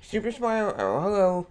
Super Smile. Oh, hello.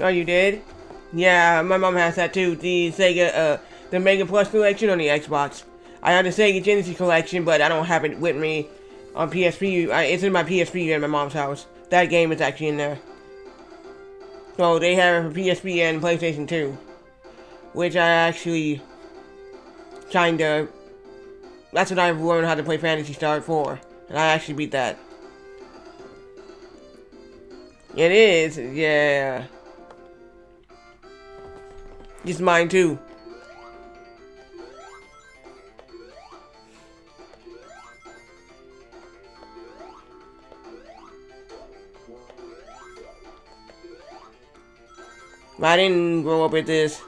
Oh, you did? Yeah, my mom has that too. The Sega, the Mega Plus collection on the Xbox. I have the Sega Genesis collection, but I don't have it with me on PSP. It's in my PSP at my mom's house. That game is actually in there. So they have it for PSP and PlayStation 2, which I actually kinda. That's what I've learned how to play Phantasy Star 4, and I actually beat that. It is, yeah. It's mine too. I didn't grow up with this.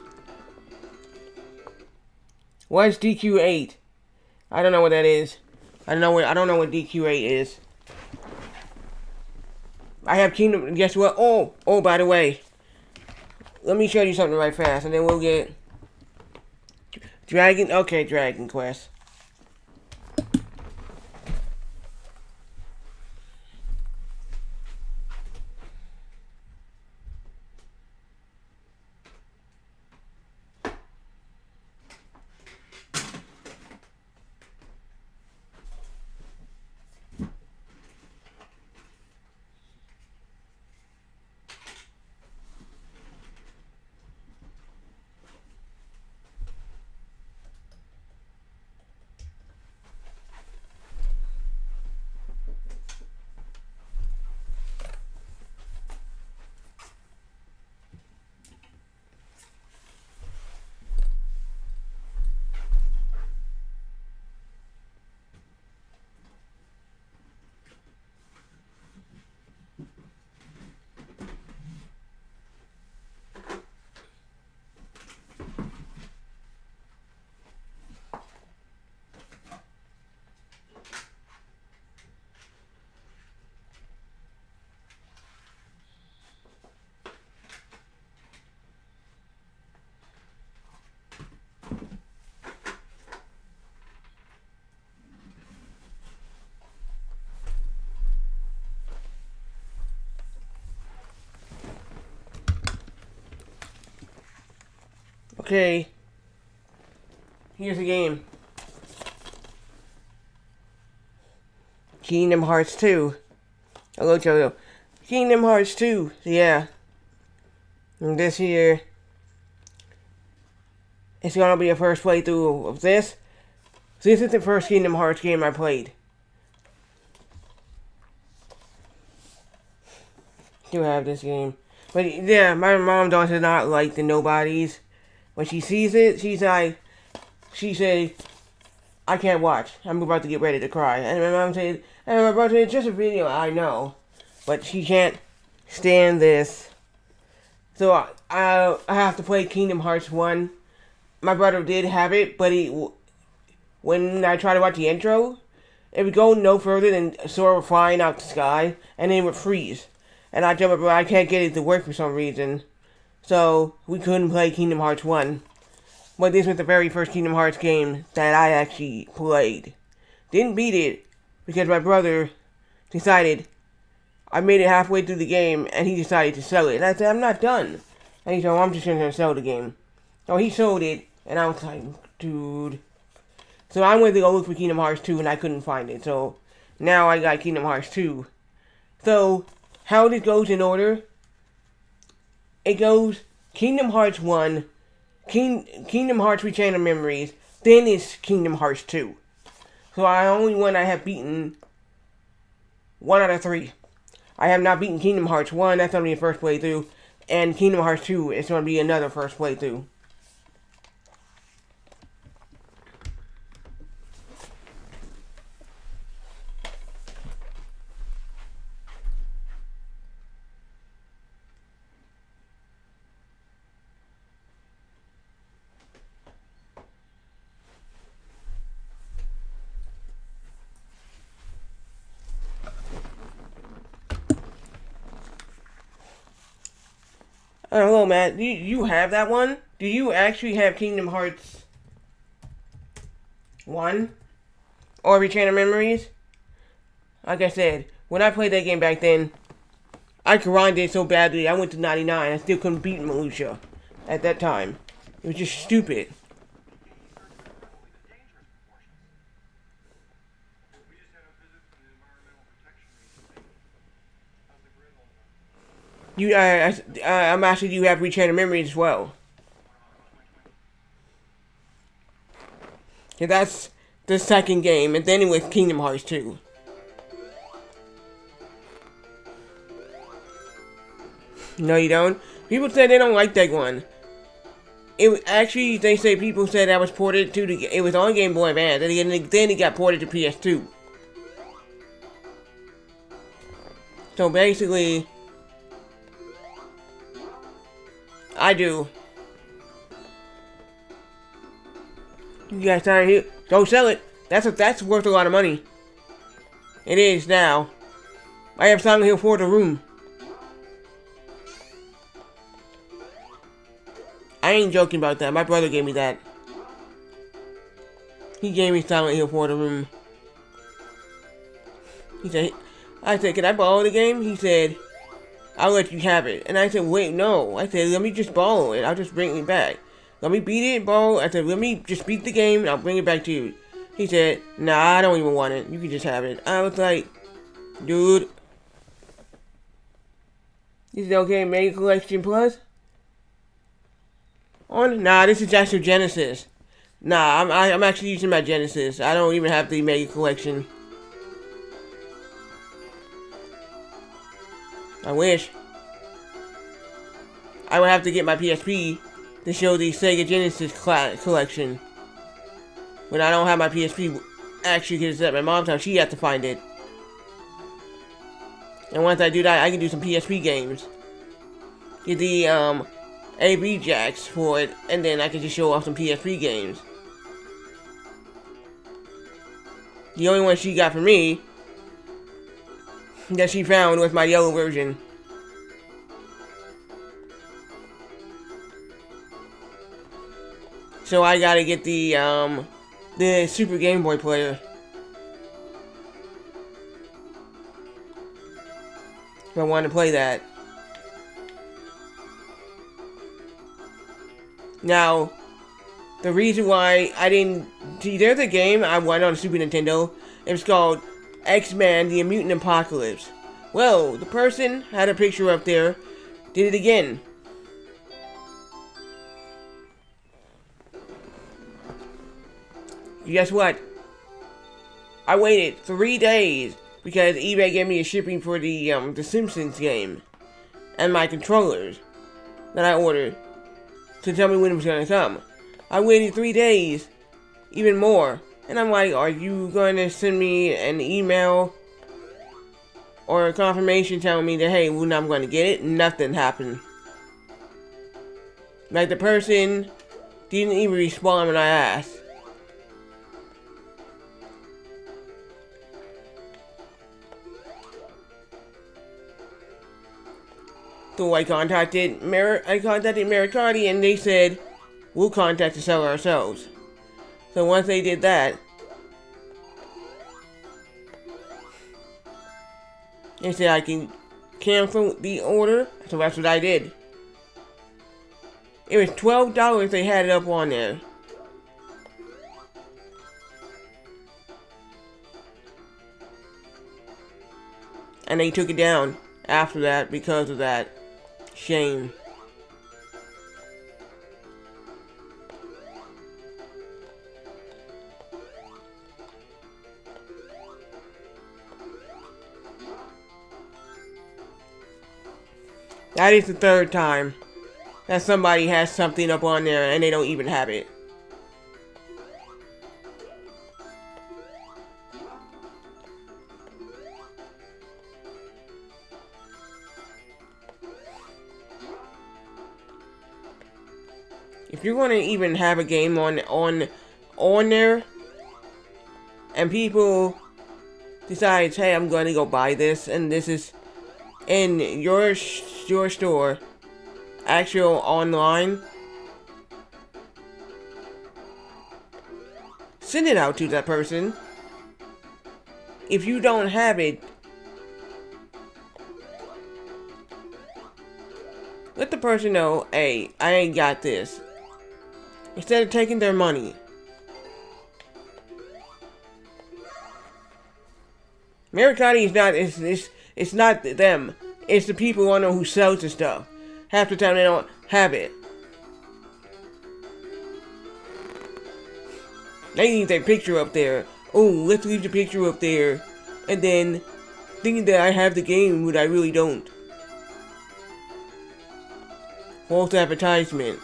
What's DQ8? I don't know what that is. I don't know what DQ8 is. I have Kingdom. Guess what? Oh. By the way, let me show you something right fast, and then we'll get Dragon. Okay, Dragon Quest. Okay. Here's the game. Kingdom Hearts 2. Hello, Jojo. Kingdom Hearts 2. Yeah. And this here. It's gonna be a first playthrough of this. This is the first Kingdom Hearts game I played. Do have this game. But yeah, my mom does not like the nobodies. When she sees it, she say, I can't watch. I'm about to get ready to cry. And my mom said, and my brother said, it's just a video, I know. But she can't stand this. So I have to play Kingdom Hearts 1. My brother did have it, but when I tried to watch the intro, it would go no further than Sora flying out the sky, and then it would freeze. And I told my brother I can't get it to work for some reason. So we couldn't play Kingdom Hearts 1. But this was the very first Kingdom Hearts game that I actually played. Didn't beat it, because my brother decided, I made it halfway through the game, and he decided to sell it. And I said, I'm not done. And he said, "Oh, I'm just gonna sell the game." So he sold it, and I was like, dude. So I went to go look for Kingdom Hearts 2, and I couldn't find it. So now I got Kingdom Hearts 2. So how this goes in order? It goes Kingdom Hearts 1, Kingdom Hearts Rechain of Memories, then it's Kingdom Hearts 2. So I have beaten 1 out of 3. I have not beaten Kingdom Hearts 1, that's going to be the first playthrough, and Kingdom Hearts 2 is going to be another first playthrough. Hello, Matt. Do you have that one? Do you actually have Kingdom Hearts 1? Or Rechain of Memories? Like I said, when I played that game back then, I grinded so badly, I went to 99. I still couldn't beat Malusia at that time. It was just stupid. I'm asking you have Rechain of Memories as well. Yeah, that's the second game, and then it was Kingdom Hearts 2. No, you don't? People said they don't like that one. They say people said that was ported to it was on Game Boy Advance, and then it got ported to PS2. So basically, I do. You guys down here, don't sell it. That's worth a lot of money. It is now. I have Silent Hill 4 the room. I ain't joking about that. My brother gave me that. He gave me Silent Hill 4 the room. I said, can I borrow the game? He said, I'll let you have it. And I said, wait, no. I said, let me just borrow it. I'll just bring it back. Let me beat it, borrow. I said, let me just beat the game and I'll bring it back to you. He said, nah, I don't even want it. You can just have it. I was like, dude. This is okay, Mega Collection Plus? Nah, this is actual Genesis. Nah, I'm actually using my Genesis. I don't even have the Mega Collection. I wish. I would have to get my PSP to show the Sega Genesis collection. When I don't have my PSP, actually, because it's at my mom's house, she has to find it. And once I do that, I can do some PSP games. Get the AV jacks for it, and then I can just show off some PSP games. The only one she got for me that she found was my yellow version. So I gotta get the Super Game Boy player. If I want to play that. Now, the reason why I didn't see, there's a game I won on Super Nintendo. It was called X-Men: The Mutant Apocalypse. Well, the person had a picture up there, did it again. Guess what? I waited 3 days because eBay gave me a shipping for the Simpsons game and my controllers that I ordered to tell me when it was gonna come. I waited 3 days, even more, and I'm like, are you going to send me an email or a confirmation telling me that, hey, when I'm going to get it? Nothing happened. Like, the person didn't even respond when I asked. So I contacted Mercati, and they said, we'll contact the seller ourselves. So once they did that, they said I can cancel the order, so that's what I did. It was $12 they had it up on there. And they took it down after that because of that. Shame. That is the third time that somebody has something up on there and they don't even have it. If you're going to even have a game on there, and people decide, hey, I'm going to go buy this, and this is in your store, actual online, send it out to that person. If you don't have it, let the person know, hey, I ain't got this. Instead of taking their money. Mercati is not, it's not them. It's the people on there who sells the stuff. Half the time they don't have it. They leave their picture up there. Oh, let's leave the picture up there. And then, thinking that I have the game, but I really don't. False advertisement.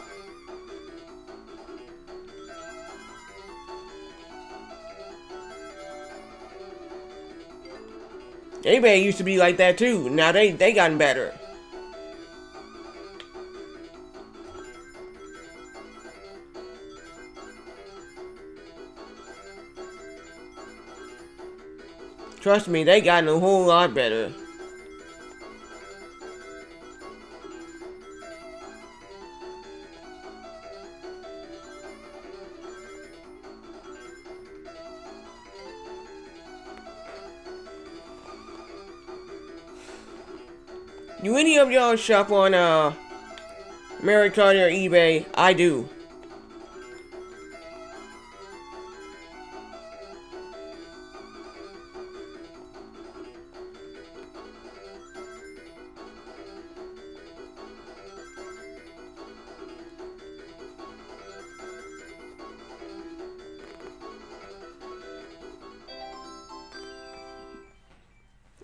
eBay used to be like that too. Now they gotten better. Trust me, they gotten a whole lot better. Do any of y'all shop on Mercari or eBay? I do.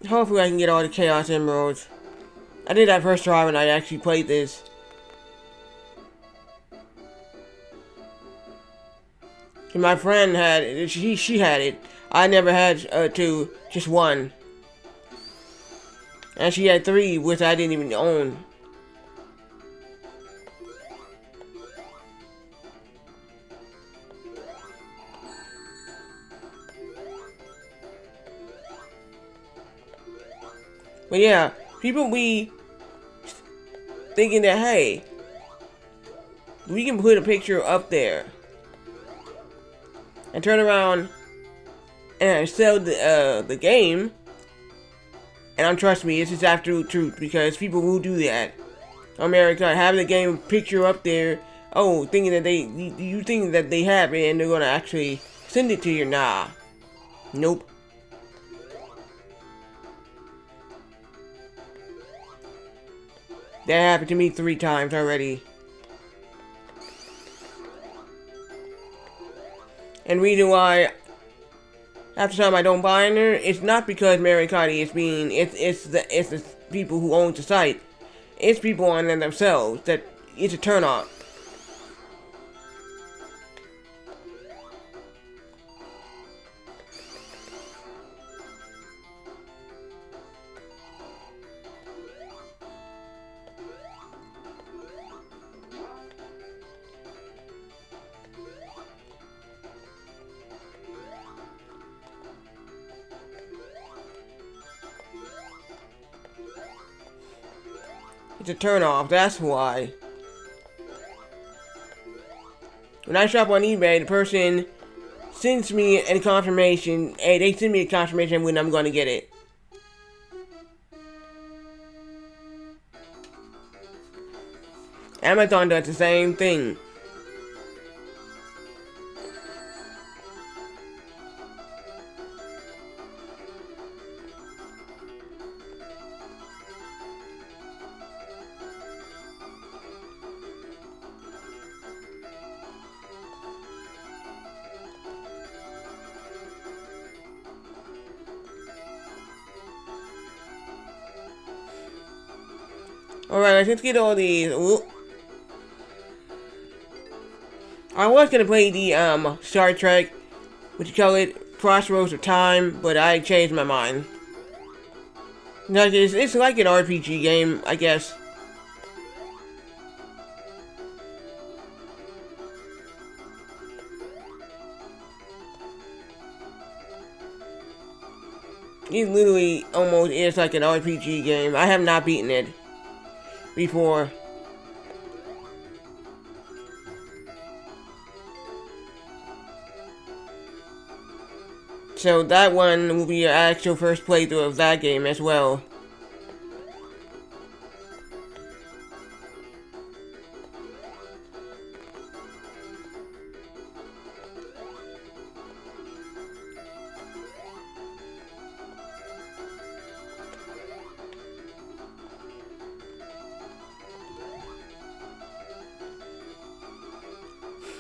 Hopefully I can get all the Chaos Emeralds. I did that first try when I actually played this. My friend had it, she had it. I never had two, just one. And she had three, which I didn't even own. But yeah, people be thinking that, hey, we can put a picture up there and turn around and sell the game. And trust me, this is absolute truth, because people will do that. America, have the game picture up there, oh, thinking that you think that they have it and they're gonna actually send it to you. Nah. Nope. That happened to me 3 times already. And reason why half the time I don't buy in there, it's not because Mercari is being, it's the people who own the site. It's people on them themselves that it's a turn off. It's a turn off, that's why. When I shop on eBay, the person sends me a confirmation. Hey, they send me a confirmation when I'm going to get it. Amazon does the same thing. Alright, let's get all these. Ooh. I was gonna play the Star Trek, what you call it, Crossroads of Time, but I changed my mind. Like it's like an RPG game, I guess. It literally almost is like an RPG game. I have not beaten it before. So that one will be your actual first playthrough of that game as well.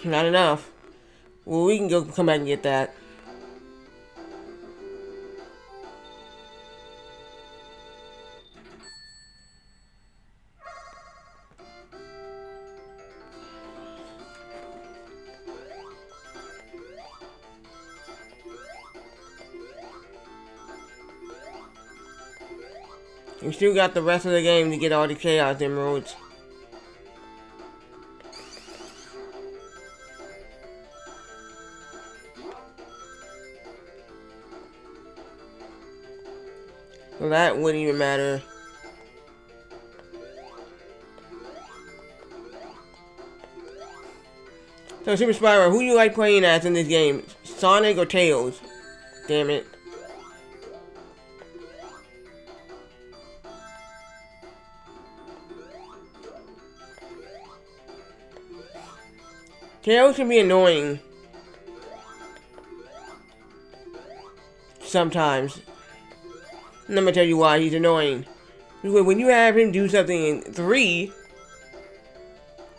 Not enough. Well, we can go come back and get that. We still got the rest of the game to get all the Chaos Emeralds. Well, that wouldn't even matter. So, Super Spyro, who do you like playing as in this game? Sonic or Tails? Damn it. Tails can be annoying. Sometimes. And I'm gonna tell you why he's annoying. When you have him do something in 3,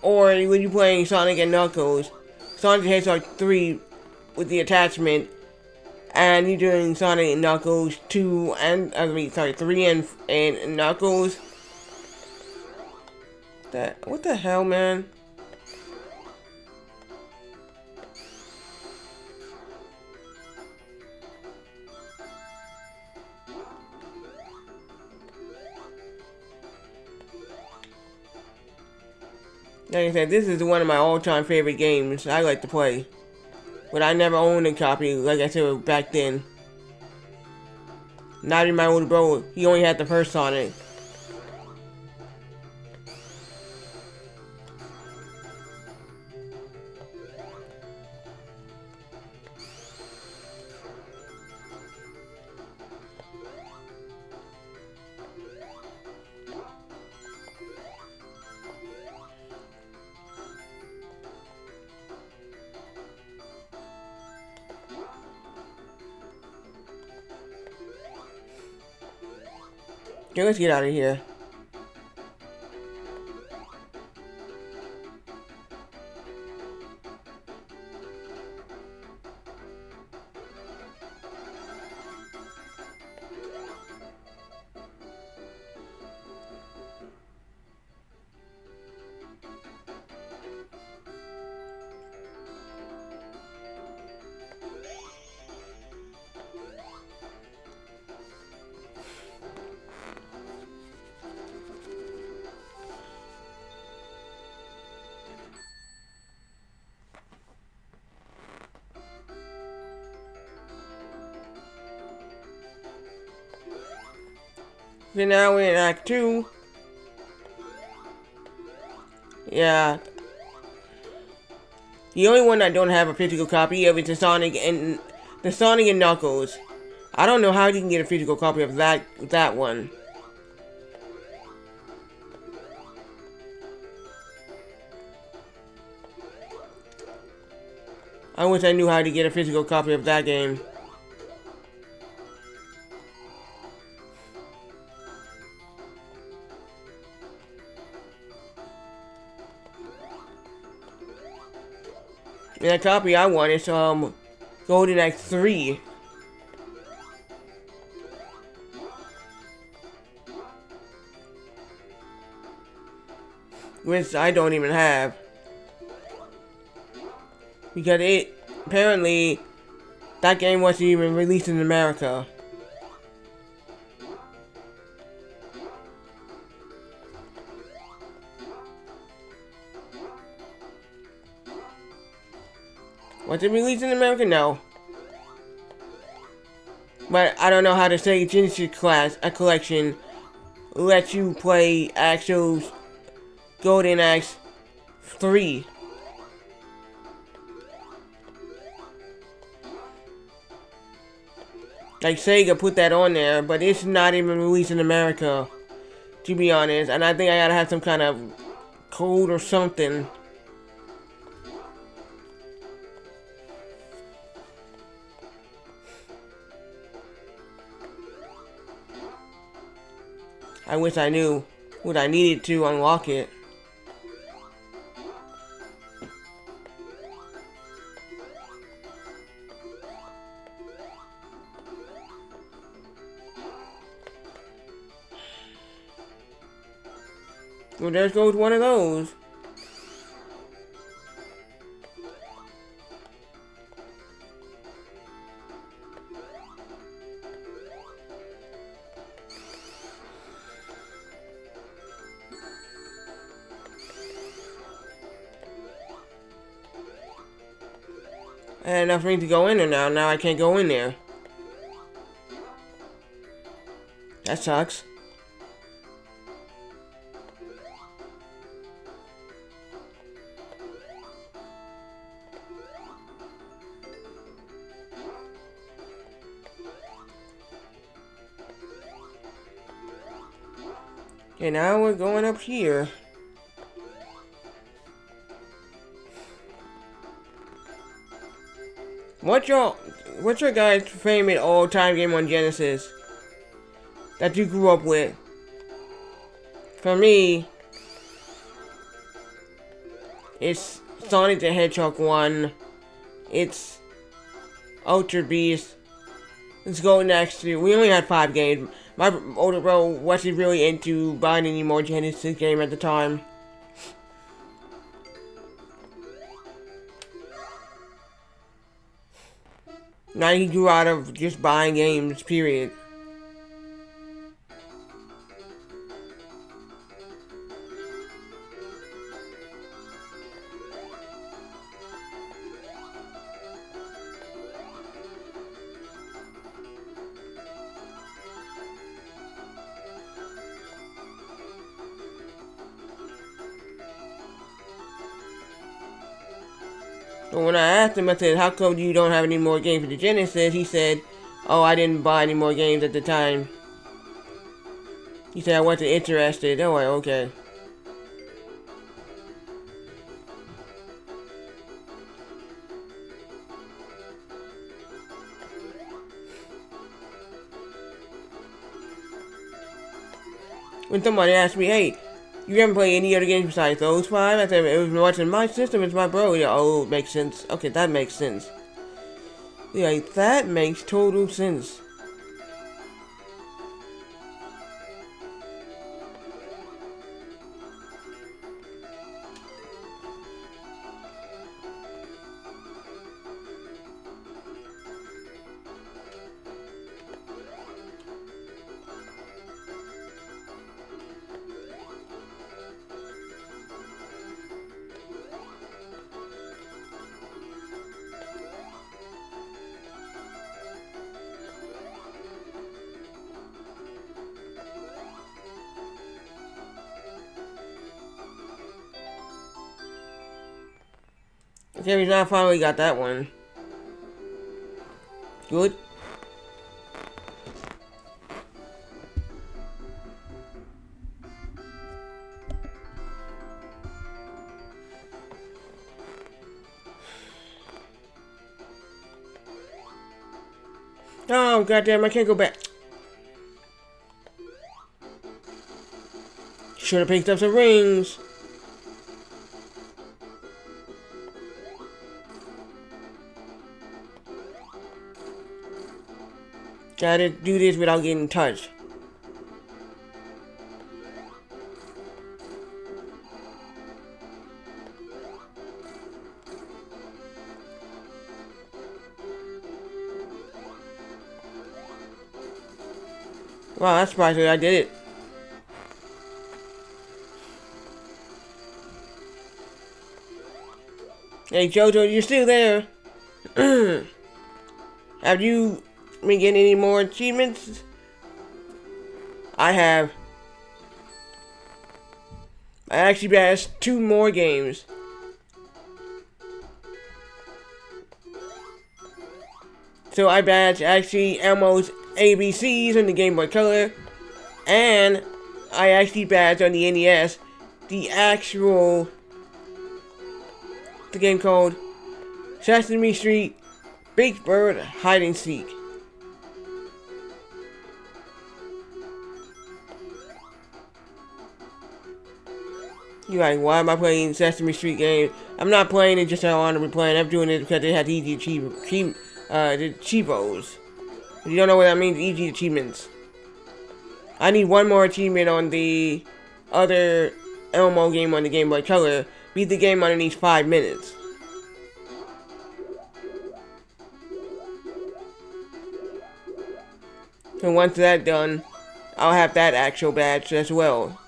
or when you're playing Sonic and Knuckles, Sonic the Hedgehog 3 with the attachment, and you're doing Sonic and Knuckles 2 and 3 and Knuckles. What the hell, man? Like I said, this is one of my all-time favorite games I like to play. But I never owned a copy, like I said, back then. Not even my older brother, he only had the first Sonic. Okay, let's get out of here. So now we're in Act 2. Yeah. The only one I don't have a physical copy of is the Sonic and Knuckles. I don't know how you can get a physical copy of that one. I wish I knew how to get a physical copy of that game. And that copy I want is Golden Axe 3. Which I don't even have. Because apparently, that game wasn't even released in America. Was it released in America? No. But I don't know how the Sega Genesis collection lets you play actual Golden Axe 3. Like Sega put that on there, but it's not even released in America, to be honest. And I think I gotta have some kind of code or something. I wish I knew what I needed to unlock it. Well, there goes one of those. I had enough room to go in there now. Now I can't go in there. That sucks. Okay, now we're going up here. What's your guys' favorite all-time game on Genesis that you grew up with? For me, it's Sonic the Hedgehog 1. It's Ultra Beast. It's Golden Axe 2. We only had 5 games. My older bro wasn't really into buying any more Genesis games at the time. Now he grew out of just buying games, period. But when I asked him, I said, how come you don't have any more games for the Genesis? He said, oh, I didn't buy any more games at the time. He said, I wasn't interested. Oh, okay. When somebody asked me, hey, you haven't played any other games besides those 5? I said, it was what's in my system, it's my bro. Yeah, oh, makes sense. Okay, that makes sense. Yeah, that makes total sense. Okay, we now finally got that one. Good. Oh, goddamn, I can't go back. Should have picked up some rings. Gotta do this without getting touched. Wow, that's surprising I did it. Hey Jojo, you're still there. Have you been getting any more achievements? I have. I actually passed 2 more games. So I badged actually Elmo's ABCs on the Game Boy Color, and I actually badged on the NES the game called Sesame Street Big Bird Hide and Seek. You're like, why am I playing Sesame Street game? I'm not playing it just so I want to be playing. I'm doing it because they had easy the Chivos. If you don't know what that means, easy achievements. I need 1 more achievement on the other Elmo game on the Game Boy Color. Beat the game underneath 5 minutes. So once that's done, I'll have that actual badge as well.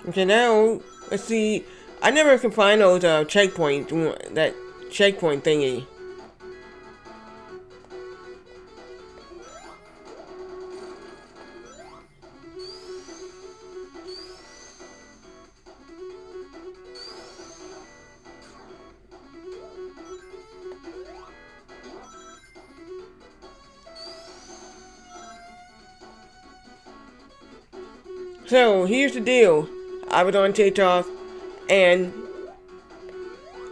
Okay, now let's see. I never can find those that checkpoint thingy. So here's the deal. I was on TikTok, and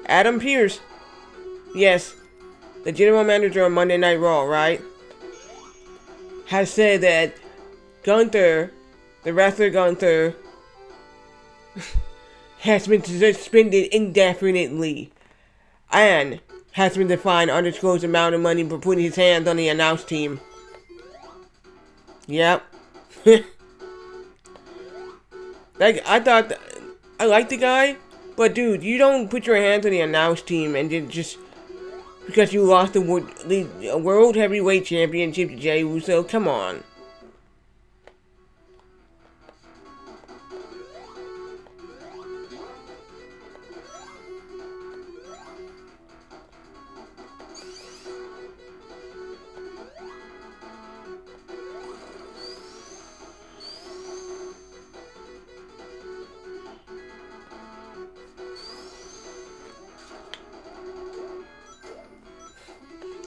Adam Pearce, yes, the general manager of Monday Night Raw, right, has said that Gunther, the wrestler Gunther, has been suspended indefinitely and has been fined undisclosed amount of money for putting his hands on the announce team. Yep. Like, I thought, I like the guy, but dude, you don't put your hands on the announce team and then just because you lost the World Heavyweight Championship to Jey Uso. Come on.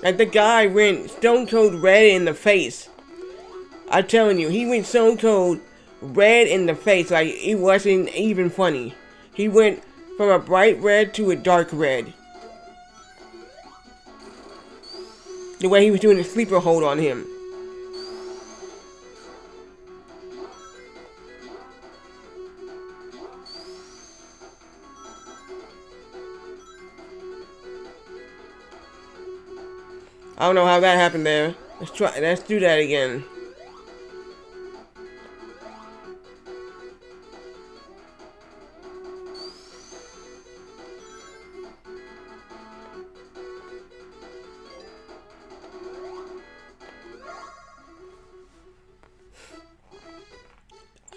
Like, the guy went stone cold red in the face. I'm telling you, he went stone cold red in the face. Like, it wasn't even funny. He went from a bright red to a dark red. The way he was doing a sleeper hold on him. I don't know how that happened there. Let's do that again.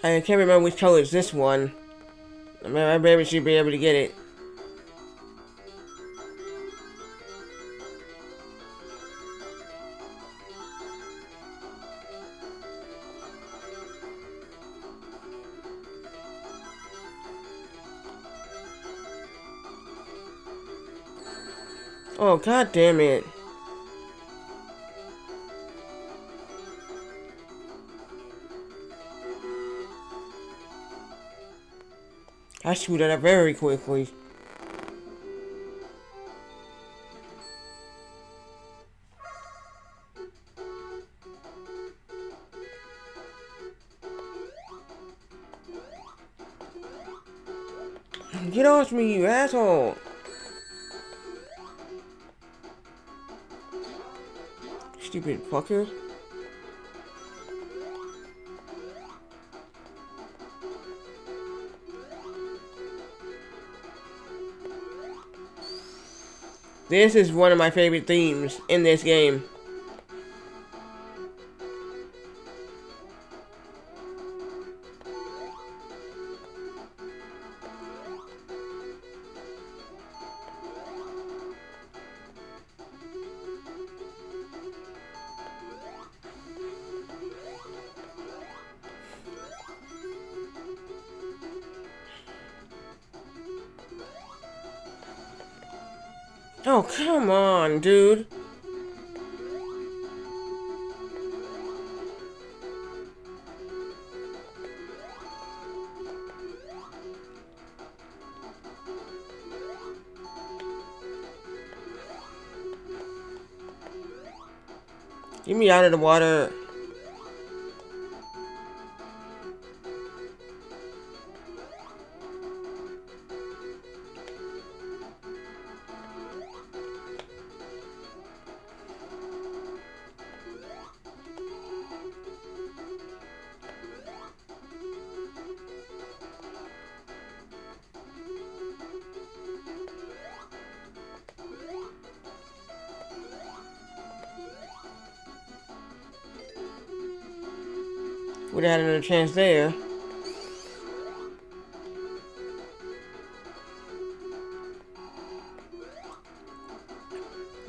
I can't remember which color is this one. I maybe should be able to get it. Oh, god damn it. I screwed that up very quickly. Get off me, you asshole. Stupid fucker. This is one of my favorite themes in this game. Oh, come on, dude. Get me out of the water. Would have had another chance there.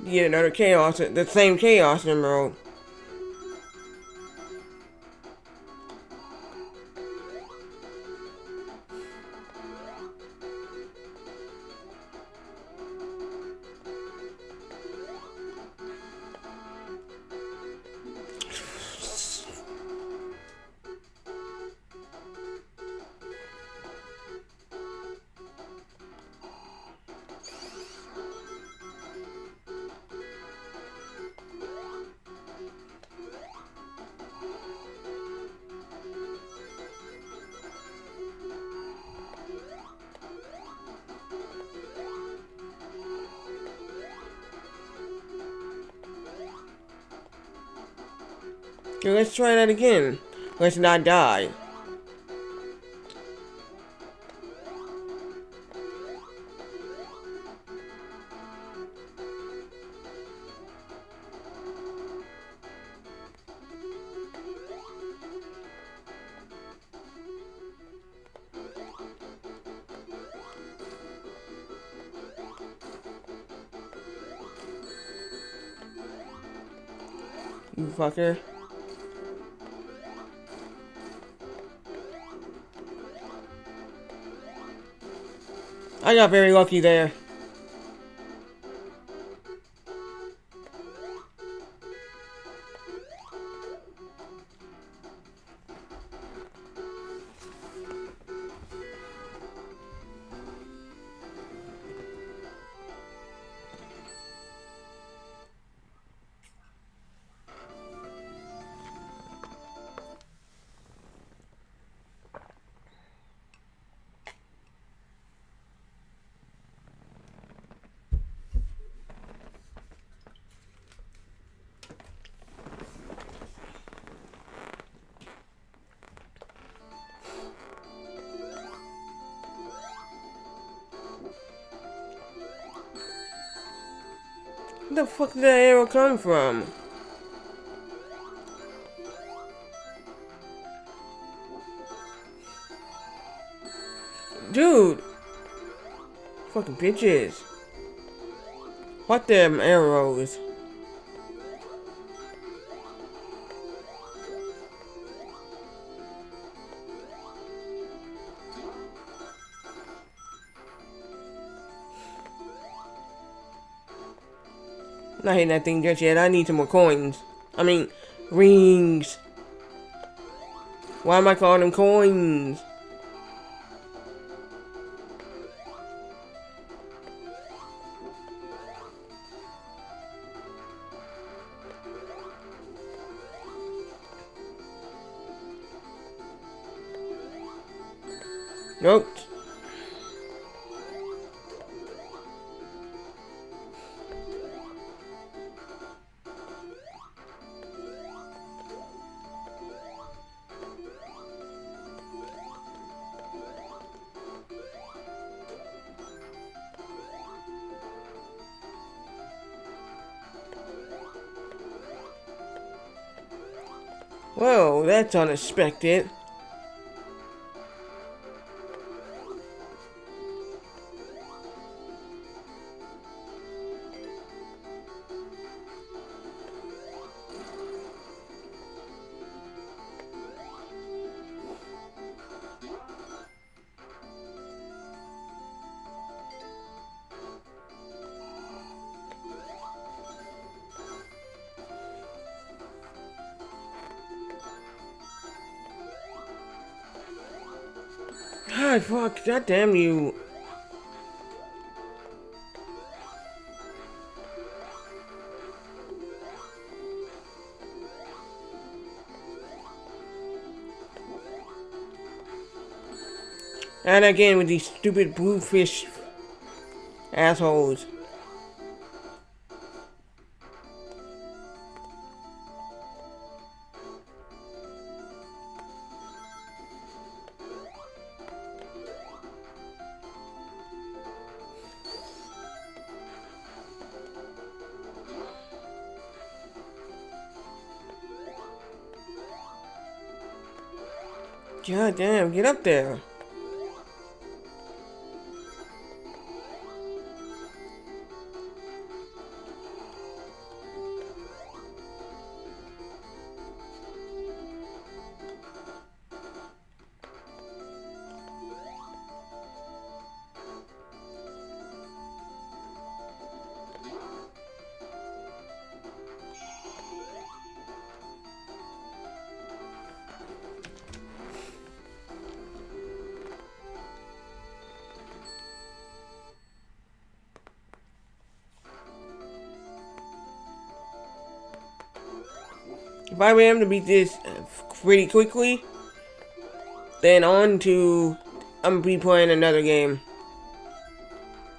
Get another chaos, the same chaos emerald. Okay, let's try that again. Let's not die. You fucker. I got very lucky there. Where the fuck did that arrow come from? Dude! Fucking bitches. What them arrows? Not hitting that thing just yet. I need some more coins. I mean, rings. Why am I calling them coins? Nope. Whoa, that's unexpected. God, fuck, god damn you. And again with these stupid bluefish assholes. God damn, get up there. If I were able to beat this pretty quickly, then on to I'm gonna be playing another game.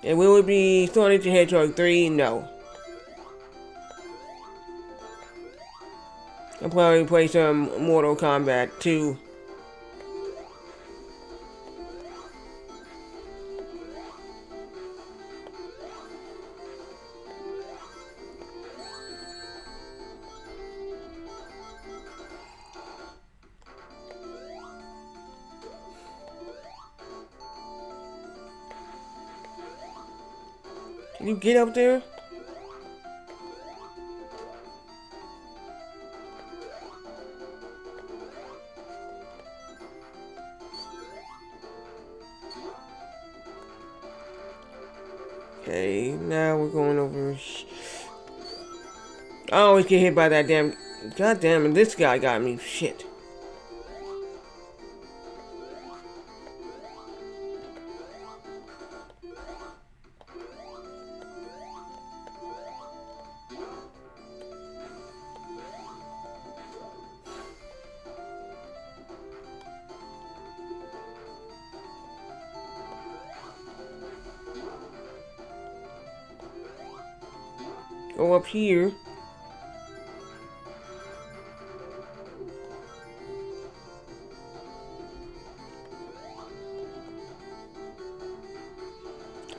And will it be Sonic the Hedgehog 3? No. I'll probably play some Mortal Kombat 2. Can you get up there? Okay, now we're going over. I always get hit by that damn. God damn it, this guy got me. Shit. Go up here.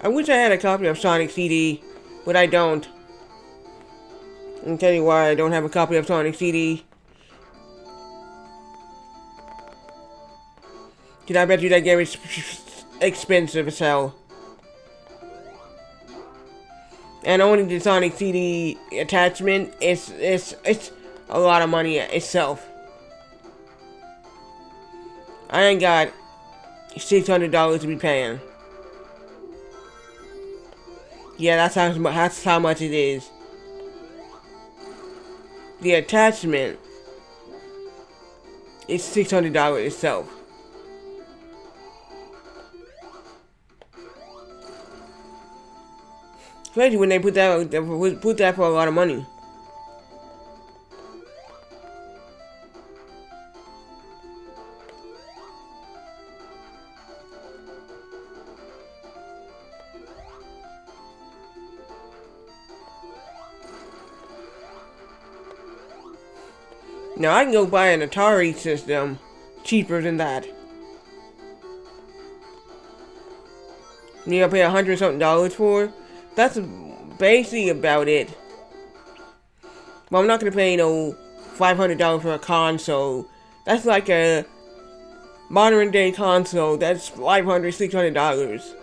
I wish I had a copy of Sonic CD, but I don't. I'll tell you why I don't have a copy of Sonic CD. Cause I bet you that game is expensive as hell. And only the Sonic CD attachment is a lot of money itself. I ain't got $600 to be paying. Yeah, that's how much it is. the attachment is $600 itself. Especially when they put that for a lot of money. Now I can go buy an Atari system cheaper than that. You gotta pay $100 something for. That's basically about it. But I'm not gonna pay $500 for a console. That's like a modern day console. That's $500, $600.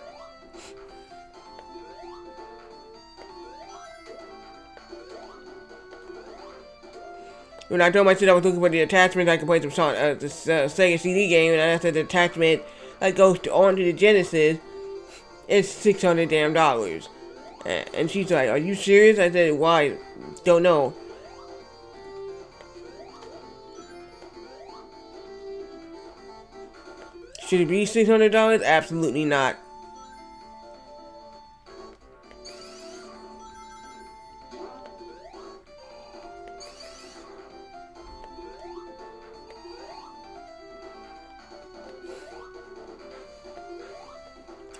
When I told my sister I was looking for the attachment I could play some Sega CD game, and I said the attachment that goes onto the Genesis is $600 damn dollars. And she's like, "Are you serious?" I said, "Why? Don't know." Should it be $600? Absolutely not.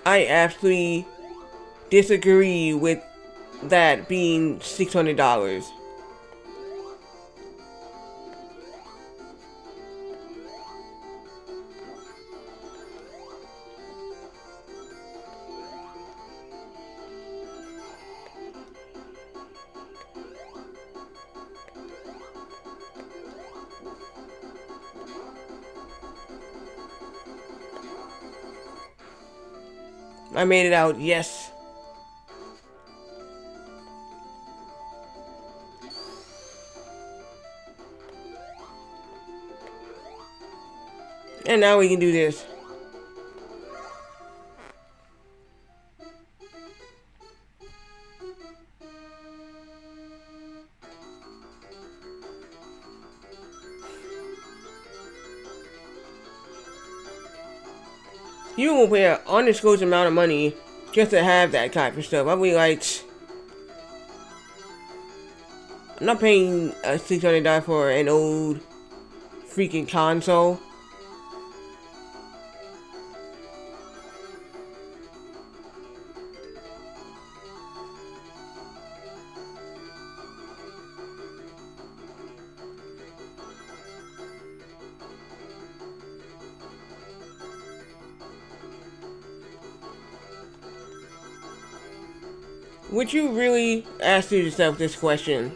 I absolutely disagree with that being $600. I made it out, yes. And now we can do this. You will pay an undisclosed amount of money just to have that type of stuff. I'll be like, I'm not paying $600 for an old freaking console. Would you really ask yourself this question?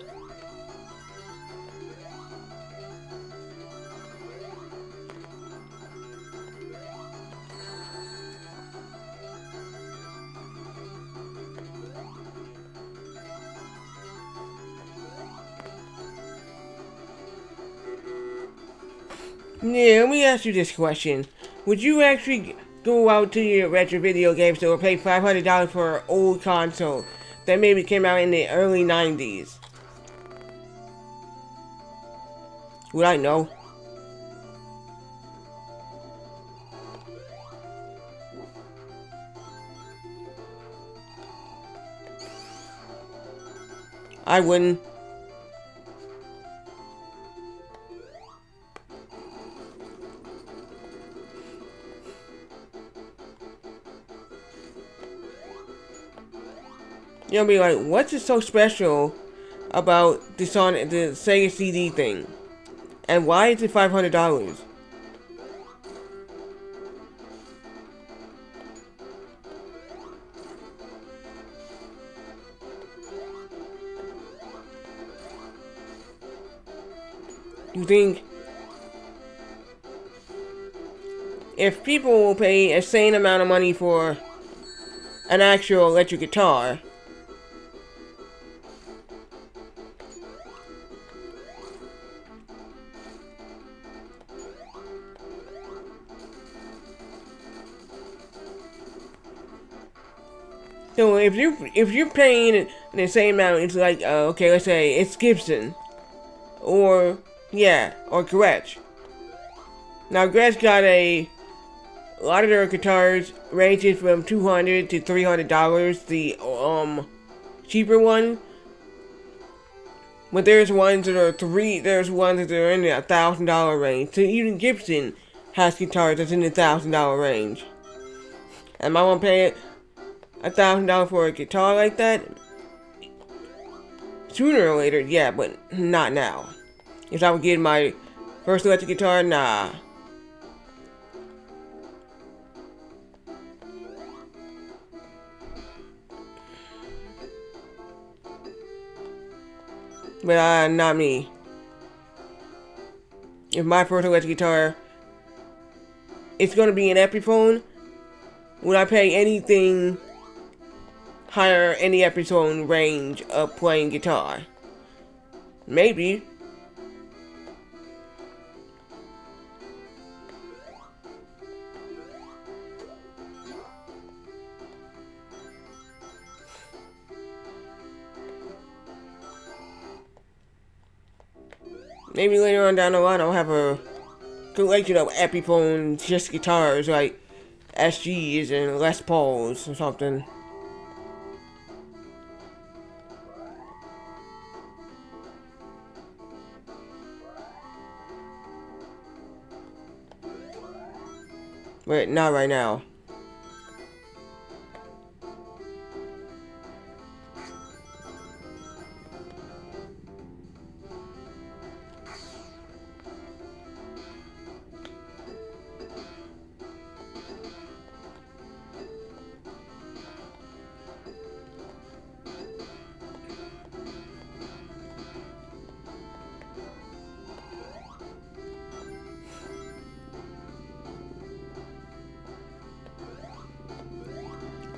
Yeah, let me ask you this question. Would you actually go out to your retro video game store and pay $500 for an old console that maybe came out in the early 90s? Would I know? I wouldn't. You'll be like, what's it so special about the Sega CD thing? And why is it $500? You think if people will pay a sane amount of money for an actual electric guitar, so if you're paying the same amount, it's like okay, let's say it's Gibson, or yeah, or Gretsch. Now Gretsch got a lot of their guitars ranges from $200 to $300. The cheaper one, but there's ones that are There's ones that are in the $1,000 range. So even Gibson has guitars that's in the $1,000 range. Am I gonna pay $1,000 for a guitar like that? Sooner or later, yeah, but not now. If I would get my first electric guitar, nah. But not me. If my first electric guitar, it's gonna be an Epiphone. Would I pay anything higher in the Epiphone range of playing guitar? Maybe. Maybe later on down the line I'll have a collection of Epiphone just guitars like SGs and Les Pauls or something. But not right now.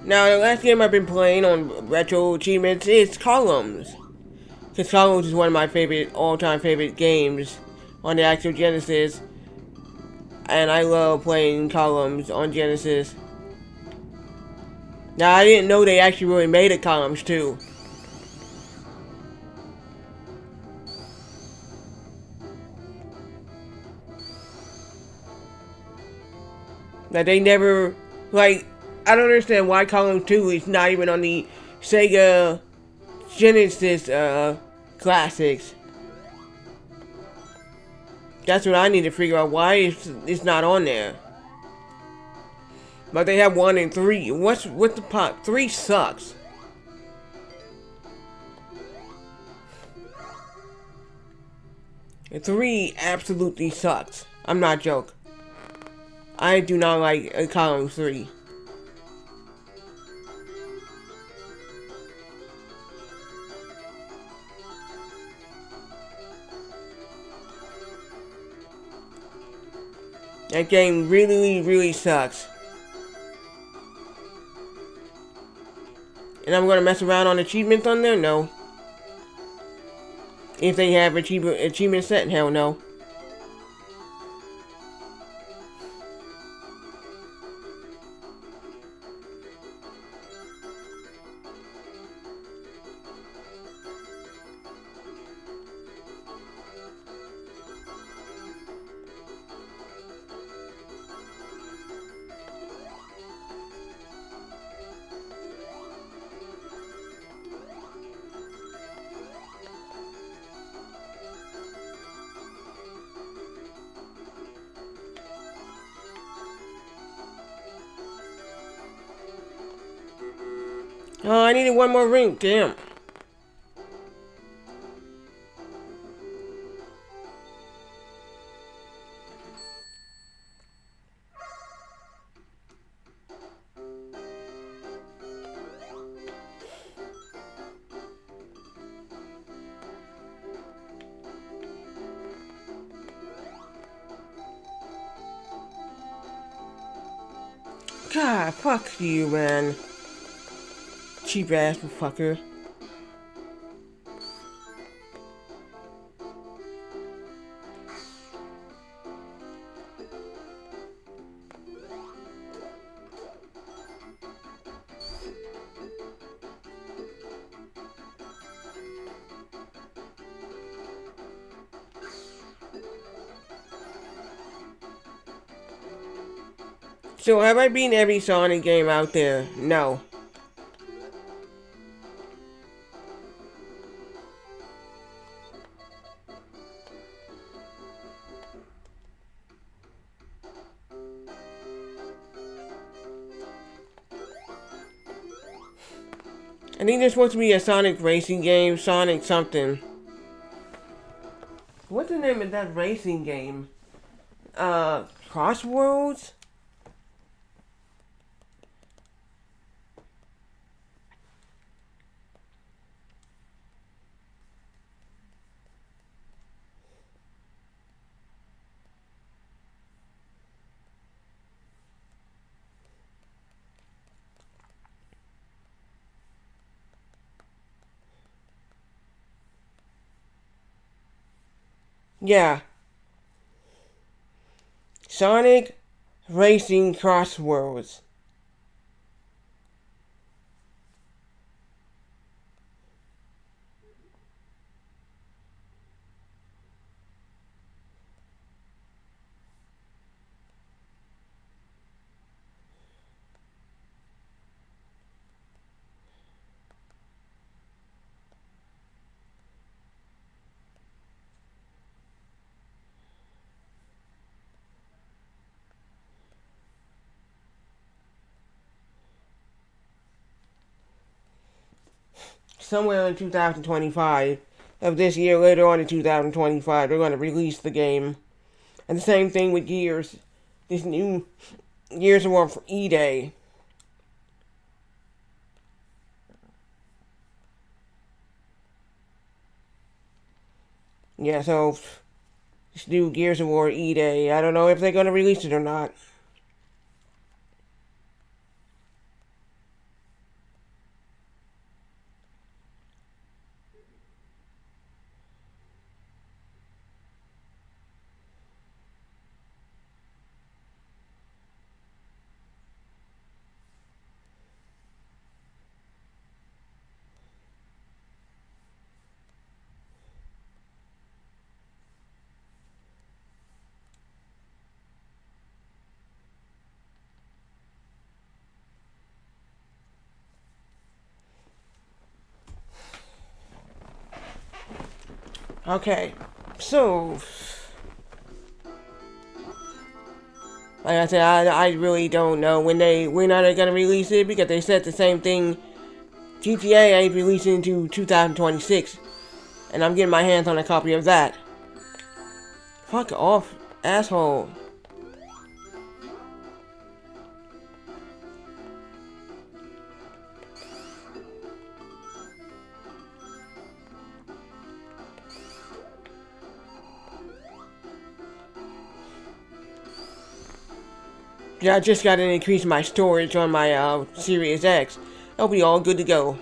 Now, the last game I've been playing on Retro Achievements is Columns. Because Columns is one of my all-time favorite games on the actual Genesis. And I love playing Columns on Genesis. Now, I didn't know they actually really made a Columns too. That they never, like, I don't understand why Columns 2 is not even on the Sega Genesis classics. That's what I need to figure out, why it's not on there. But they have 1 and 3. What's the pop? 3 sucks. And 3 absolutely sucks. I'm not joking. I do not like Columns 3. That game really sucks. And I'm gonna mess around on achievements on there? No. If they have achievement set, hell no. Oh, I needed one more ring, damn. God, fuck you, man. Cheap ass fucker. So have I beaten every Sonic game out there? No. I think there's supposed to be a Sonic racing game, Sonic something. What's the name of that racing game? Crossroads? Yeah. Sonic Racing Crossroads. Somewhere in 2025 of this year, later on in 2025, they're going to release the game. And the same thing with Gears. This new Gears of War for E-Day. Yeah, so this new Gears of War E-Day. I don't know if they're going to release it or not. Okay, so like I said, I really don't know when are they gonna release it, because they said the same thing. GTA ain't releasing until 2026, and I'm getting my hands on a copy of that. Fuck off, asshole. Yeah, I just gotta increase my storage on my Series X. That'll be all good to go.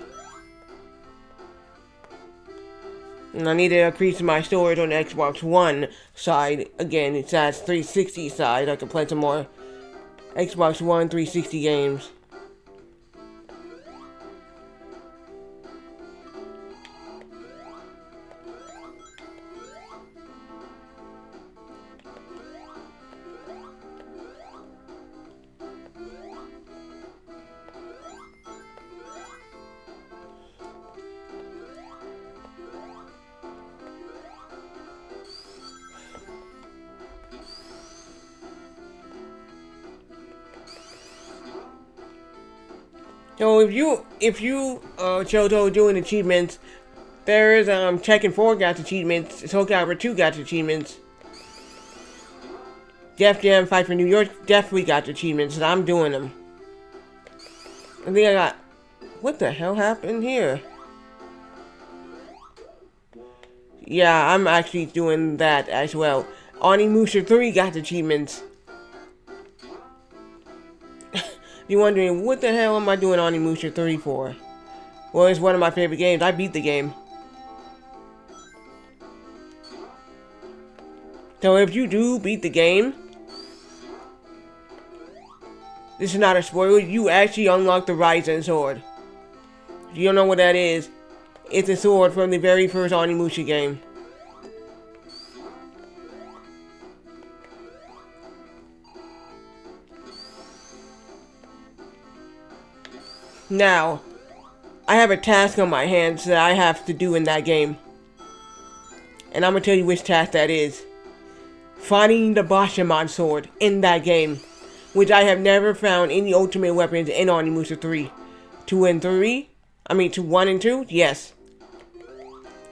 And I need to increase my storage on the Xbox One side. Again, it's that 360 side. I can play some more Xbox One 360 games. So if you Choto doing achievements, there's Tekken 4 got achievements, Soul Calibur 2 got achievements, Def Jam Fight for New York definitely got achievements, and I'm doing them. I think I got, what the hell happened here? Yeah, I'm actually doing that as well. Onimusha 3 got achievements. You're wondering, what the hell am I doing Onimusha 3 for? Well, it's one of my favorite games. I beat the game. So if you do beat the game, this is not a spoiler, you actually unlock the Ryzen sword. If you don't know what that is, it's a sword from the very first Onimusha game. Now, I have a task on my hands that I have to do in that game. And I'm gonna tell you which task that is. Finding the Bashamon sword in that game. Which I have never found any ultimate weapons in Onimusha 3. 2 and 3? I mean, 1 and 2? Yes.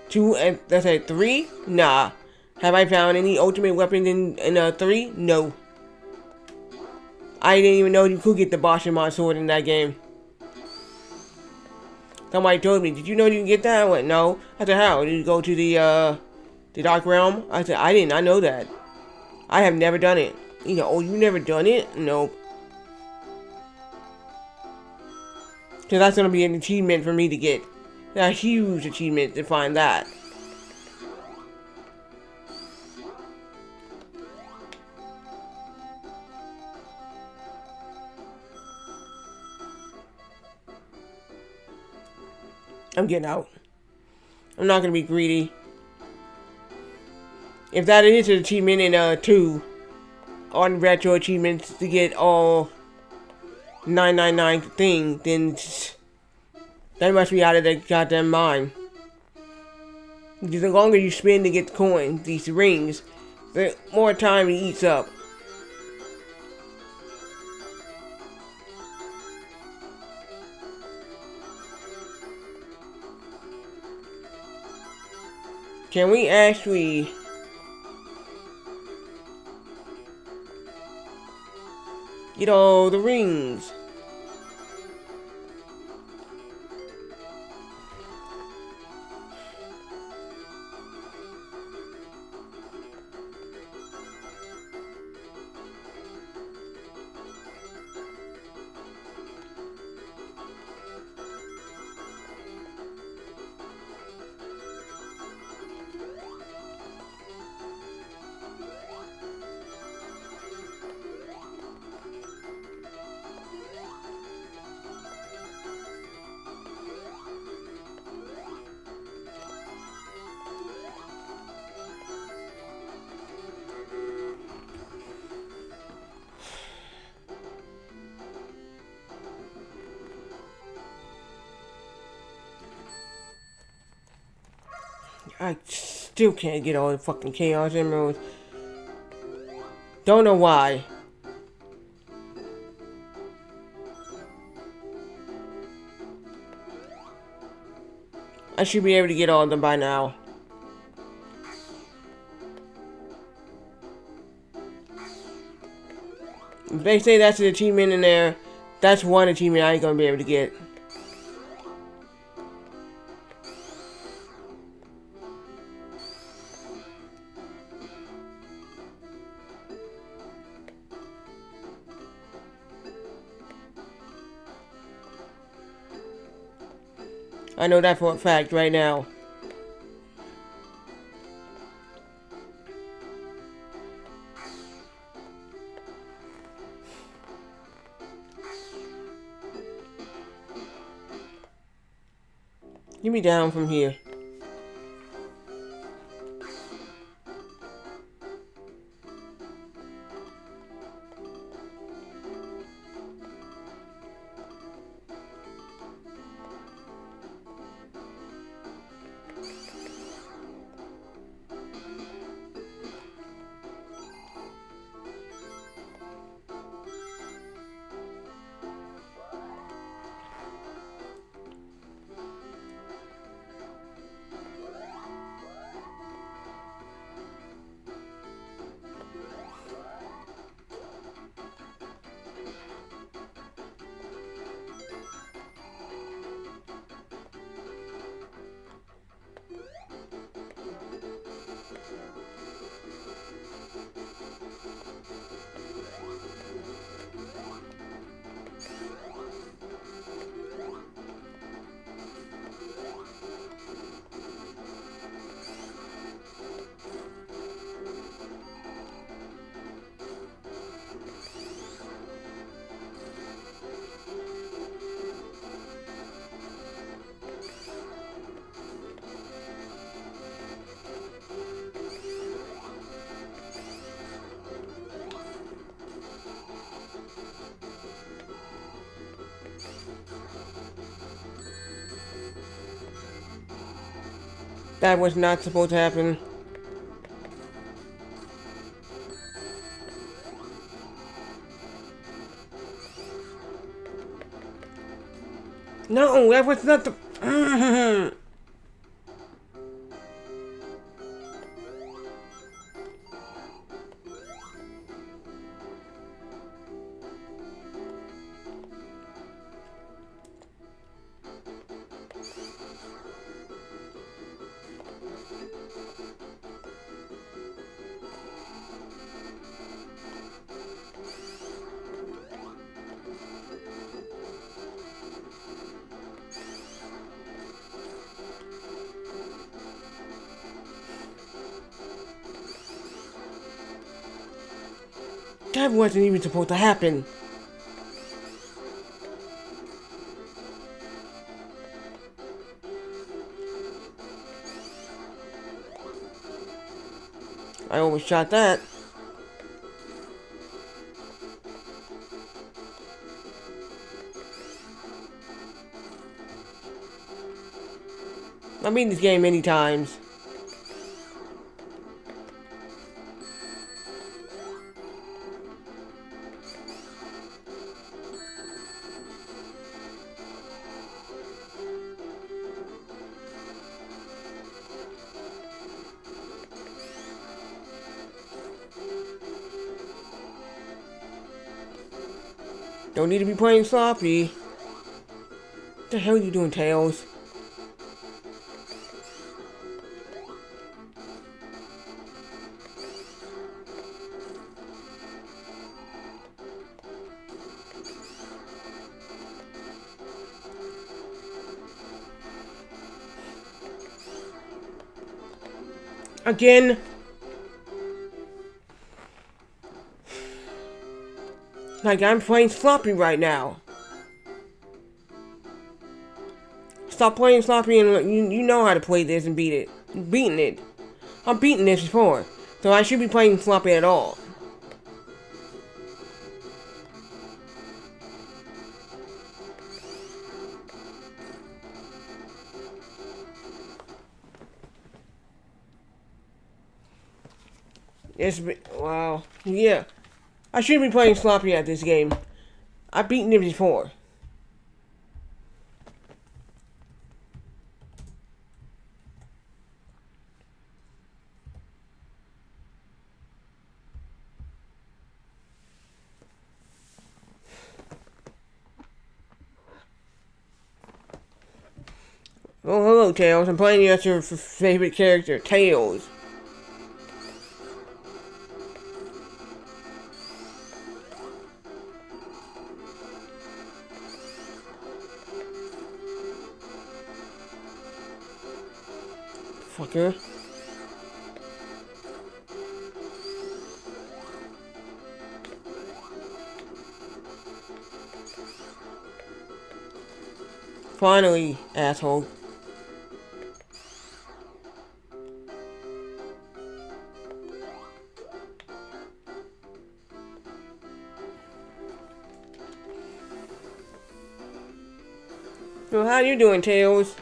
2 and, let's say 3? Nah. Have I found any ultimate weapons in 3? No. I didn't even know you could get the Bashamon sword in that game. Somebody told me, did you know you can get that? I went, no. I said, how? Did you go to the Dark Realm? I said, I did not know that. I have never done it. You know, oh, you never done it? Nope. So that's going to be an achievement for me to get. A huge achievement to find that. I'm getting out. I'm not going to be greedy. If that is an achievement in 2, on retro achievements to get all 999 thing, then that must be out of their goddamn mind. Because the longer you spend to get the coins, these rings, the more time it eats up. Can we actually get all the rings? I still can't get all the fucking Chaos Emeralds. Don't know why. I should be able to get all of them by now. If they say that's an achievement in there, that's one achievement I ain't gonna be able to get. I know that for a fact right now. Get me down from here. That was not supposed to happen. No, that was not the... That wasn't even supposed to happen. I almost shot that. I've beaten this game many times. Don't need to be playing sloppy. What the hell are you doing, Tails? Again? Like I'm playing sloppy right now. Stop playing sloppy and you know how to play this and beat it. You've beaten it. I've beaten this before. So I should be playing sloppy at all. Wow. Yeah. I shouldn't be playing sloppy at this game. I've beaten it before. Oh, hello, Tails. I'm playing you as your favorite character, Tails. Fucker. Finally, asshole. So how you doing, Tails?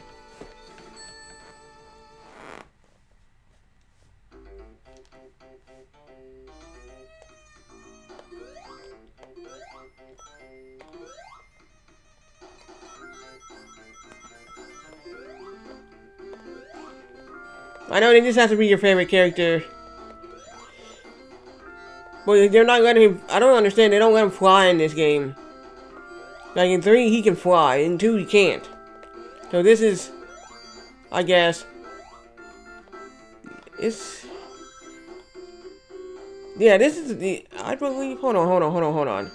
I know they just have to be your favorite character. But they're not letting him... I don't understand. They don't let him fly in this game. Like in 3, he can fly. In 2, he can't. So this is... I guess... It's... Yeah, this is the... I believe... Hold on.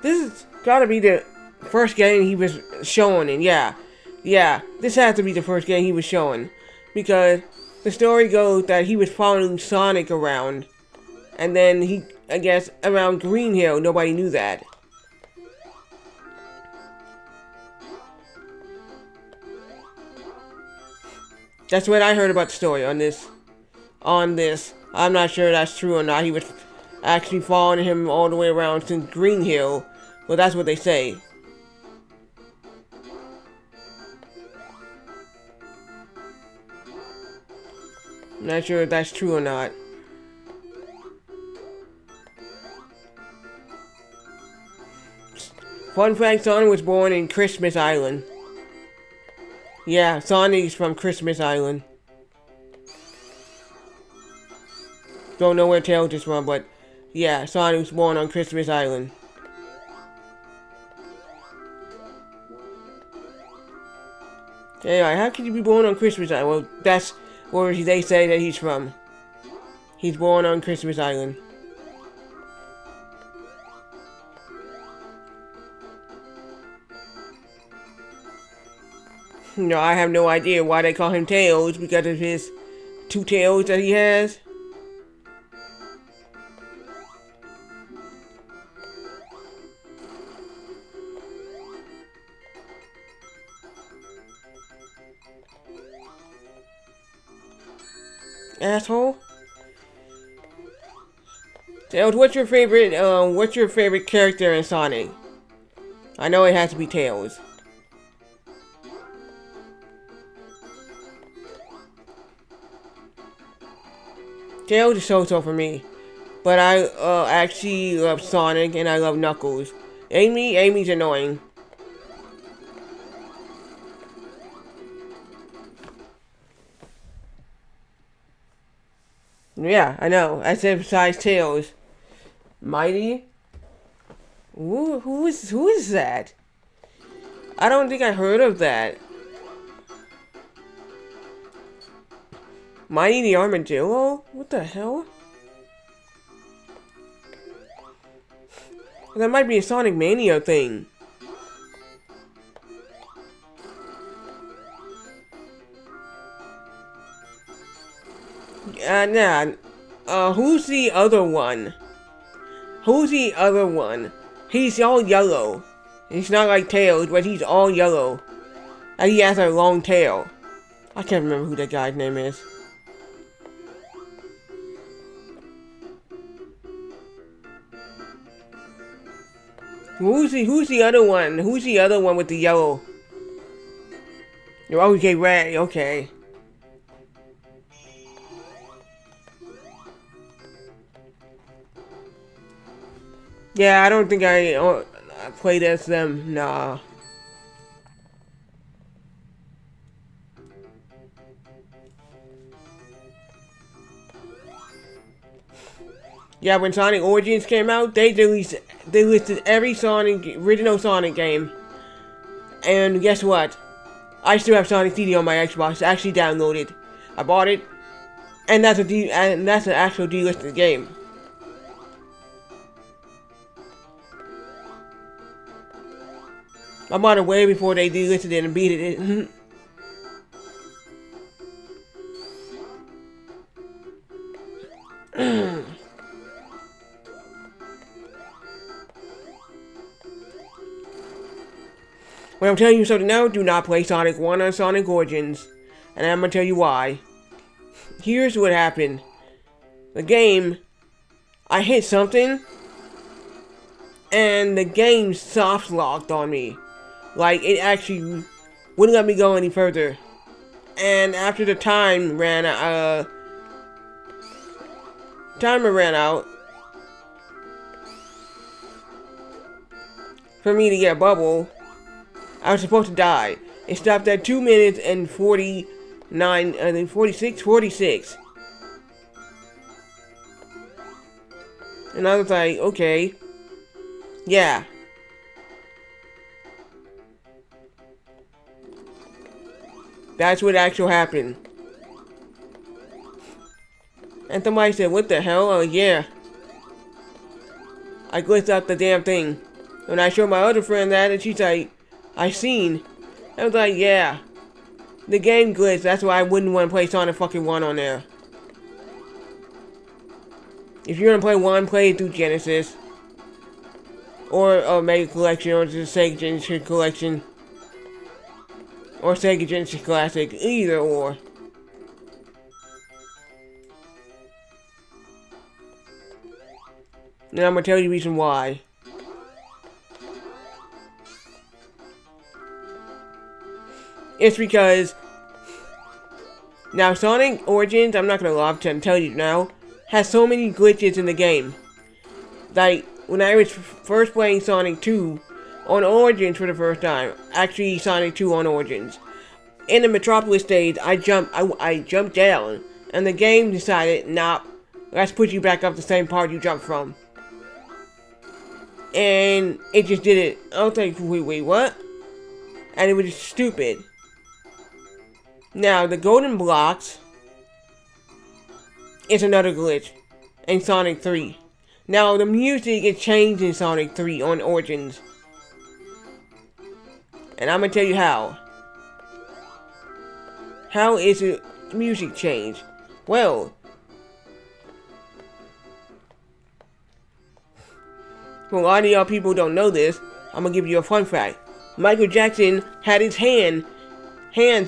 This has gotta be the first game he was showing. And yeah, this has to be the first game he was showing. Because... The story goes that he was following Sonic around, and then he, I guess, around Green Hill, nobody knew that. That's what I heard about the story on this. I'm not sure that's true or not. He was actually following him all the way around since Green Hill, but that's what they say. Not sure if that's true or not. Fun fact, Sonic was born in Christmas Island. Yeah, Sonic's from Christmas Island. Don't know where Tails is from, but yeah, Sonic was born on Christmas Island. Anyway, how could you be born on Christmas Island? Well, that's where they say that he's from. He's born on Christmas Island. No, I have no idea why they call him Tails, because of his two tails that he has. Asshole. Tails, what's your favorite character in Sonic? I know it has to be Tails. Tails is so-so for me. But I actually love Sonic and I love Knuckles. Amy's annoying. Yeah, I know. I said besides Tails. Mighty? Who is that? I don't think I heard of that. Mighty the Armadillo? What the hell? That might be a Sonic Mania thing. Nah. Who's the other one? Who's the other one? He's all yellow. He's not like Tails, but he's all yellow. And he has a long tail. I can't remember who that guy's name is. Who's the other one? Who's the other one with the yellow? Oh, okay, Ray, okay. Yeah, I don't think I played as them, nah. Yeah, when Sonic Origins came out, they listed every original Sonic game. And guess what? I still have Sonic CD on my Xbox, actually downloaded. I bought it, and that's an actual delisted game. I bought it way before they delisted it and beat it. Well, I'm telling you something now, do not play Sonic 1 on Sonic Origins. And I'm gonna tell you why. Here's what happened. The game, I hit something, and the game soft locked on me. Like, it actually wouldn't let me go any further. And after the timer ran out, for me to get a bubble, I was supposed to die. It stopped at 2 minutes and 46. And I was like, okay. Yeah. That's what actually happened. And somebody said, what the hell? Oh, yeah. I glitched out the damn thing. When I showed my other friend that, and she's like, I seen. I was like, yeah. The game glitched, that's why I wouldn't want to play Sonic fucking 1 on there. If you're gonna play 1, play it through Genesis. Or Mega Collection, or just Sega Genesis Collection. Or Sega Genesis Classic, either or. Now I'm gonna tell you the reason why. It's because Now, Sonic Origins, I'm not gonna lie to tell you now, has so many glitches in the game. Like, when I was first playing Sonic 2 on Origins for the first time, actually Sonic 2 on Origins, in the Metropolis stage, I jumped down, and the game decided, nah, let's put you back up the same part you jumped from. And it just did it. I was like, wait, what? And it was just stupid. Now, the golden blocks is another glitch in Sonic 3. Now, the music is changed in Sonic 3 on Origins. And I'm gonna tell you how. How is the music changed? Well, a lot of y'all people don't know this. I'm gonna give you a fun fact. Michael Jackson had his hands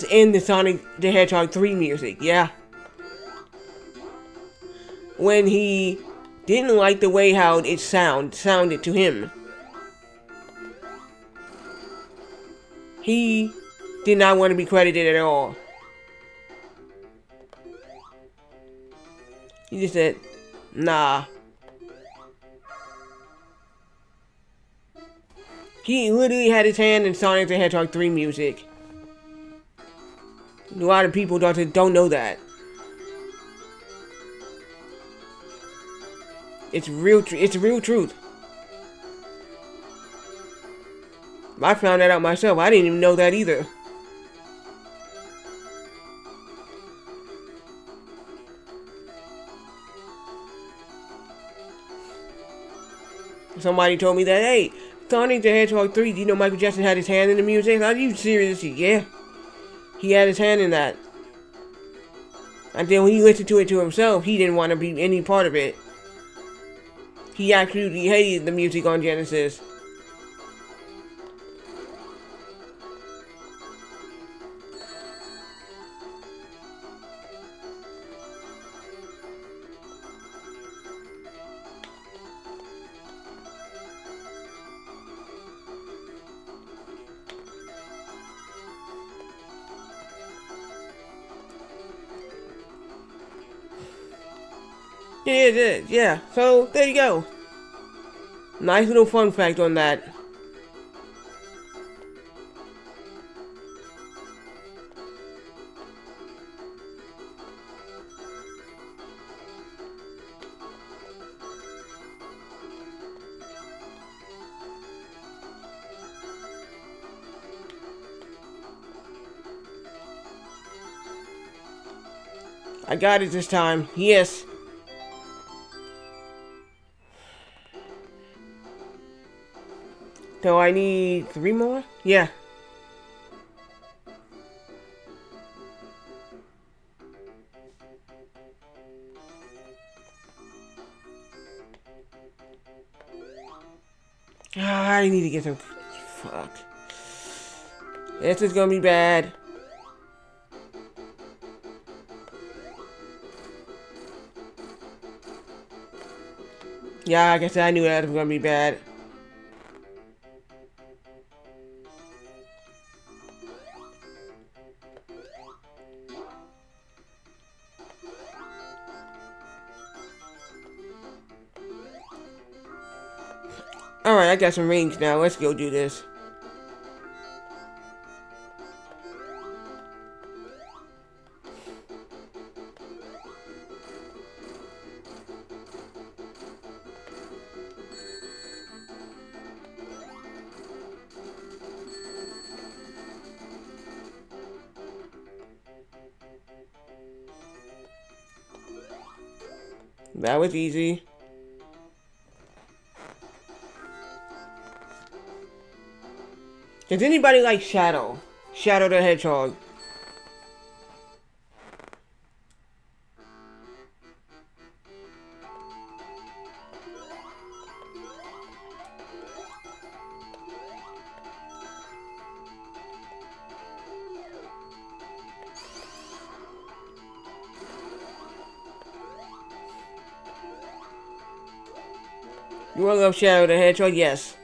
in the Sonic the Hedgehog 3 music, yeah. When he didn't like the way how it sounded to him. He did not want to be credited at all. He just said, nah. He literally had his hand in Sonic the Hedgehog 3 music. A lot of people don't know that. It's real truth. I found that out myself. I didn't even know that either. Somebody told me that, hey, Sonic the Hedgehog 3, do you know Michael Jackson had his hand in the music? Are you serious? Yeah. He had his hand in that. And then when he listened to it to himself, he didn't want to be any part of it. He absolutely hated the music on Genesis. It is, yeah. So, there you go. Nice little fun fact on that. I got it this time. Yes. So I need 3 more? Yeah. I need to get some... Fuck. This is gonna be bad. Yeah, I guess I knew that was gonna be bad. Alright, I got some range now. Let's go do this. That was easy. Does anybody like Shadow? Shadow the Hedgehog. You wanna love Shadow the Hedgehog? Yes.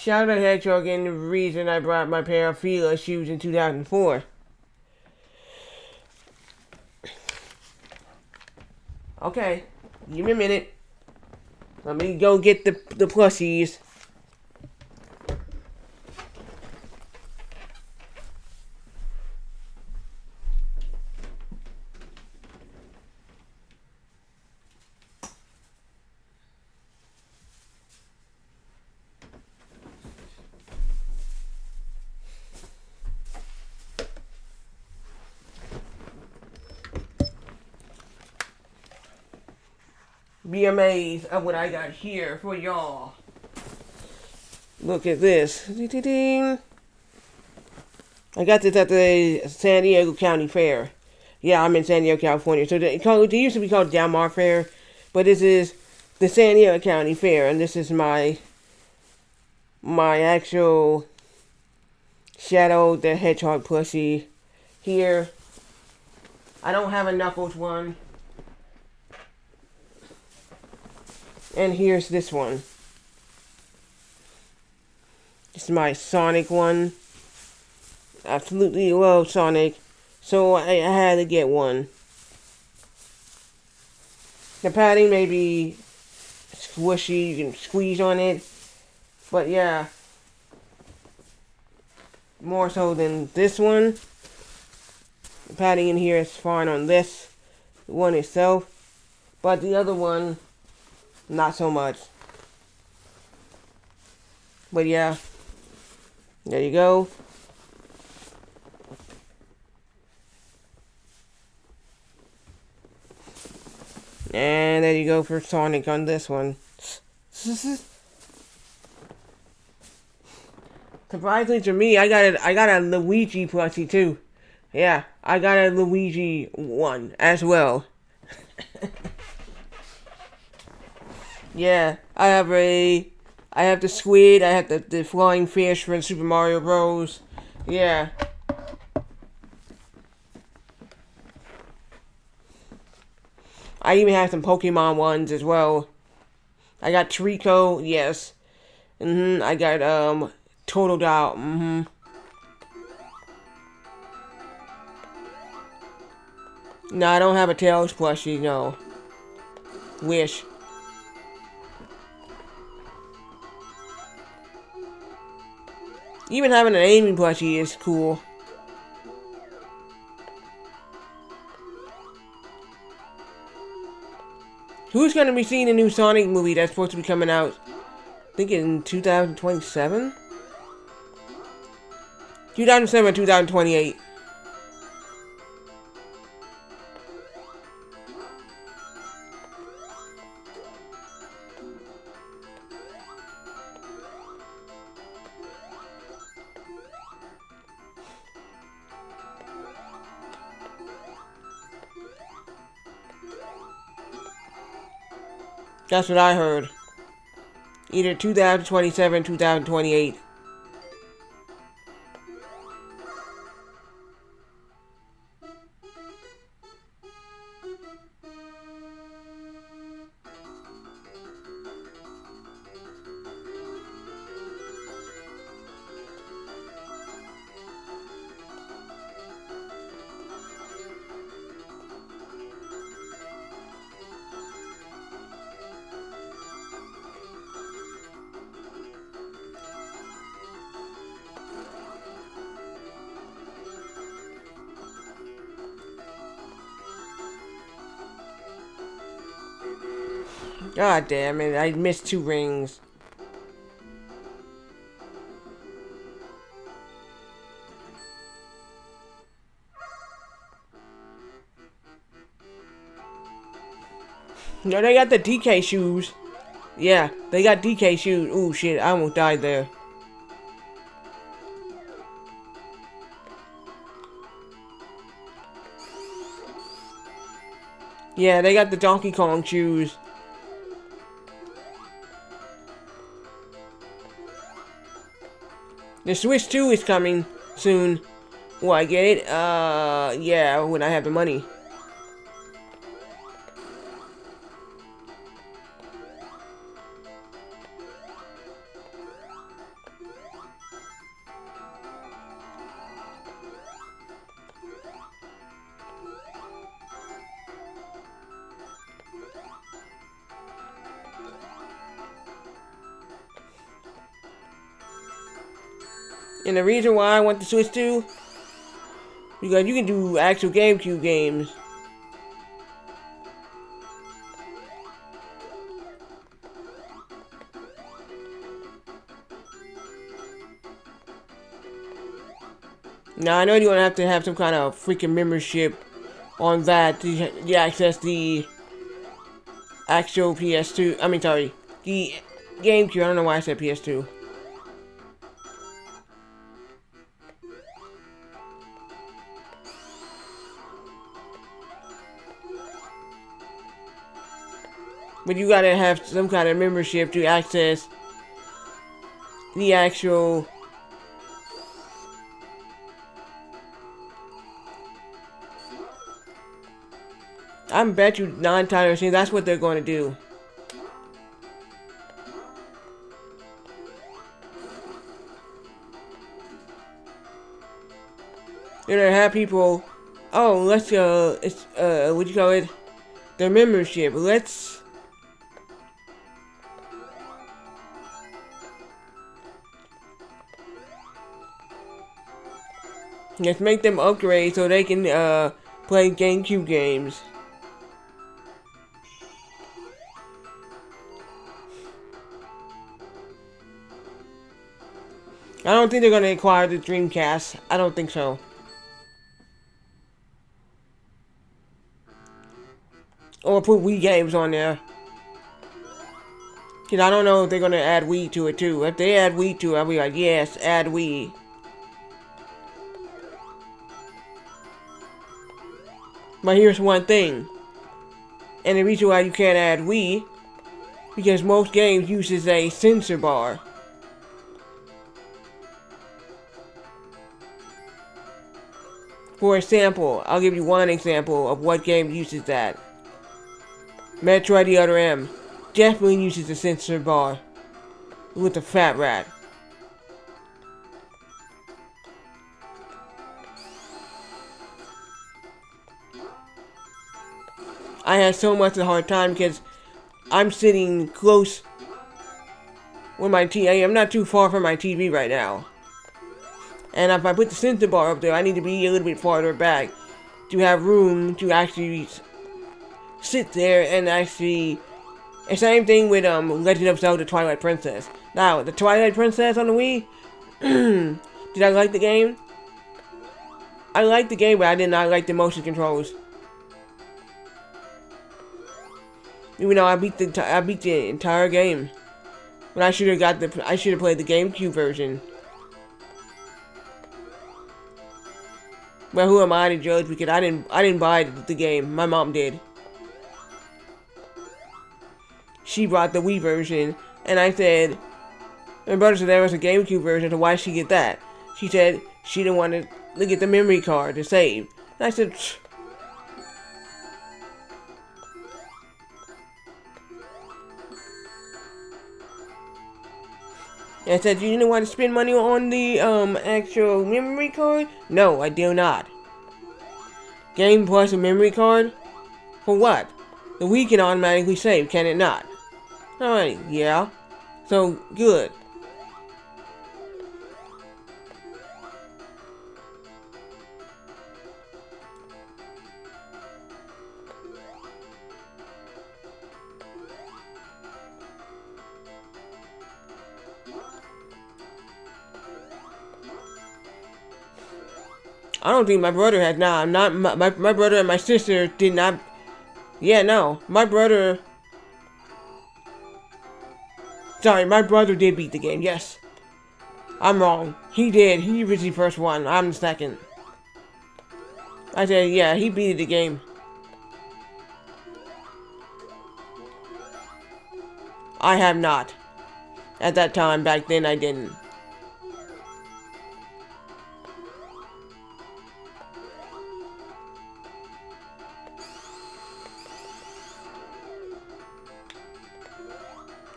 Shadow the Hedgehog and the reason I brought my pair of Fila shoes in 2004. Okay, give me a minute. Let me go get the plushies. Be amazed of what I got here for y'all. Look at this. Ding. I got this at the San Diego County Fair. Yeah, I'm in San Diego, California. So they used to be called Del Mar Fair, but this is the San Diego County Fair, and this is my actual Shadow the Hedgehog plushie here. I don't have a Knuckles one. And here's this one. This is my Sonic one. Absolutely love Sonic. So I had to get one. The padding may be squishy, you can squeeze on it. But yeah. More so than this one. The padding in here is fine on this one itself. But the other one, not so much. But yeah. There you go. And there you go for Sonic on this one. Surprisingly to me, I got a Luigi plushie too. Yeah, I got a Luigi one as well. Yeah, I have the squid, I have the flying fish from Super Mario Bros. Yeah. I even have some Pokemon ones as well. I got Trico, yes. I got Total Doll. No, I don't have a Tails plushie, no. Wish. Even having an Amy plushie is cool. Who's gonna be seeing a new Sonic movie that's supposed to be coming out? I think in 2027? 2007, 2028. That's what I heard. Either 2027, 2028. God damn it, I missed 2 rings. No, they got the DK shoes. Yeah, they got DK shoes. Ooh, shit, I almost died there. Yeah, they got the Donkey Kong shoes. The Switch 2 is coming soon. Will I get it? Yeah, when I have the money. And the reason why I want to switch to, because you can do actual GameCube games. Now I know you're gonna have to have some kind of freaking membership on that to access the actual PS2. I mean, sorry, the GameCube. I don't know why I said PS2. But you gotta have some kind of membership to access the actual. I bet you 9 times that's what they're going to do. They're gonna have people. Oh, let's it's what do you call it? Their membership. Let's make them upgrade so they can play GameCube games. I don't think they're gonna acquire the Dreamcast. I don't think so. Or put Wii games on there. Cause I don't know if they're gonna add Wii to it too. If they add Wii to it, I'll be like, yes, add Wii. But here's one thing. And the reason why you can't add Wii, because most games uses a sensor bar. For example, I'll give you one example of what game uses that. Metroid the Other M definitely uses a sensor bar with the fat rat. I had so much of a hard time because I'm sitting close with my TV. I'm not too far from my TV right now. And if I put the sensor bar up there, I need to be a little bit farther back to have room to actually sit there and actually. The same thing with Legend of Zelda Twilight Princess. Now, the Twilight Princess on the Wii, did I like the game? I liked the game, but I did not like the motion controls. Even though I beat the entire game, but I should have played the GameCube version. But who am I to judge? Because I didn't buy the game. My mom did. She brought the Wii version, and I said, my brother said there was a GameCube version, so why did she get that? She said she didn't want to look at the memory card to save. And I said, pfft. And I said, you didn't want to spend money on the actual memory card? No, I do not. Game plus a memory card? For what? The Wii can automatically save, can it not? Alright, yeah. So, good. I don't think my brother had. Nah, I'm not. My brother and my sister did not. Yeah, no. My brother. Sorry, my brother did beat the game. Yes. I'm wrong. He did. He was the first one. I'm the second. I said, yeah, he beat the game. I have not. At that time, back then, I didn't.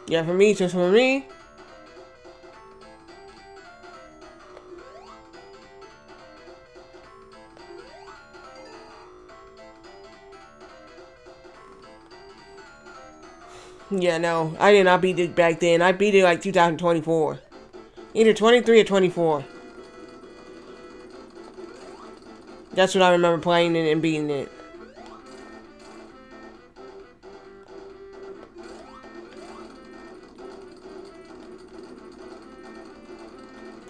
Yeah, for me, just for me. Yeah, no, I did not beat it back then. I beat it like 2024. Either 23 or 24. That's what I remember playing it and beating it.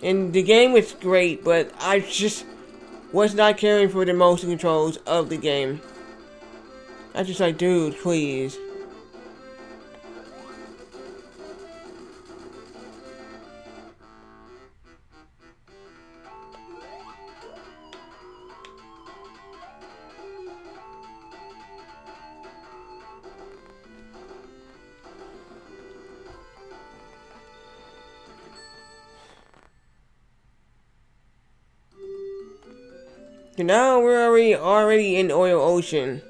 And the game was great, but I just was not caring for the motion controls of the game. I just like, dude, please. And now we're already in Oil Ocean.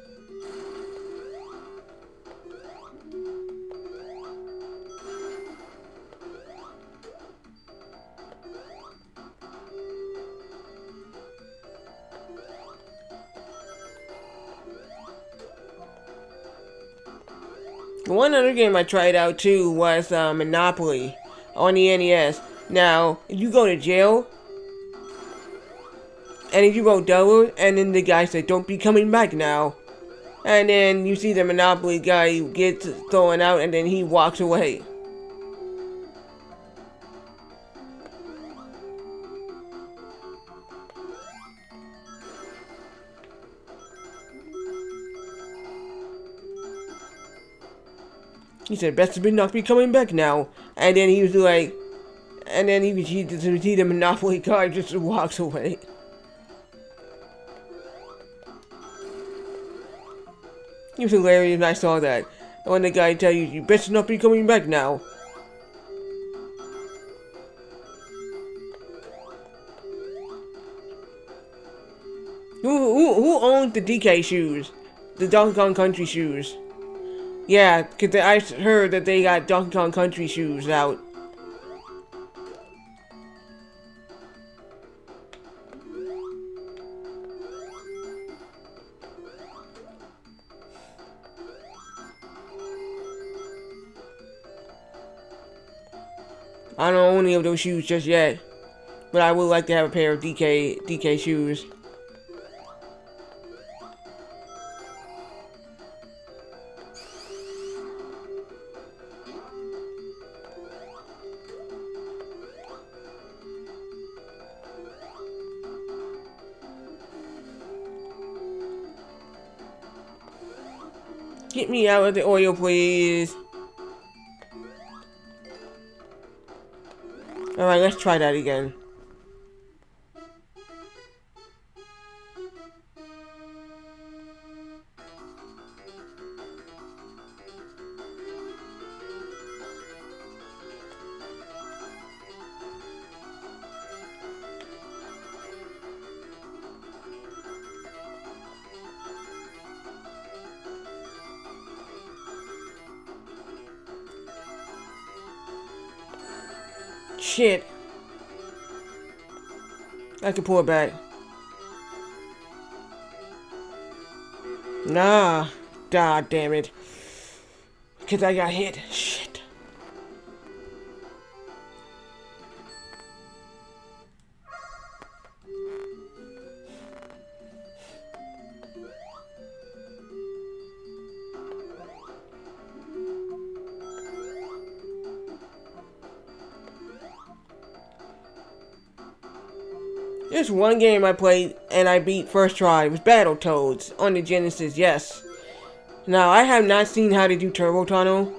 One other game I tried out too was Monopoly on the NES. Now, you go to jail, and if you go double, and then the guy said, "Don't be coming back now," and then you see the Monopoly guy gets thrown out, and then he walks away. He said, "Best be not be coming back now," and then he was like, and then he see the Monopoly guy just walks away. It was hilarious when I saw that. And when the guy tell you, "You best not be coming back now." Who owns the DK shoes? The Donkey Kong Country shoes? Yeah, because I heard that they got Donkey Kong Country shoes out. I don't own any of those shoes just yet, but I would like to have a pair of DK shoes. Get me out of the oil, please. Alright, let's try that again. Shit. I can pull it back. Nah. God damn it. Because I got hit. Shit. There's one game I played and I beat first try. It was Battletoads on the Genesis, yes. Now, I have not seen how to do Turbo Tunnel,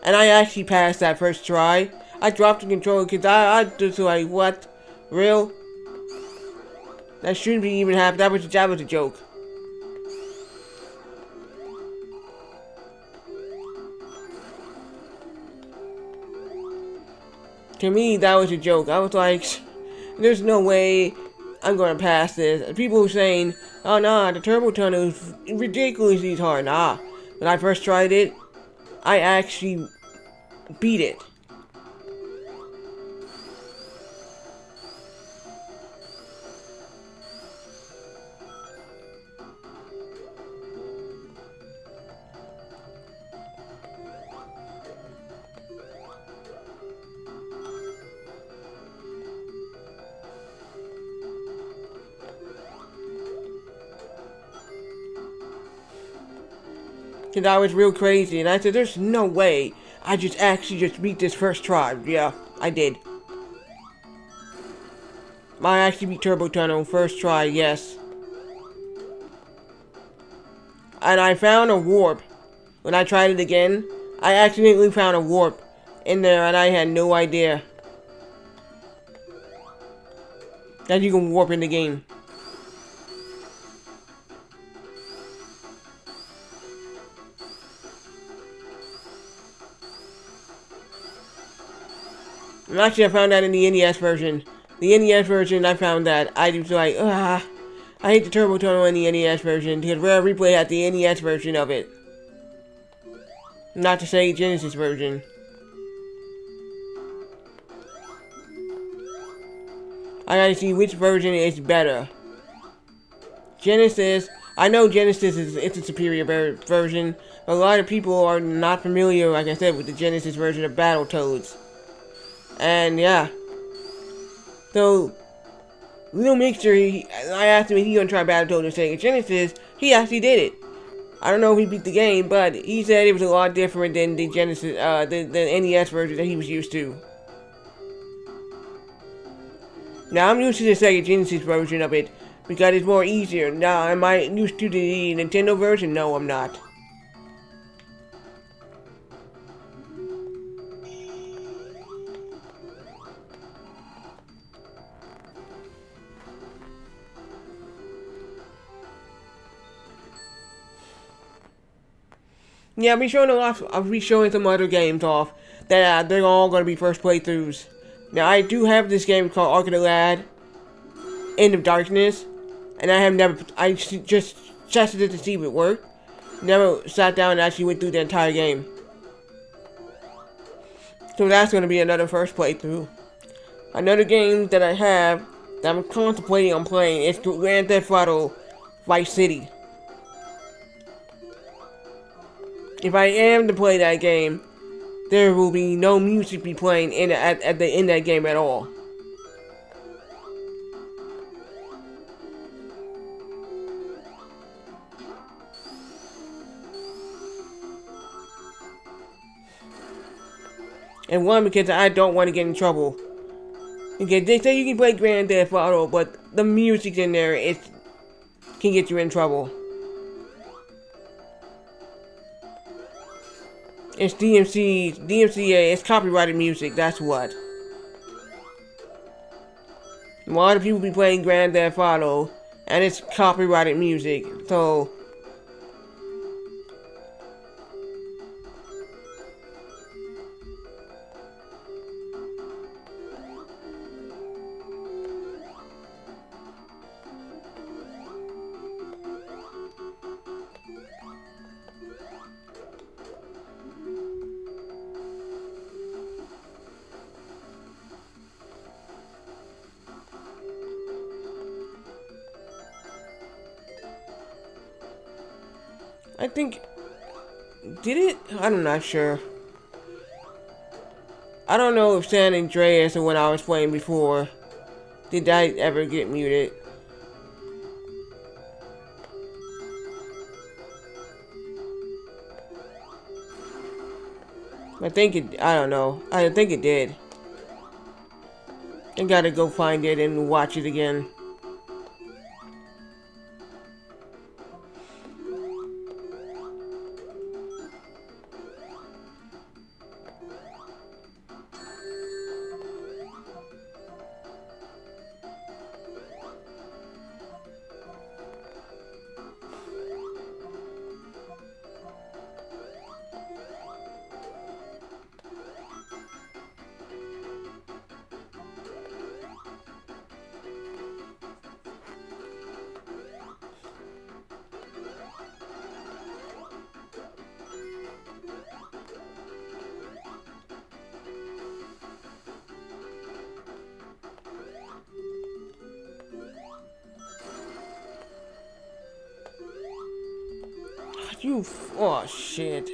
and I actually passed that first try. I dropped the controller because I just like, what? Real? That shouldn't be even happening. That was a joke. To me, that was a joke. I was like, there's no way I'm gonna pass this. People were saying, "Oh nah, the Turbo Tunnel is ridiculously hard." Nah, when I first tried it, I actually beat it. Cause I was real crazy, and I said, "There's no way I just actually just beat this first try." Yeah, I did. I actually beat Turbo Tunnel first try. Yes, and I found a warp when I tried it again. I accidentally found a warp in there, and I had no idea that you can warp in the game. And actually, I found that in the NES version. The NES version, I found that. I was like, I hate the Turbo Tunnel in the NES version because Rare Replay had the NES version of it. Not to say Genesis version. I gotta see which version is better. Genesis, I know Genesis is it's a superior version, but a lot of people are not familiar, like I said, with the Genesis version of Battletoads. And yeah. So, Little Mixer, I asked him if he gonna try Battletoads and Sega Genesis. He actually did it. I don't know if he beat the game, but he said it was a lot different than the Genesis, the NES version that he was used to. Now I'm used to the Sega Genesis version of it because it's more easier. Now am I used to the Nintendo version? No, I'm not. Yeah, I'll be showing some other games off that they're all gonna be first playthroughs. Now I do have this game called Ark of the Lad, End of Darkness, and I just tested it to see if it worked. Never sat down and actually went through the entire game. So that's gonna be another first playthrough. Another game that I have that I'm contemplating on playing is Grand Theft Auto Vice City. If I am to play that game, there will be no music be playing in that game at all. And one, because I don't want to get in trouble. Because they say you can play Grand Theft Auto, but the music in there can get you in trouble. It's DMCA, it's copyrighted music, that's what. A lot of people be playing Grand Theft Auto, and it's copyrighted music, so... I think... Did it? I'm not sure. I don't know if San Andreas or when I was playing before, did that ever get muted? I don't know. I think it did. I gotta go find it and watch it again. Oh shit.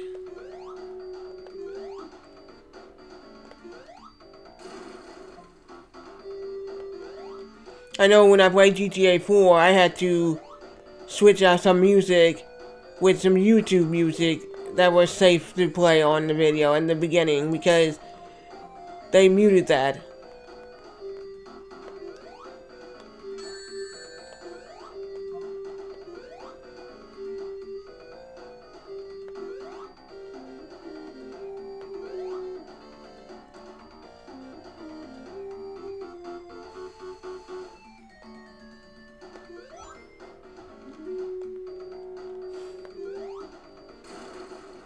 I know when I played GTA 4, I had to switch out some music with some YouTube music that was safe to play on the video in the beginning because they muted that.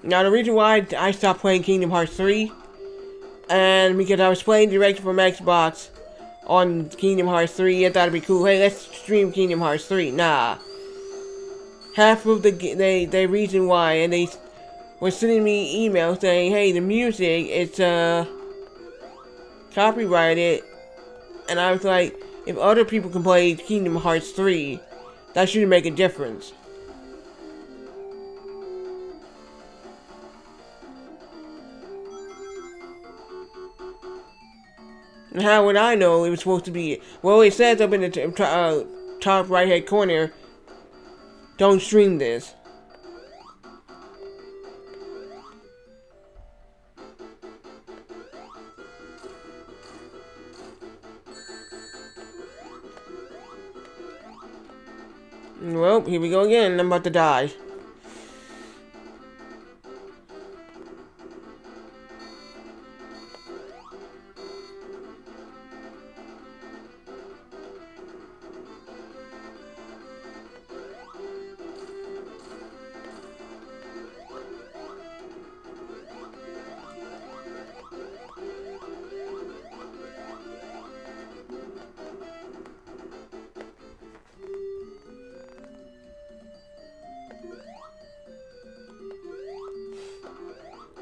Now the reason why I stopped playing Kingdom Hearts 3, and because I was playing direct from Xbox on Kingdom Hearts 3, I thought it'd be cool. Hey, let's stream Kingdom Hearts 3. Nah. Half of the reason why, and they were sending me emails saying, hey, the music, it's copyrighted, and I was like, if other people can play Kingdom Hearts 3, that shouldn't make a difference. And how would I know it was supposed to be? Well, it says up in the top right hand corner, don't stream this. Well, here we go again. I'm about to die.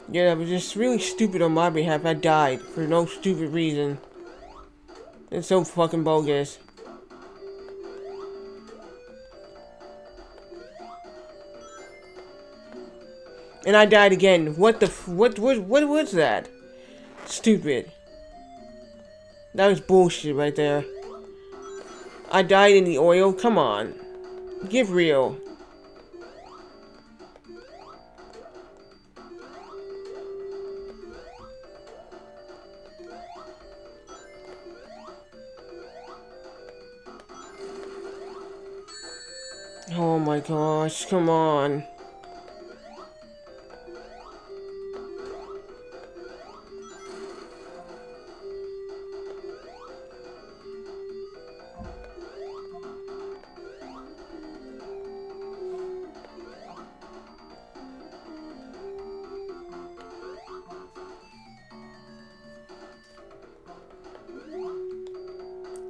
Yeah, that was just really stupid on my behalf. I died for no stupid reason. It's so fucking bogus. And I died again. What the what was that? Stupid. That was bullshit right there. I died in the oil? Come on. Give real. Oh my gosh, come on.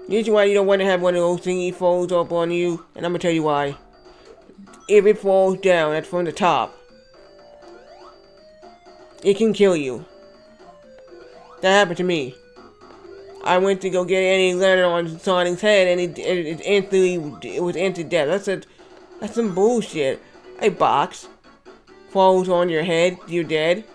Usually why you don't want to have one of those thingy folds up on you, and I'm gonna tell you why. If it falls down, that's from the top, it can kill you. That happened to me. I went to go get any lantern on Sonic's head, and it instantly, it was instant death. That's some bullshit. A box falls on your head, you're dead.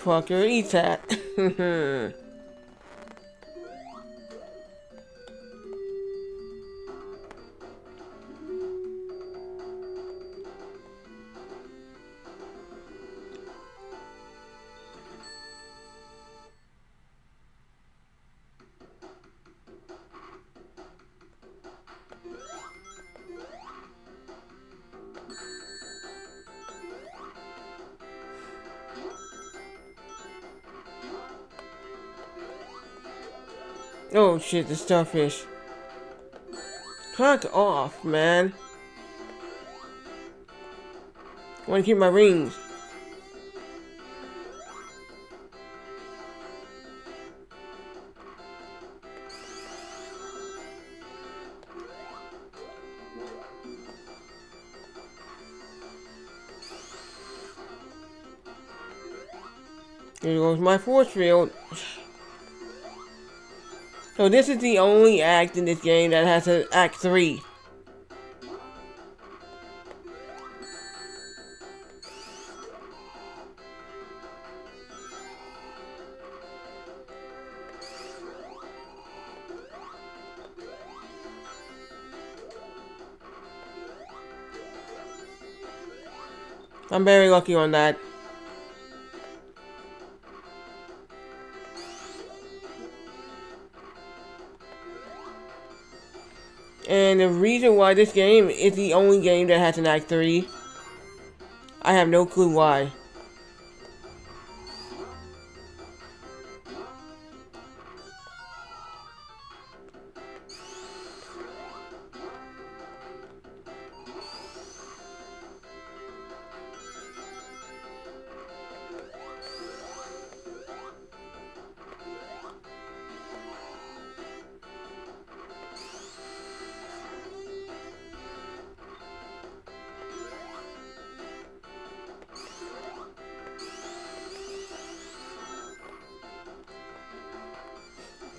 Fucker, eat that. Oh shit, the starfish. Fuck off, man. I want to keep my rings. Here goes my force field. So this is the only act in this game that has an Act 3. I'm very lucky on that. And the reason why this game is the only game that has an Act 3, I have no clue why.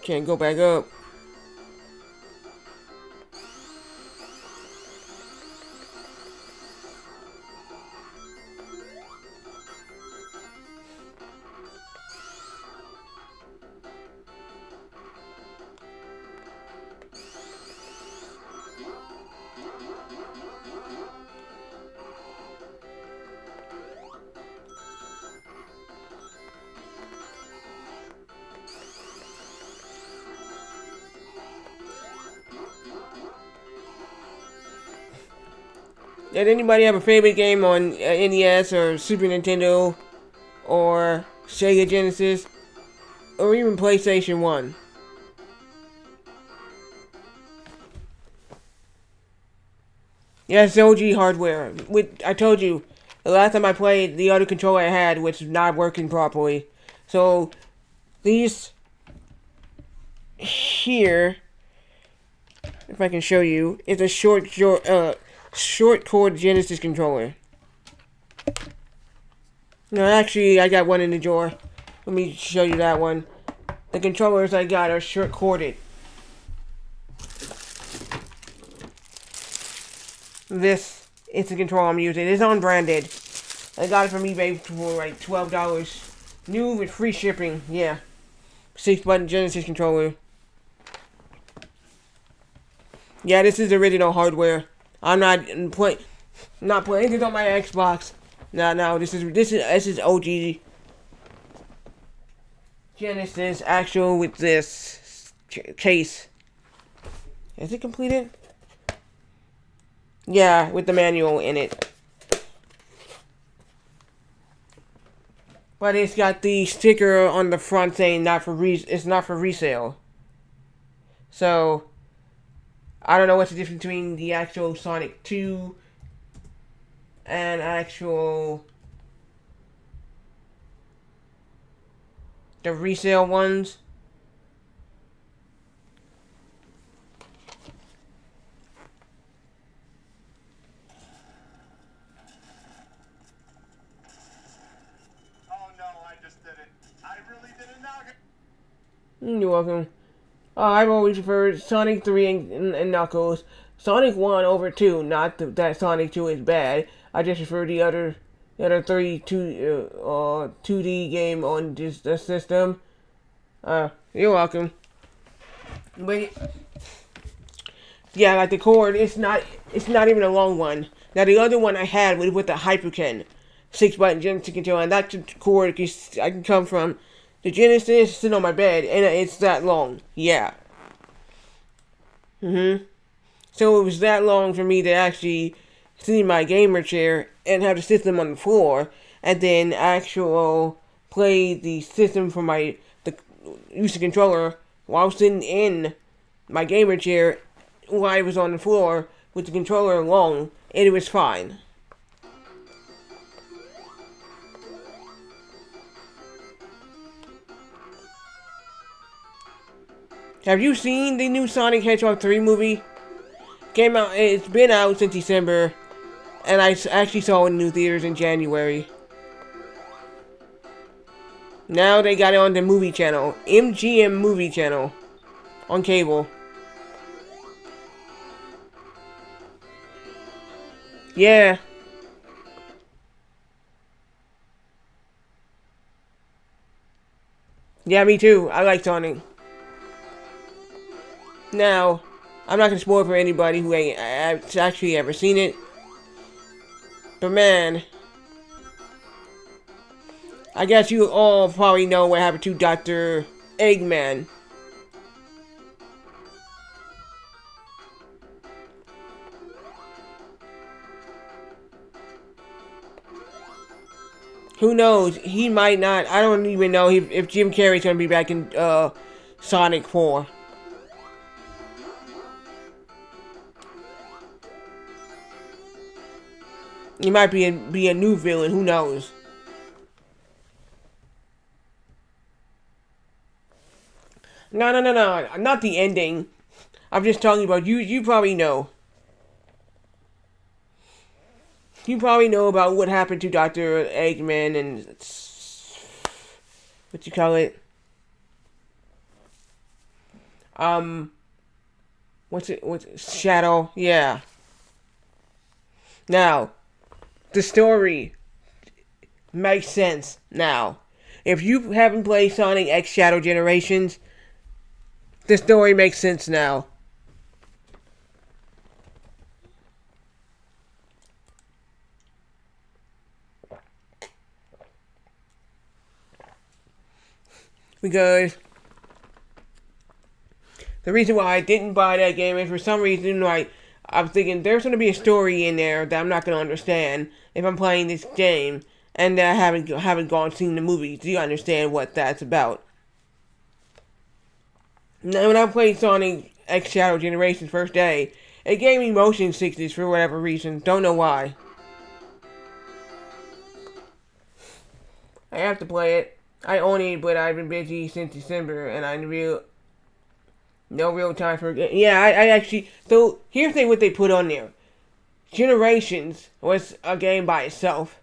Can't go back up. Did anybody have a favorite game on NES or Super Nintendo or Sega Genesis or even PlayStation 1? Yes, OG hardware. I told you, the last time I played, the other controller I had was not working properly. So, these here, if I can show you, is a short cord Genesis controller. No, actually, I got one in the drawer. Let me show you that one. The controllers I got are short corded. This is the controller I'm using. It's unbranded. I got it from eBay for like $12. New with free shipping. Yeah. 6-button Genesis controller. Yeah, this is original hardware. I'm not playing this on my Xbox. No, this is OG Genesis actual with this case. Is it completed? Yeah, with the manual in it. But it's got the sticker on the front saying it's not for resale. So I don't know what's the difference between the actual Sonic 2 and the resale ones. Oh no, I just did it. I really did it now. You're welcome. I've always preferred Sonic 3 and Knuckles. Sonic 1 over 2, not that Sonic 2 is bad. I just prefer the other the other 2D game on just the system. You're welcome. But yeah, like the cord, it's not even a long one. Now the other one I had was with the Hyperkin 6-button Genesis controller, and that cord I can come from the Genesis, sit on my bed, and it's that long. Yeah. So it was that long for me to actually sit in my gamer chair and have the system on the floor, and then actual play the system from the use the controller while sitting in my gamer chair while I was on the floor with the controller alone, and it was fine. Have you seen the new Sonic Hedgehog 3 movie? Came out. It's been out since December, and I actually saw it in new theaters in January. Now they got it on the movie channel, MGM movie channel, on cable. Yeah. Yeah, me too. I like Sonic. Now, I'm not gonna spoil it for anybody who ain't actually ever seen it. But man, I guess you all probably know what happened to Dr. Eggman. Who knows? He might not. I don't even know if Jim Carrey's gonna be back in Sonic 4. He might be a new villain. Who knows? No, no, no, no. Not the ending. I'm just talking about you. You probably know. You probably know about what happened to Dr. Eggman and what you call it? What's it? What's Shadow? Yeah. Now, the story makes sense now. If you haven't played Sonic X Shadow Generations, the story makes sense now. Because the reason why I didn't buy that game is for some reason, like, I'm thinking there's going to be a story in there that I'm not going to understand if I'm playing this game, and I haven't gone seen the movie. Do you understand what that's about? Now, when I played Sonic X Shadow Generations first day, it gave me motion sickness for whatever reason. Don't know why. I have to play it. I own it, but I've been busy since December, and no real time for it. Yeah, I actually. So here's what they put on there. Generations was a game by itself,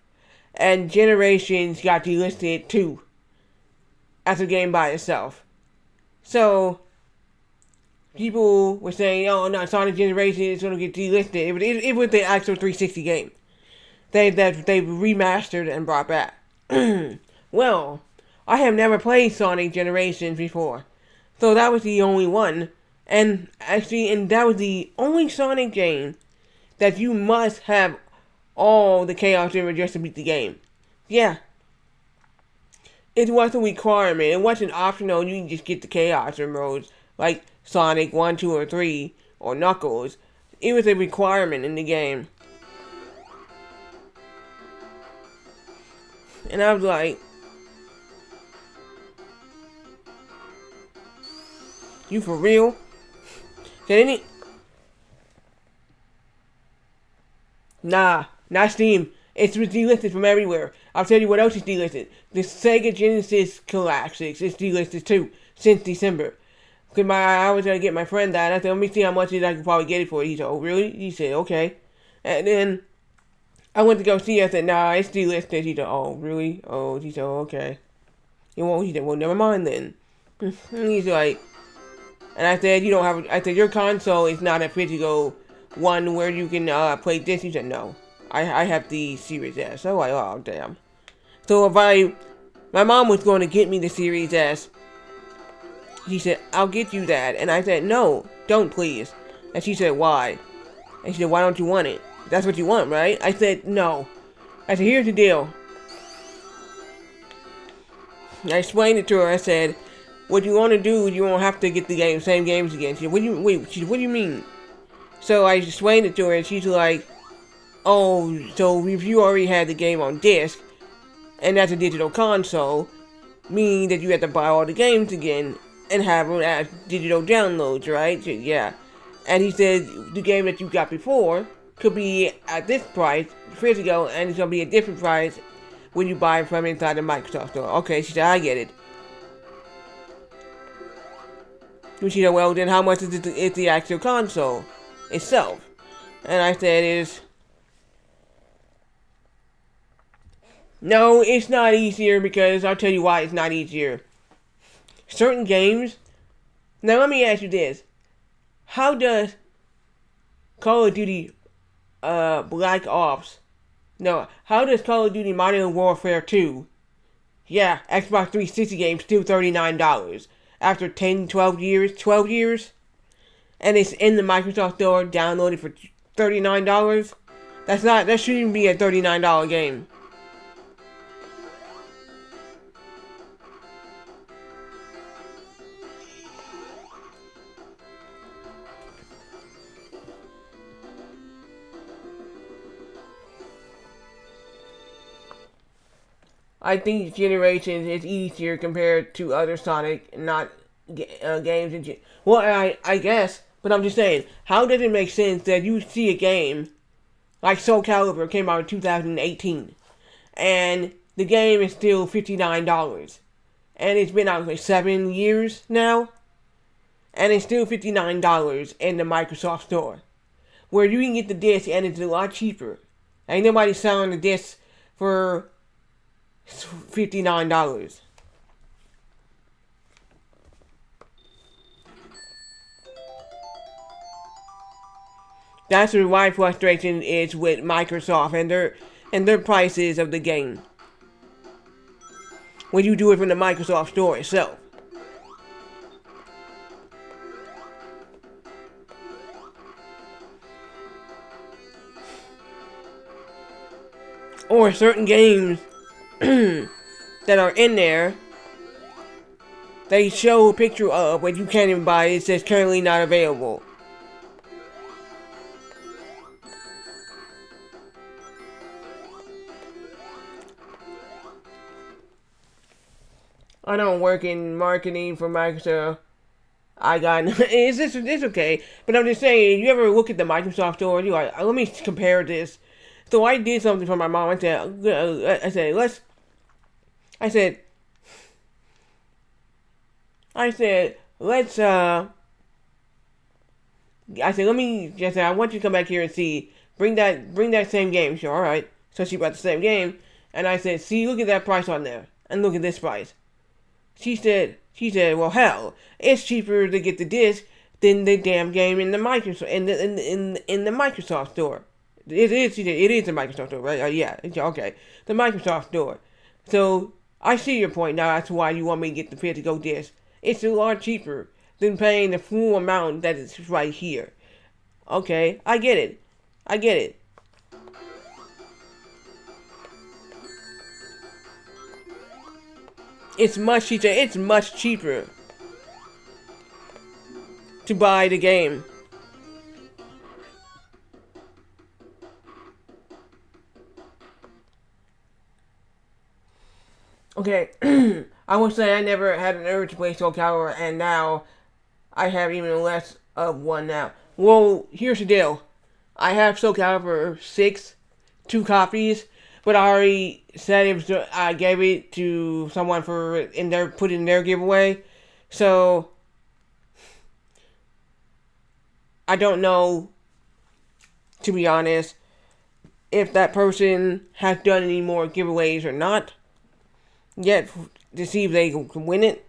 and Generations got delisted too as a game by itself. So people were saying, "Oh no, Sonic Generations is going to get delisted." It was the actual 360 game they remastered and brought back. Well, I have never played Sonic Generations before. So that was the only one. And that was the only Sonic game that you must have all the Chaos Emeralds just to beat the game. Yeah. It was a requirement. It wasn't optional. You can just get the Chaos Emeralds like Sonic 1, 2, or 3, or Knuckles. It was a requirement in the game. And I was like, you for real? Nah, not Steam. It's delisted from everywhere. I'll tell you what else is delisted. The Sega Genesis Classics is delisted too, since December. Cause I was gonna get my friend that, and I said, let me see how much I can probably get it for. He said, oh really? He said, okay. And then I went to go see it. I said, nah, it's delisted. He said, oh really? Oh, he said, oh, okay. He said, well, never mind then. He's like, and I said, you don't have. I said, your console is not a physical one where you can play this. He said, no. I have the Series S. So like, oh damn. So my mom was going to get me the Series S. She said, I'll get you that. And I said, no, don't please. And she said, why? And she said, why don't you want it? That's what you want, right? I said, no. I said, here's the deal. I explained it to her. I said, what you want to do, you won't have to get the same games again. She said, what do you mean? So I explained it to her, and she's like, oh, so if you already had the game on disc, and that's a digital console, meaning that you have to buy all the games again and have them as digital downloads, right? So, yeah. And he said the game that you got before could be at this price physical, and it's gonna be a different price when you buy it from inside the Microsoft store. Okay, she said, I get it. She said, well, then how much is the actual console itself? And I said, no, it's not easier, because I'll tell you why it's not easier. Certain games... Now let me ask you this. How does Call of Duty Black Ops... No, how does Call of Duty Modern Warfare 2... Yeah, Xbox 360 game still $39. After 10, 12 years? 12 years? And it's in the Microsoft Store, downloaded for $39? That shouldn't even be a $39 game. I think Generations is easier compared to other Sonic games. Well, I guess, but I'm just saying, how does it make sense that you see a game like Soul Calibur came out in 2018, and the game is still $59, and it's been out like 7 years now, and it's still $59 in the Microsoft Store, where you can get the disc and it's a lot cheaper. Ain't nobody selling the disc for $59. That's where my frustration is with Microsoft and their prices of the game when you do it from the Microsoft Store itself. Or certain games that are in there, they show a picture of, but you can't even buy it. It says currently not available. I don't work in marketing for Microsoft. It's okay, but I'm just saying, you ever look at the Microsoft Store, you like, let me compare this. So I did something for my mom. I said, I want you to come back here and see, bring that same game. She said, alright. So she brought the same game, and I said, see, look at that price on there, and look at this price. She said, well, hell, it's cheaper to get the disc than the damn game in the Microsoft in the Microsoft Store. It is the Microsoft Store, right? Yeah, okay, the Microsoft Store. So I see your point now. That's why you want me to get the physical disc. It's a lot cheaper than paying the full amount that is right here. Okay, I get it. It's much cheaper. It's much cheaper to buy the game. Okay, I would say I never had an urge to play Soul Calibur, and now I have even less of one now. Well, here's the deal. I have Soul Calibur 6, 2 copies, but I already said I gave it to someone put in their giveaway. So I don't know, to be honest, if that person has done any more giveaways or not yet to see if they can win it,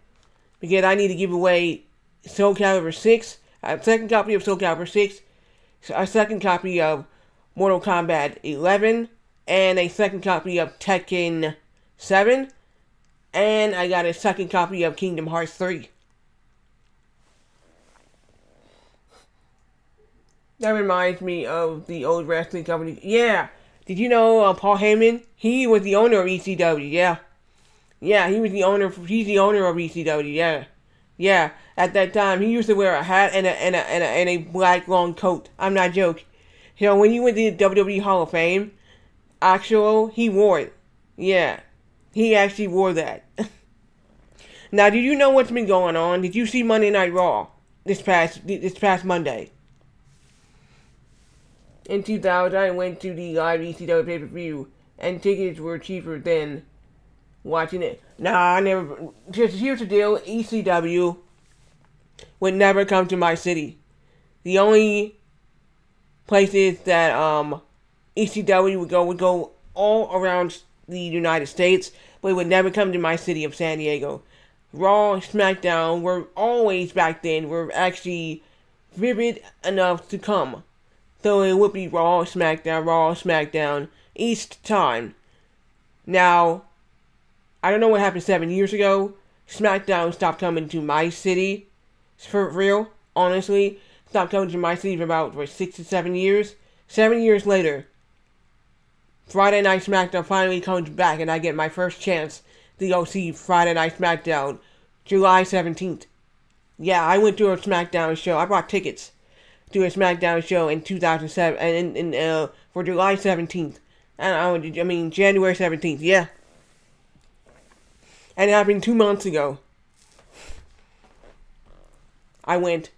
because I need to give away Soul Calibur 6, a second copy of Soul Calibur 6, a second copy of Mortal Kombat 11, and a second copy of Tekken 7, and I got a second copy of Kingdom Hearts 3. That reminds me of the old wrestling company. Yeah, did you know Paul Heyman? He was the owner of ECW. Yeah, yeah, he was the owner. He's the owner of ECW. Yeah, yeah. At that time, he used to wear a hat and a black long coat. I'm not joking. You know, when he went to the WWE Hall of Fame, he wore it. Yeah, he actually wore that. Now, did you know what's been going on? Did you see Monday Night Raw this past Monday? In 2000, I went to the live ECW pay-per-view, and tickets were cheaper than watching it. Nah, I never. Just here's the deal: ECW would never come to my city. The only places that ECW would go all around the United States, but it would never come to my city of San Diego. Raw and SmackDown were always back then were actually vivid enough to come. So it would be Raw, SmackDown each time. Now, I don't know what happened 7 years ago. SmackDown stopped coming to my city. For real, honestly. Stopped coming to my city for about 6 to 7 years. 7 years later, Friday Night SmackDown finally comes back, and I get my first chance to go see Friday Night SmackDown, July 17th. Yeah, I went to a SmackDown show. I bought tickets to a SmackDown show in 2007, and for July 17th. I mean, January 17th, yeah. And it happened 2 months ago. I went.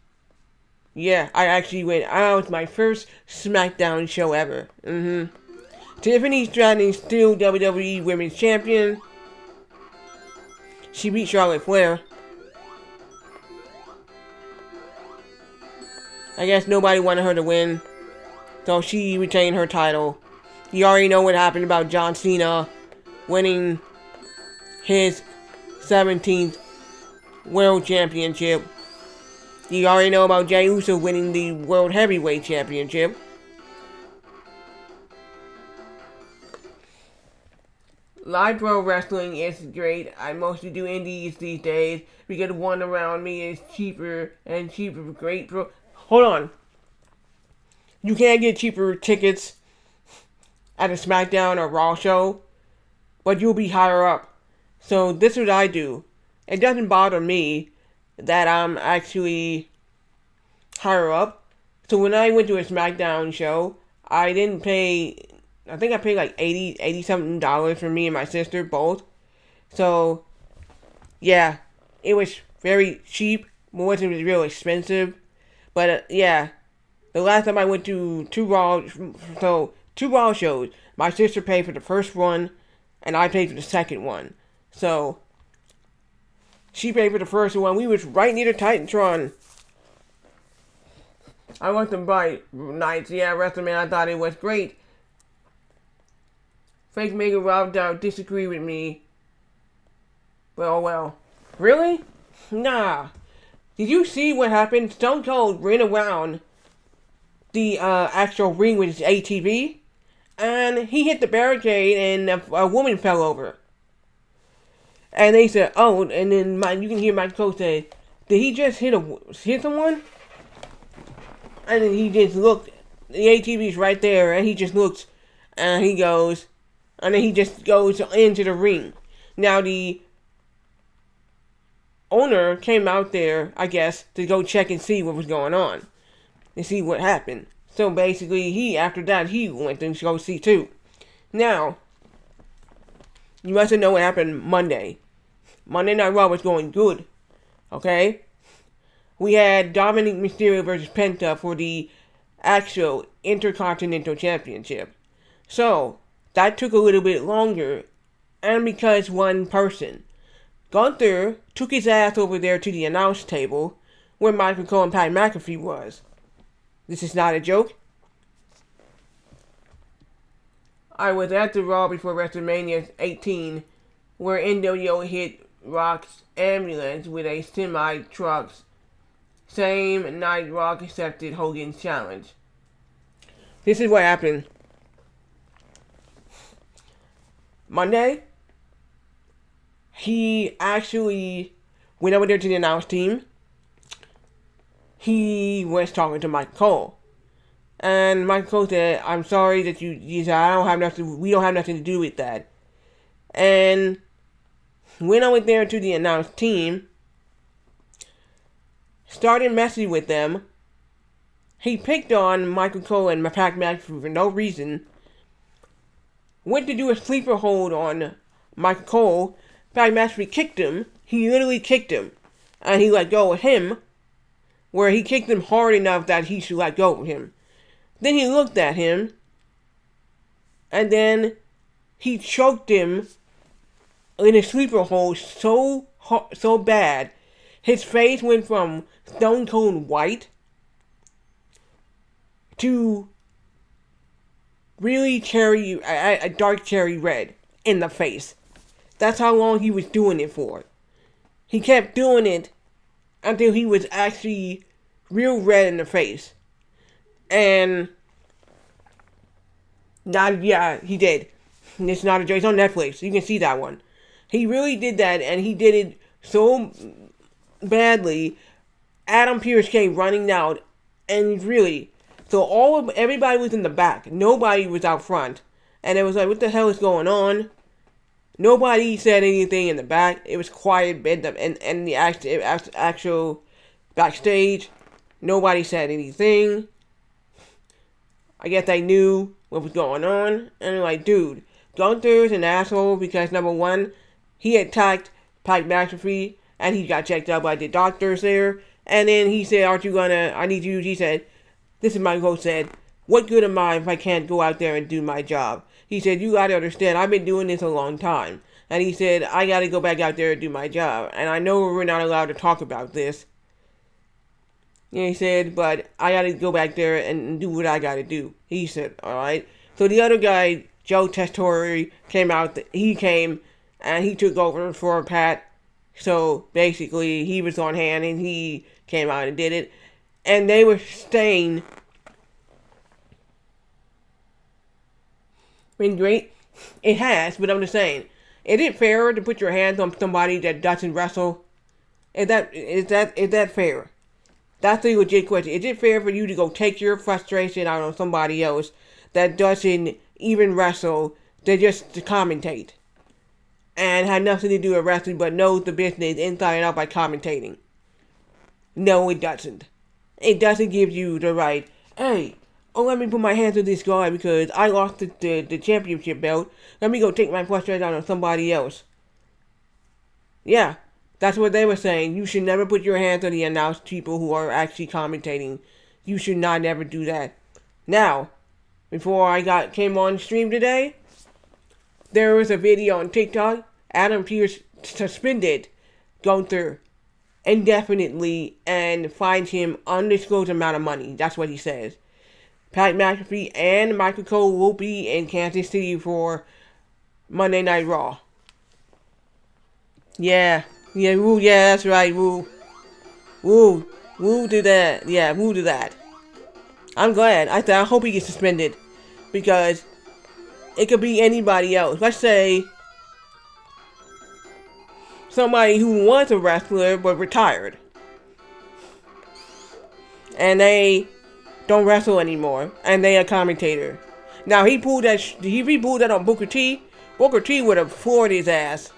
Yeah, I actually went. That was my first SmackDown show ever. Tiffany Stratton is still WWE Women's Champion. She beat Charlotte Flair. I guess nobody wanted her to win, so she retained her title. You already know what happened about John Cena winning his 17th World Championship. You already know about Jey Uso winning the World Heavyweight Championship. Live pro wrestling is great. I mostly do indies these days because the one around me is cheaper and cheaper. Great pro. Hold on. You can't get cheaper tickets at a SmackDown or Raw show, but you'll be higher up. So this is what I do. It doesn't bother me that I'm actually higher up. So when I went to a SmackDown show, I didn't pay. I think I paid like $80 something for me and my sister both. So yeah, it was very cheap. It wasn't real expensive. But yeah, the last time I went to two Raw shows, my sister paid for the first one, and I paid for the second one. So she paid for the first one. We was right near the Titantron. I went to buy nights. Yeah, WrestleMania. I thought it was great. Fake Mega Rob disagree with me. Well. Really? Nah. Did you see what happened? Stone Cold ran around the actual ring with his ATV, and he hit the barricade, and a woman fell over. And they said, "Oh," and then you can hear Mike Cole say, "Did he just hit someone?" And then he just looked. The ATV's right there, and he just looks, and he goes, and then he just goes into the ring. Now the owner came out there, I guess, to go check and see what was going on, and see what happened. So basically, after that, he went to go see too. Now, you must know what happened Monday. Monday Night Raw was going good, okay? We had Dominic Mysterio versus Penta for the actual Intercontinental Championship. So, that took a little bit longer, and because one person, Gunther, took his ass over there to the announce table where Michael Cole and Pat McAfee was. This is not a joke. I was at the Raw before WrestleMania 18, where NWO hit Rock's ambulance with a semi-truck. Same night Rock accepted Hogan's challenge. This is what happened. Monday, he actually went over there to the announce team. He was talking to Michael Cole. And Michael Cole said, I'm sorry that you said, we don't have nothing to do with that. And went over there to the announce team, started messing with them. He picked on Michael Cole and Pat McAfee for no reason. Went to do a sleeper hold on Michael Cole. Pat McAfee kicked him. He literally kicked him. And he let go of him, where he kicked him hard enough that he should let go of him. Then he looked at him, and then he choked him in a sleeper hold so bad, his face went from stone cold white to really a dark cherry red in the face. That's how long he was doing it for. He kept doing it until he was actually real red in the face. And he did. It's not a joke. It's on Netflix. You can see that one. He really did that, and he did it so badly. Adam Pearce came running out, and really, so everybody was in the back. Nobody was out front, and it was like, what the hell is going on? Nobody said anything in the back. It was quiet and the actual backstage. Nobody said anything. I guess they knew what was going on, and they're like, dude, Gunther's an asshole because number one, he attacked Pat McAfee, and he got checked out by the doctors there. And then he said, he said, this is my quote, said, what good am I if I can't go out there and do my job? He said, you gotta understand, I've been doing this a long time. And he said, I gotta go back out there and do my job. And I know we're not allowed to talk about this. And he said, but I gotta go back there and do what I gotta do. He said, alright. So the other guy, Joe Tessitore, came out, he came, and he took over for Pat. So basically, he was on hand, and he came out and did it. And they were saying, been great. It has, but I'm just saying, is it fair to put your hands on somebody that doesn't wrestle? Is that fair? That's a legit question. Is it fair for you to go take your frustration out on somebody else that doesn't even wrestle, to just to commentate? And had nothing to do with wrestling, but knows the business inside and out by commentating. No, it doesn't. It doesn't give you the right, hey, let me put my hands on this guy because I lost the championship belt. Let me go take my frustration out on somebody else. Yeah, that's what they were saying. You should never put your hands on the announced people who are actually commentating. You should not never do that. Now, before I came on stream today, there was a video on TikTok. Adam Pearce suspended Gunther indefinitely and fined him undisclosed amount of money. That's what he says. Pat McAfee and Michael Cole will be in Kansas City for Monday Night Raw. Yeah, woo, yeah, that's right, woo to that, yeah, woo to that. I'm glad. I hope he gets suspended because it could be anybody else. Let's say somebody who was a wrestler but retired, and they don't wrestle anymore, and they a commentator. Now he pulled that on Booker T. Booker T would have floored his ass.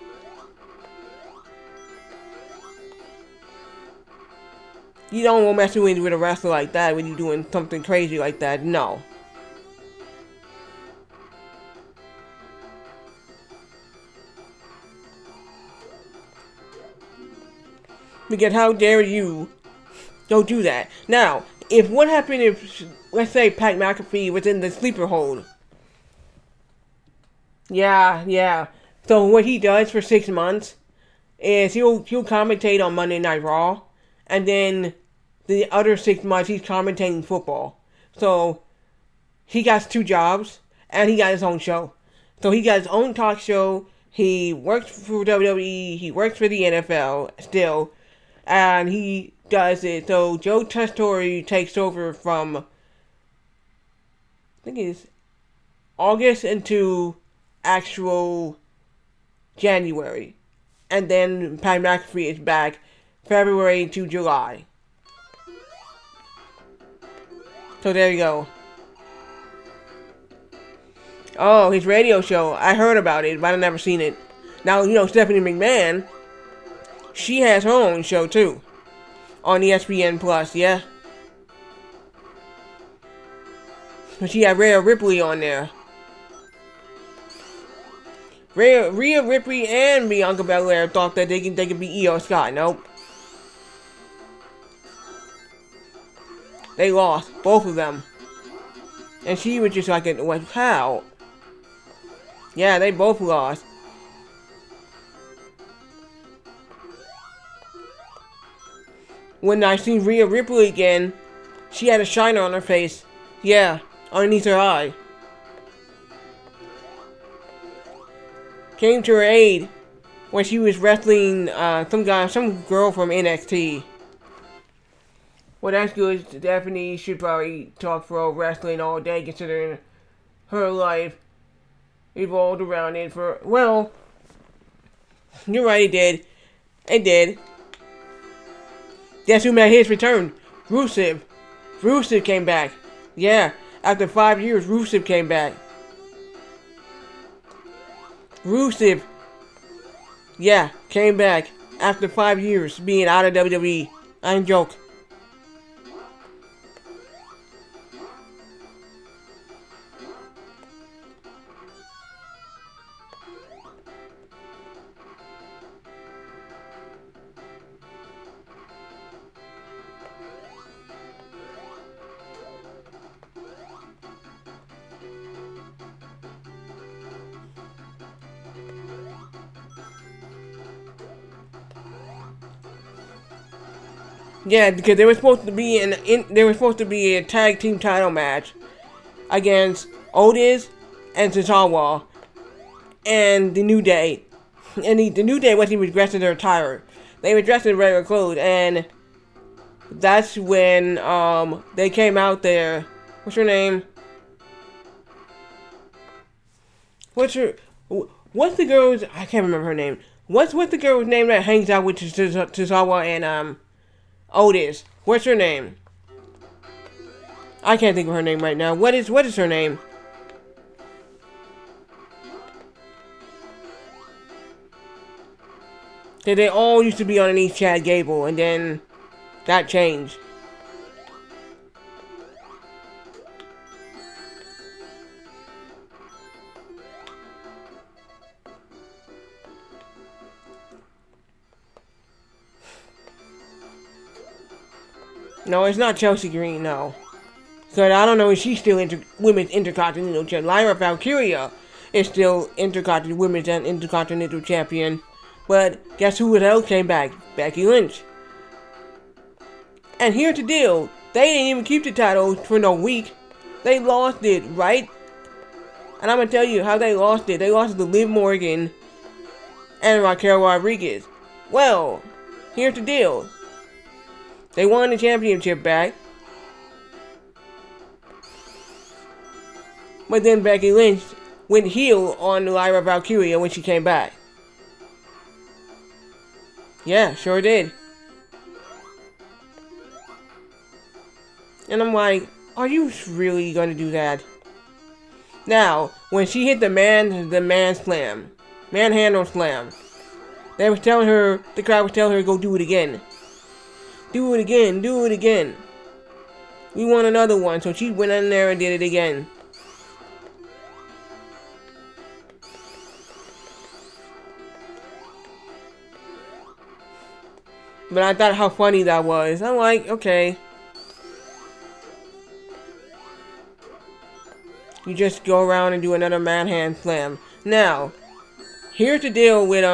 You don't want to mess with a wrestler like that when you're doing something crazy like that. No. Because how dare you don't do that. Now, what happened if, let's say, Pat McAfee was in the sleeper hold? Yeah. So what he does for 6 months is he'll commentate on Monday Night Raw, and then the other 6 months he's commentating football. So he got 2 jobs, and he got his own show. So he got his own talk show. He works for WWE. He works for the NFL still. And he does it. So Joe Tessitore takes over from think it's August into actual January. And then Pat McAfee is back February to July. So there you go. Oh, his radio show. I heard about it, but I've never seen it. Now, Stephanie McMahon, she has her own show too. On ESPN Plus, yeah. But she had Rhea Ripley on there. Rhea Ripley and Bianca Belair thought that they could be Io Scott. Nope. They lost, both of them. And she was just like, how? Yeah, they both lost. When I seen Rhea Ripley again, she had a shiner on her face. Yeah, underneath her eye. Came to her aid when she was wrestling some girl from NXT. Well, that's good. Stephanie should probably talk pro wrestling all day, considering her life evolved around it for, well, you're right, it did. It did. Guess who made his return? Rusev. Rusev came back. Yeah, after 5 years, Rusev came back. Rusev, yeah, came back after 5 years being out of WWE. I ain't joke. Yeah, because there was supposed to be a tag team title match against Otis and Tozawa and the New Day, and the New Day wasn't even dressed in their attire; they were dressed in regular clothes, and that's when they came out there. What's her name? What's the girl's? I can't remember her name. What's the girl's name that hangs out with Tozawa and Otis? What's her name? I can't think of her name right now. What is her name? They all used to be underneath Chad Gable, and then that changed. No, it's not Chelsea Green, no. Because I don't know if she's still Women's Intercontinental Champion. Lyra Valkyria is still Women's Intercontinental Champion. But guess who else came back? Becky Lynch. And here's the deal. They didn't even keep the title for no week. They lost it, right? And I'm going to tell you how they lost it. They lost it to Liv Morgan and Raquel Rodriguez. Well, here's the deal. They won the championship back. But then Becky Lynch went heel on Lyra Valkyria when she came back. Yeah, sure did. And I'm like, are you really going to do that? Now, when she hit the manhandle slam, they was telling her, the crowd was telling her, go do it again. Do it again, do it again. We want another one, so she went in there and did it again. But I thought how funny that was. I'm like, okay. You just go around and do another manhand slam. Now, here's the deal with,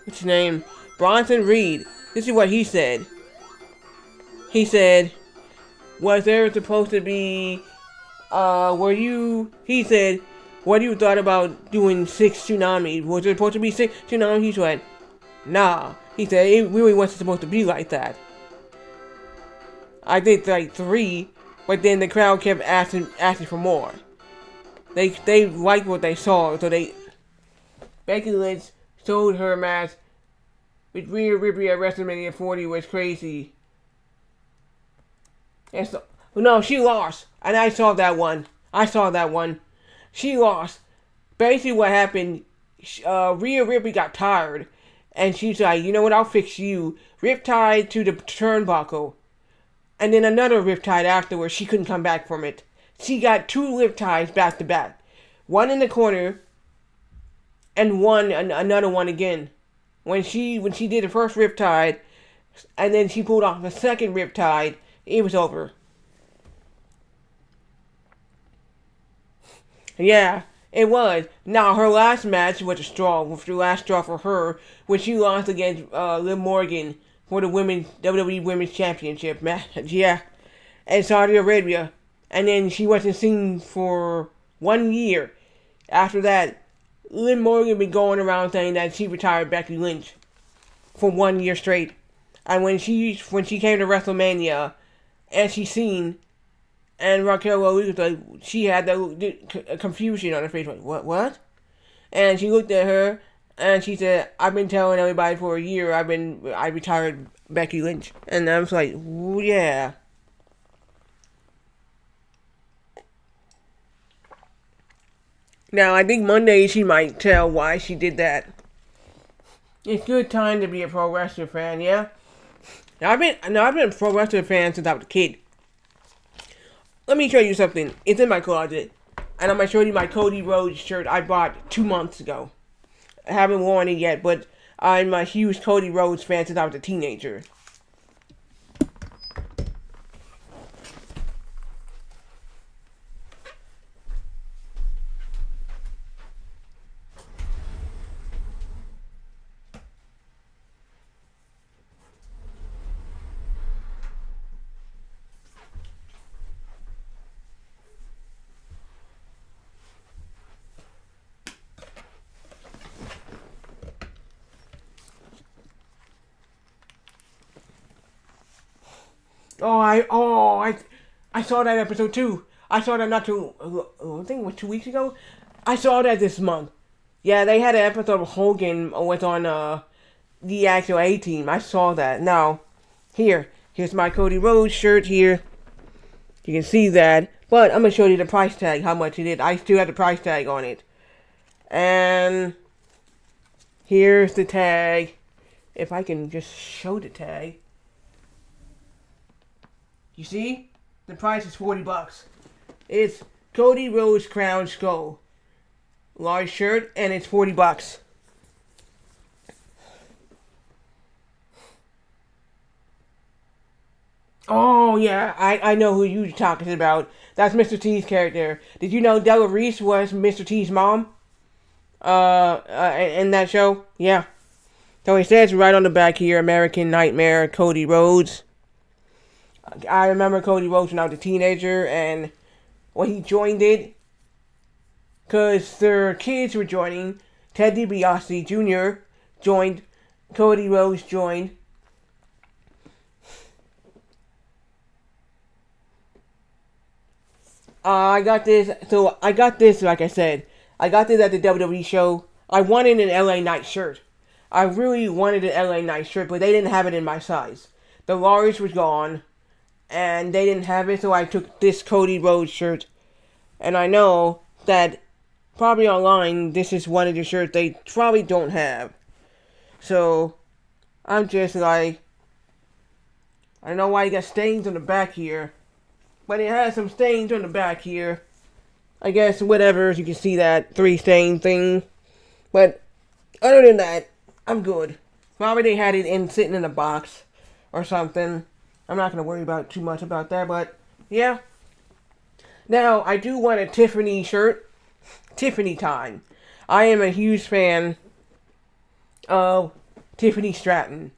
what's his name? Bronson Reed. This is what he said. He said, was there supposed to be, he said, what do you thought about doing 6 tsunamis? Was there supposed to be 6 tsunamis? He said, nah. He said, it really wasn't supposed to be like that. I did like 3, but then the crowd kept asking for more. they liked what they saw, so they Becky Lynch showed her match with Rhea Ripley at WrestleMania 40 was crazy. And so, no, she lost, and I saw that one. She lost. Basically, what happened? Rhea Ripley got tired, and she's like, "You know what? I'll fix you." Riptide to the turnbuckle, and then another riptide afterwards. She couldn't come back from it. She got two riptides back to back, one in the corner, and another one again. When she did the first riptide, and then she pulled off the second riptide, it was over. Yeah, it was. Now her last match was the last straw for her when she lost against Liv Morgan for the women's WWE Women's Championship match. Yeah, in Saudi Arabia, and then she wasn't seen for 1 year. After that, Liv Morgan been going around saying that she retired Becky Lynch for 1 year straight, and when she came to WrestleMania, and she seen. And Raquel was like, she had that confusion on her face. Like, what? And she looked at her, and she said, "I've been telling everybody for a year. I retired Becky Lynch." And I was like, yeah. Now I think Monday she might tell why she did that. It's good time to be a pro wrestler fan, yeah. I've been a pro wrestler fan since I was a kid. Let me show you something. It's in my closet. And I'm going to show you my Cody Rhodes shirt I bought 2 months ago. I haven't worn it yet, but I'm a huge Cody Rhodes fan since I was a teenager. I saw that episode too. I saw that not too, I think it was 2 weeks ago. I saw that this month. Yeah, they had an episode of Hogan was on the actual A-Team. I saw that. Now, here's my Cody Rhodes shirt here. You can see that. But I'm going to show you the price tag, how much it is. I still have the price tag on it. And here's the tag. If I can just show the tag. You see? The price is $40. It's Cody Rhodes Crown Skull. Large shirt, and it's $40. Oh, yeah, I know who you're talking about. That's Mr. T's character. Did you know Della Reese was Mr. T's mom? In that show? Yeah. So it says right on the back here, American Nightmare, Cody Rhodes. I remember Cody Rhodes when I was a teenager, and when he joined it, because their kids were joining, Ted DiBiase Jr. joined, Cody Rhodes joined. I got this, like I said, I got this at the WWE show. I wanted an LA Knight shirt. I really wanted an LA Knight shirt, but they didn't have it in my size. The large was gone, and they didn't have it, so I took this Cody Rhodes shirt. And I know that probably online, this is one of the shirts they probably don't have. So, I'm just like, I don't know why you got stains on the back here, but it has some stains on the back here. I guess whatever, you can see that 3 stain thing. But other than that, I'm good. Probably they had it sitting in a box or something. I'm not going to worry about too much about that, but yeah. Now, I do want a Tiffany shirt. Tiffany time. I am a huge fan of Tiffany Stratton.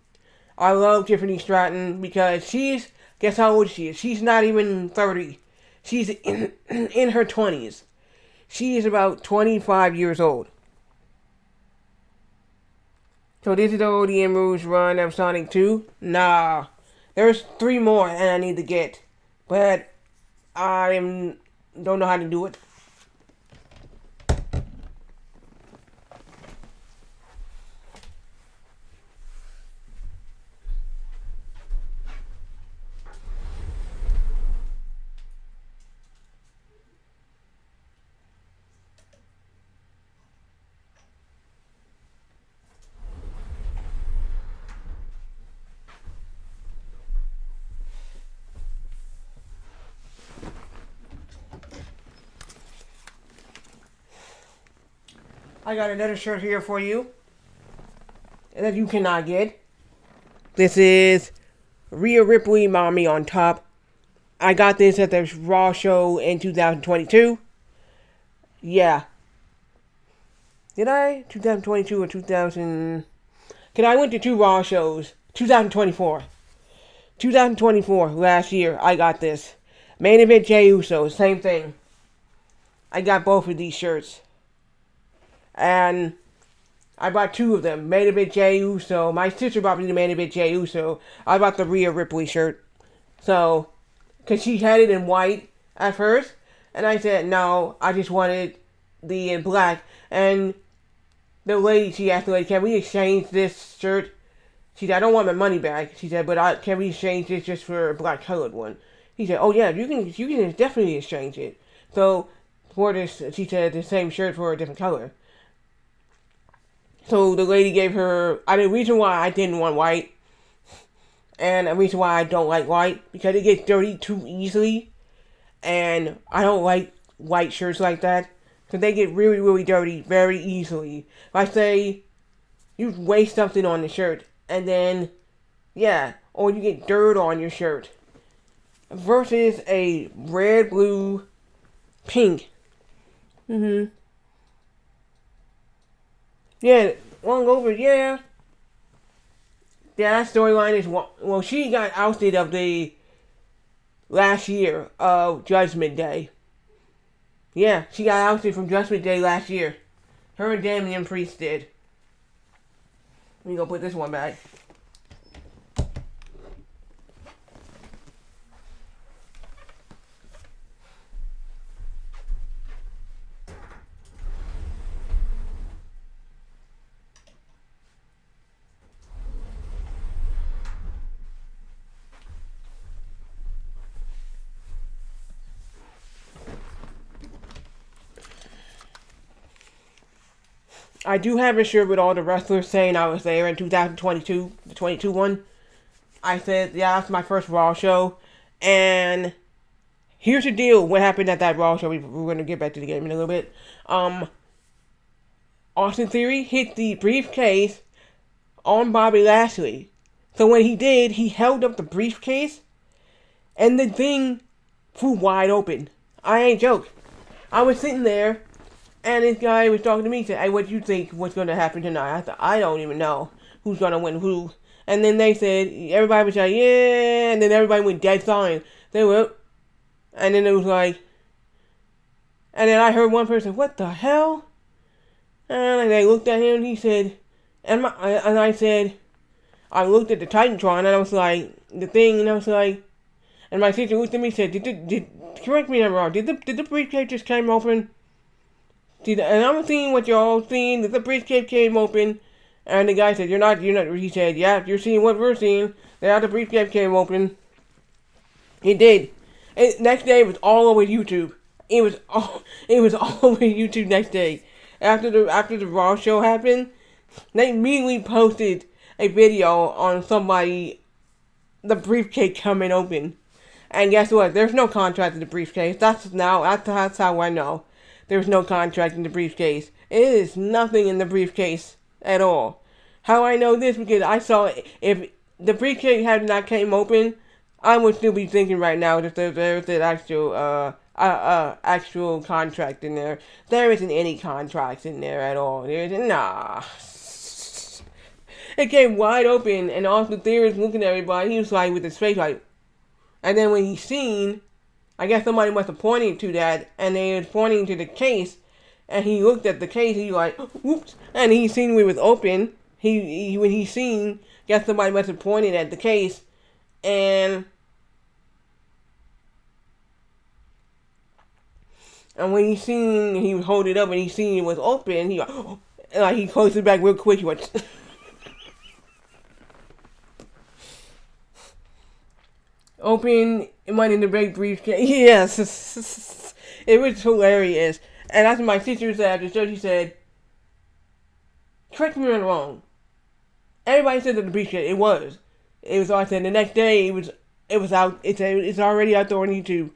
I love Tiffany Stratton because guess how old she is? She's not even 30. She's in her 20s. She is about 25 years old. So this is the ODM Rouge run of Sonic 2? Nah. There's 3 more and I need to get. But don't know how to do it. I got another shirt here for you that you cannot get. This is Rhea Ripley Mommy on top. I got this at the Raw show in 2022. Yeah. Did I? 2022 or 2000? Cause I went to 2 Raw shows. 2024. 2024, last year, I got this. Main Event Jey Uso, same thing. I got both of these shirts. And I bought 2 of them. Main Event Jey Uso. My sister bought me the Main Event Jey Uso. I bought the Rhea Ripley shirt. So, because she had it in white at first. And I said, no, I just wanted the in black. And the lady, she asked the lady, can we exchange this shirt? She said, I don't want my money back. She said, but can we exchange this just for a black colored one? He said, oh yeah, you can definitely exchange it. So, for this, she said, the same shirt for a different color. So the lady gave her, the reason why I didn't want white, and the reason why I don't like white, because it gets dirty too easily, and I don't like white shirts like that, because they get really, really dirty very easily. If I say, you waste something on the shirt, and then, yeah, or you get dirt on your shirt, versus a red, blue, pink. Yeah, long over, yeah. Yeah, that storyline is, well, she got ousted of the last year of Judgment Day. Yeah, she got ousted from Judgment Day last year. Her and Damian Priest did. Let me go put this one back. I do have a shirt with all the wrestlers saying I was there in 2022, the 22 one. I said, yeah, that's my first Raw show. And here's the deal, what happened at that Raw show. We're going to get back to the game in a little bit. Austin Theory hit the briefcase on Bobby Lashley. So when he did, he held up the briefcase, and the thing flew wide open. I ain't joke. I was sitting there, and this guy was talking to me, said, hey, what do you think what's going to happen tonight? I thought, I don't even know who's going to win who. And then they said, everybody was like, yeah, and then everybody went dead silent. They went, and then it was like, and then I heard one person, what the hell? And they looked at him, and he said, and I said, I looked at the Titantron, and I was like, the thing, and I was like, and my sister looked at me and said, correct me if I'm wrong, did the briefcase just came open? And I'm seeing what you're all seeing, that the briefcase came open, and the guy said, you're not, he said, yeah, you're seeing what we're seeing, the briefcase came open. It did. And next day, it was all over YouTube. It was all over YouTube next day. After the Raw show happened, they immediately posted a video on somebody, the briefcase coming open. And guess what? There's no contract in the briefcase. That's how I know. There's no contract in the briefcase. It is nothing in the briefcase at all. How I know this? Because I saw if the briefcase had not came open, I would still be thinking right now that there's an actual contract in there. There isn't any contracts in there at all. Nah. It came wide open, and Austin Theory was looking at everybody. He was like with his face like, and then when he seen, I guess somebody must have pointed to that, and they was pointing to the case, and he looked at the case, he like, whoops, and he seen it was open. When he seen, guess somebody must have pointed at the case, and when he seen, he would hold it up, and he seen it was open, he closed it back real quick, he went, open, it went in the big briefcase. Yes, it was hilarious. And after my sister said after the show, she said, correct me if I'm wrong. Everybody said that the briefcase, it was. I said the next day it was out. It's already out there on YouTube.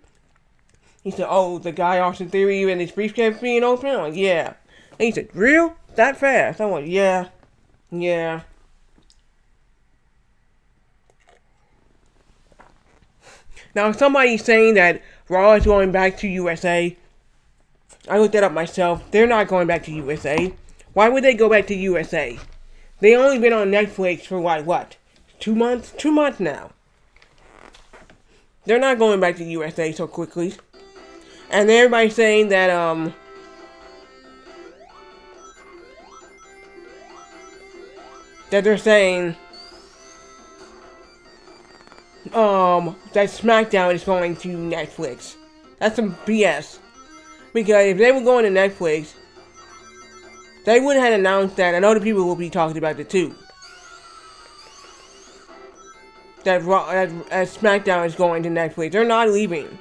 He said, oh, the guy Austin Theory and his briefcase being open. I'm like, yeah. And he said, real? That fast? I went, yeah, yeah. Now, somebody's saying that Raw is going back to USA. I looked that up myself. They're not going back to USA. Why would they go back to USA? They only been on Netflix for what? 2 months? 2 months now. They're not going back to USA so quickly. And everybody's saying that they're saying that SmackDown is going to Netflix. That's some BS. Because if they were going to Netflix, they would have announced that, and other people will be talking about it too. That SmackDown is going to Netflix. They're not leaving.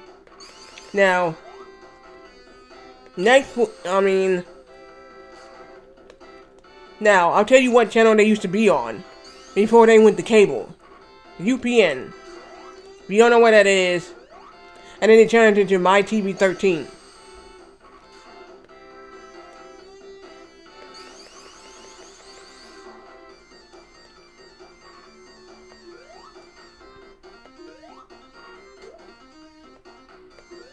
Now, now I'll tell you what channel they used to be on before they went to cable. UPN. If you don't know what that is, and then they changed it to My TV 13.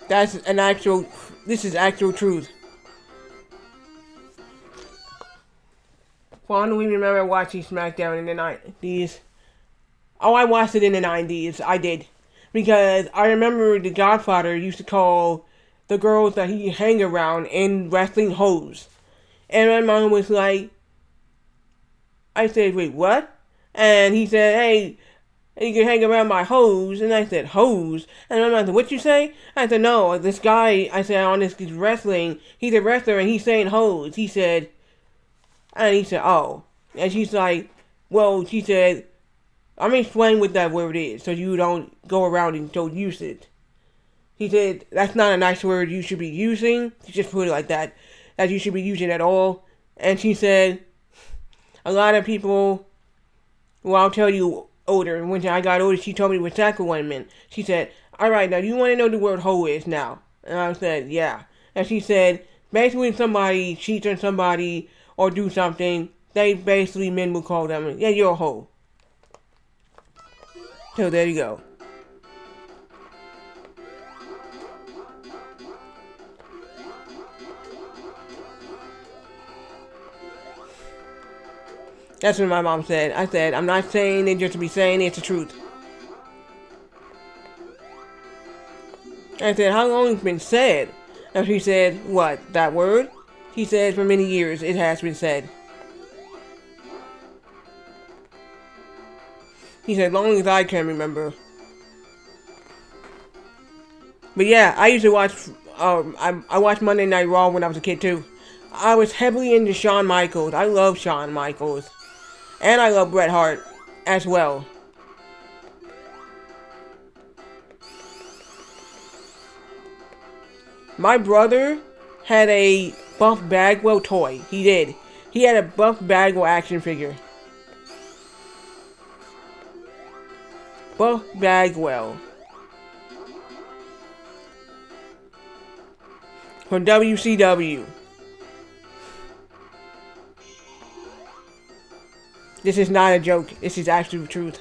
This is actual truth. Fondly remember watching SmackDown in the 90s. Oh, I watched it in the 90s. I did. Because I remember the Godfather used to call the girls that he hang around in wrestling hoes. And my mom was like, I said, wait, what? And he said, hey, you can hang around my hoes. And I said, hoes? And my mom said, what you say? I said, no, this guy, I said, on this wrestling, he's a wrestler and he's saying hoes. He said, oh. And she's like, well, she said, I'm explaining what that word is so you don't go around and don't use it. He said, that's not a nice word you should be using. She just put it like that you should be using at all. And she said, a lot of people, well, I'll tell you older. When I got older, she told me what exactly what it meant. She said, alright, now you want to know the word hoe is now? And I said, yeah. And she said, basically when somebody cheats on somebody or do something, men will call them, yeah, you're a hoe. So there you go. That's what my mom said. I said, I'm not saying it just to be saying it's the truth. I said, how long it's been said? And she said, what, that word? She said, for many years it has been said. He said, as long as I can remember. But yeah, I used to watch, I watched Monday Night Raw when I was a kid too. I was heavily into Shawn Michaels. I love Shawn Michaels. And I love Bret Hart as well. My brother had a Buff Bagwell toy. He did. He had a Buff Bagwell action figure. Buff Bagwell. From WCW. This is not a joke. This is actual truth.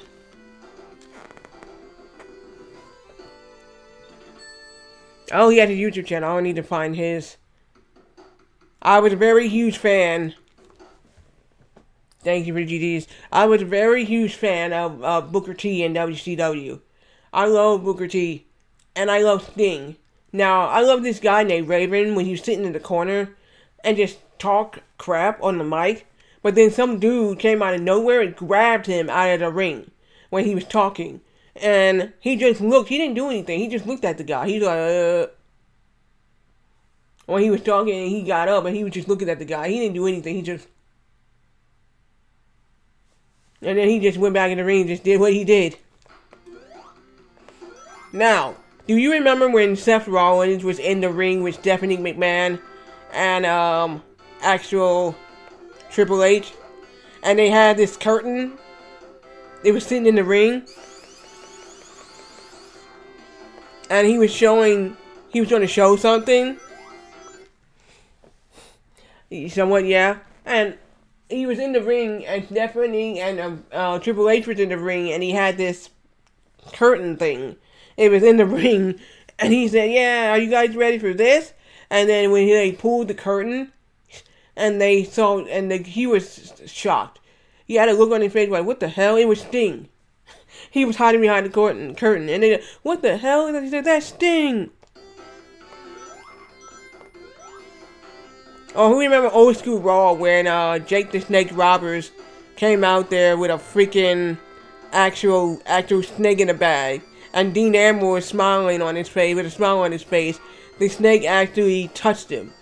Oh, he has a YouTube channel. I don't need to find his. I was a very huge fan. Thank you for GDs. I was a very huge fan of Booker T and WCW. I love Booker T. And I love Sting. Now, I love this guy named Raven when he was sitting in the corner and just talk crap on the mic. But then some dude came out of nowhere and grabbed him out of the ring when he was talking. And he just looked. He didn't do anything. He just looked at the guy. He's like, When he was talking, he got up and he was just looking at the guy. He didn't do anything. He just... And then he just went back in the ring and just did what he did. Now, do you remember when Seth Rollins was in the ring with Stephanie McMahon and actual Triple H? And they had this curtain. They were sitting in the ring. And he was going to show something. Somewhat, yeah. And he was in the ring, and Stephanie and Triple H was in the ring, and he had this curtain thing. It was in the ring, and he said, "Yeah, are you guys ready for this?" And then when he pulled the curtain, and they saw, and he was shocked. He had a look on his face like, "What the hell?" It was Sting. He was hiding behind the curtain, and they, "What the hell?" And he said, "That's Sting." Oh, who remember old school Raw when Jake the Snake Roberts came out there with a freaking actual snake in a bag, and Dean Ambrose was smiling on his face with a smile on his face. The snake actually touched him.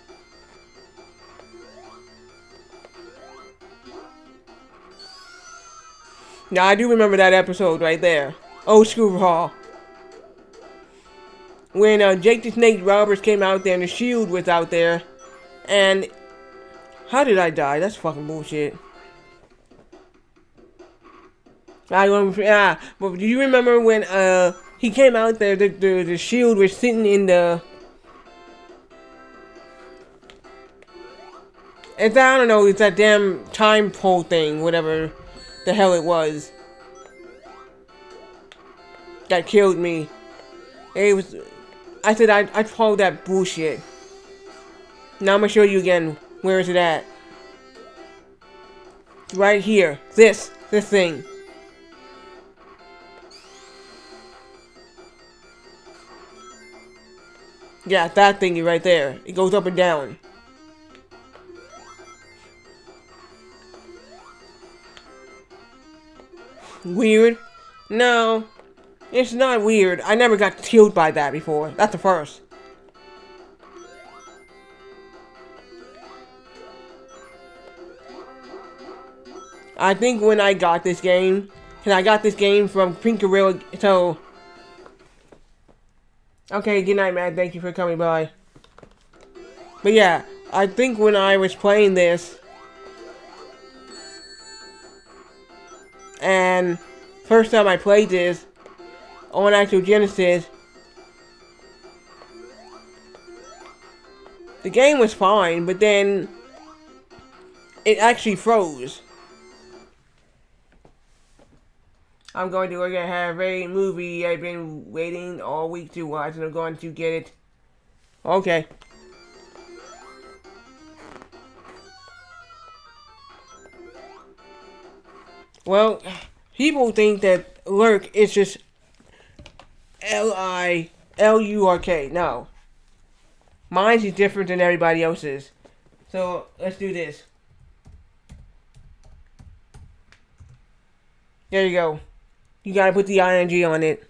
Now I do remember that episode right there, old school Raw, when Jake the Snake Roberts came out there and the Shield was out there, and how did I die? That's fucking bullshit. But do you remember when he came out there? The Shield was sitting in the. It's I don't know. It's that damn time pole thing, whatever the hell it was, that killed me. It was. I said I called that bullshit. Now I'm gonna show you again. Where is it at? Right here. This thing. Yeah, that thingy right there. It goes up and down. Weird? No, it's not weird. I never got killed by that before. That's the first. I think when I got this game, and I got this game from Pink Gorilla, so. Okay, good night, man. Thank you for coming by. But yeah, I think when I was playing this, and first time I played this on actual Genesis, the game was fine, but then it actually froze. I'm going to have a movie I've been waiting all week to watch, and I'm going to get it. Okay. Well, people think that Lurk is just Lilurk. No. Mine is different than everybody else's. So, let's do this. There you go. You gotta put the ing on it.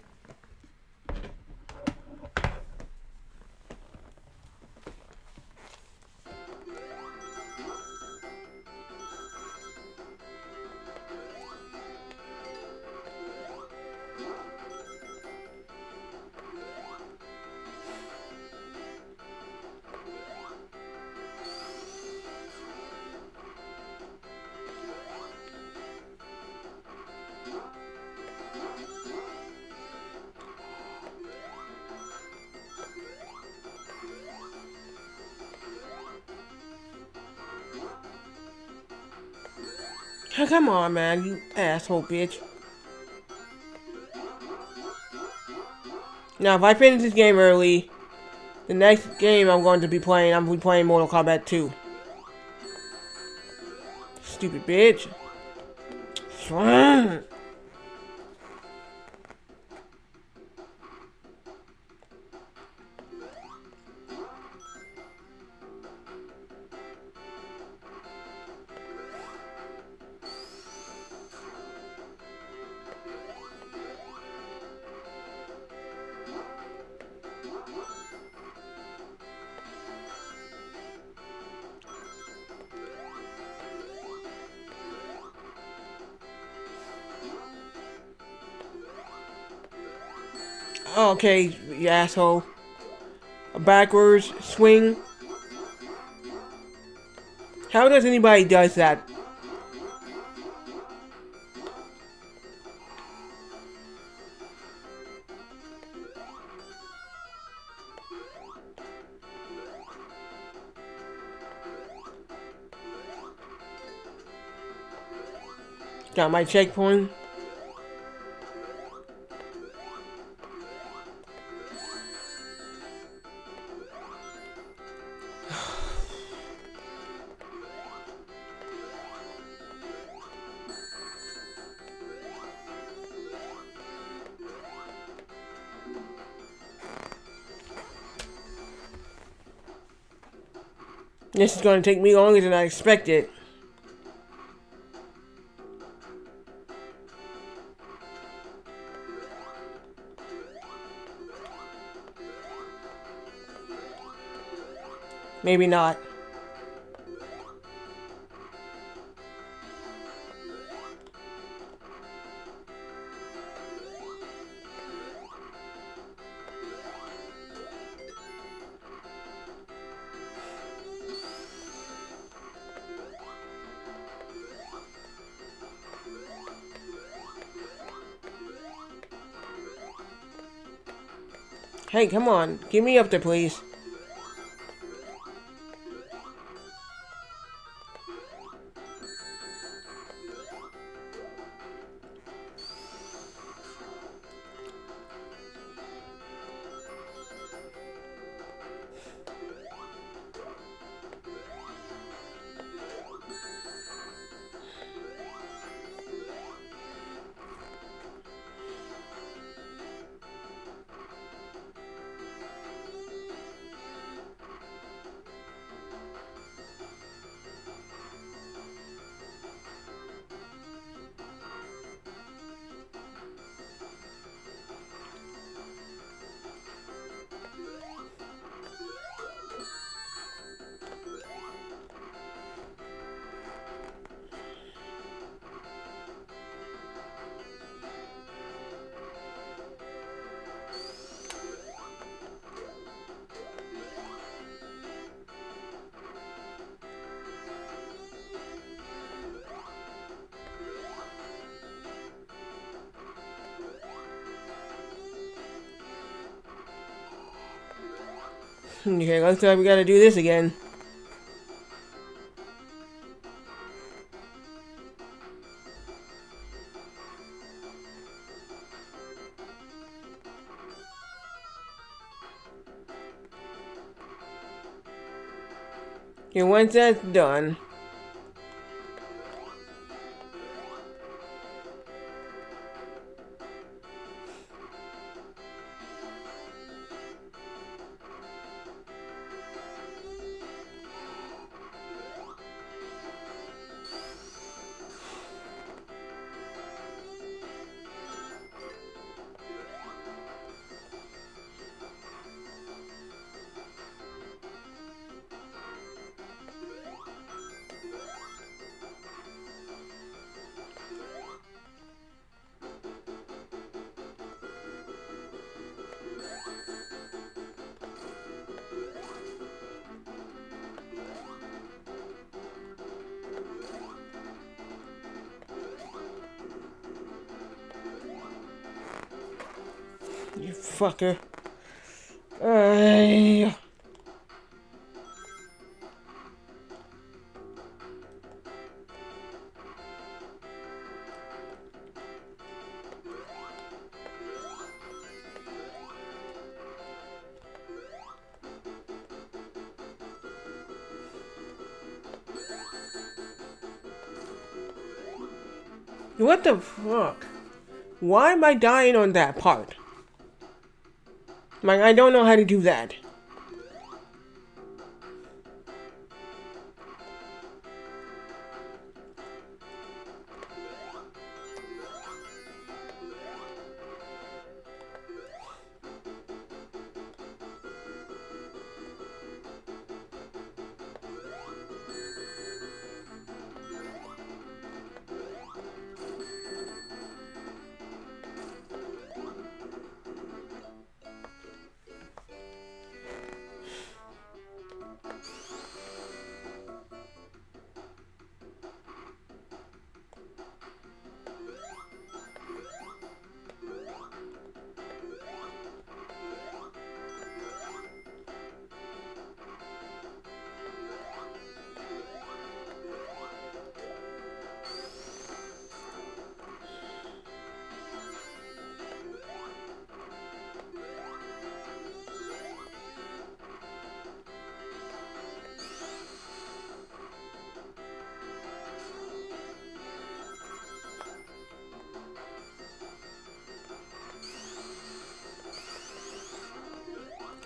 Oh, come on, man, you asshole bitch. Now, if I finish this game early, the next game I'm going to be playing, I'm going to be playing Mortal Kombat 2. Stupid bitch. Okay, you asshole. A backwards swing. How does anybody does that? Got my checkpoint. This is going to take me longer than I expected. Maybe not. Hey, come on. Get me up there, please. Okay, looks like we gotta do this again. Okay, once that's done, you fucker. Ay. What the fuck? Why am I dying on that part? Like, I don't know how to do that.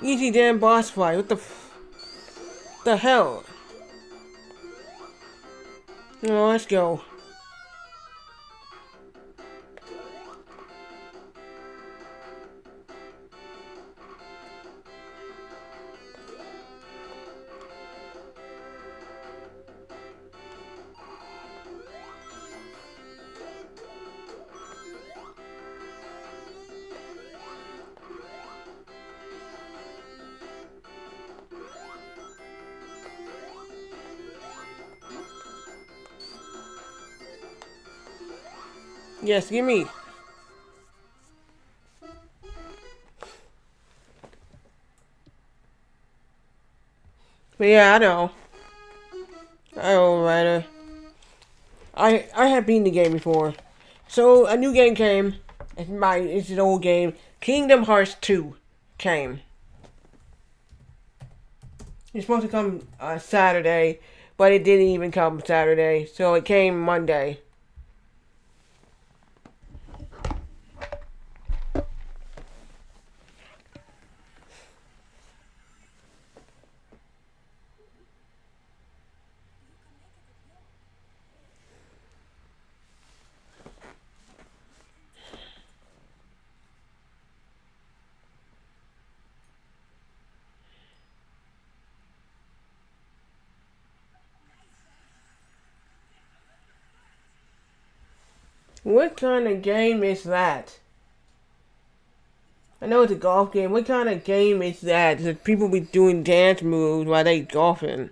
Easy damn boss fight. What the hell? Oh, let's go. Yes, give me. But yeah, I know. I know, Ryder. I have beaten the game before. So a new game came. It's an old game. Kingdom Hearts 2 came. It's supposed to come Saturday, but it didn't even come Saturday. So it came Monday. What kind of game is that? I know it's a golf game. What kind of game is that? That people be doing dance moves while they golfing?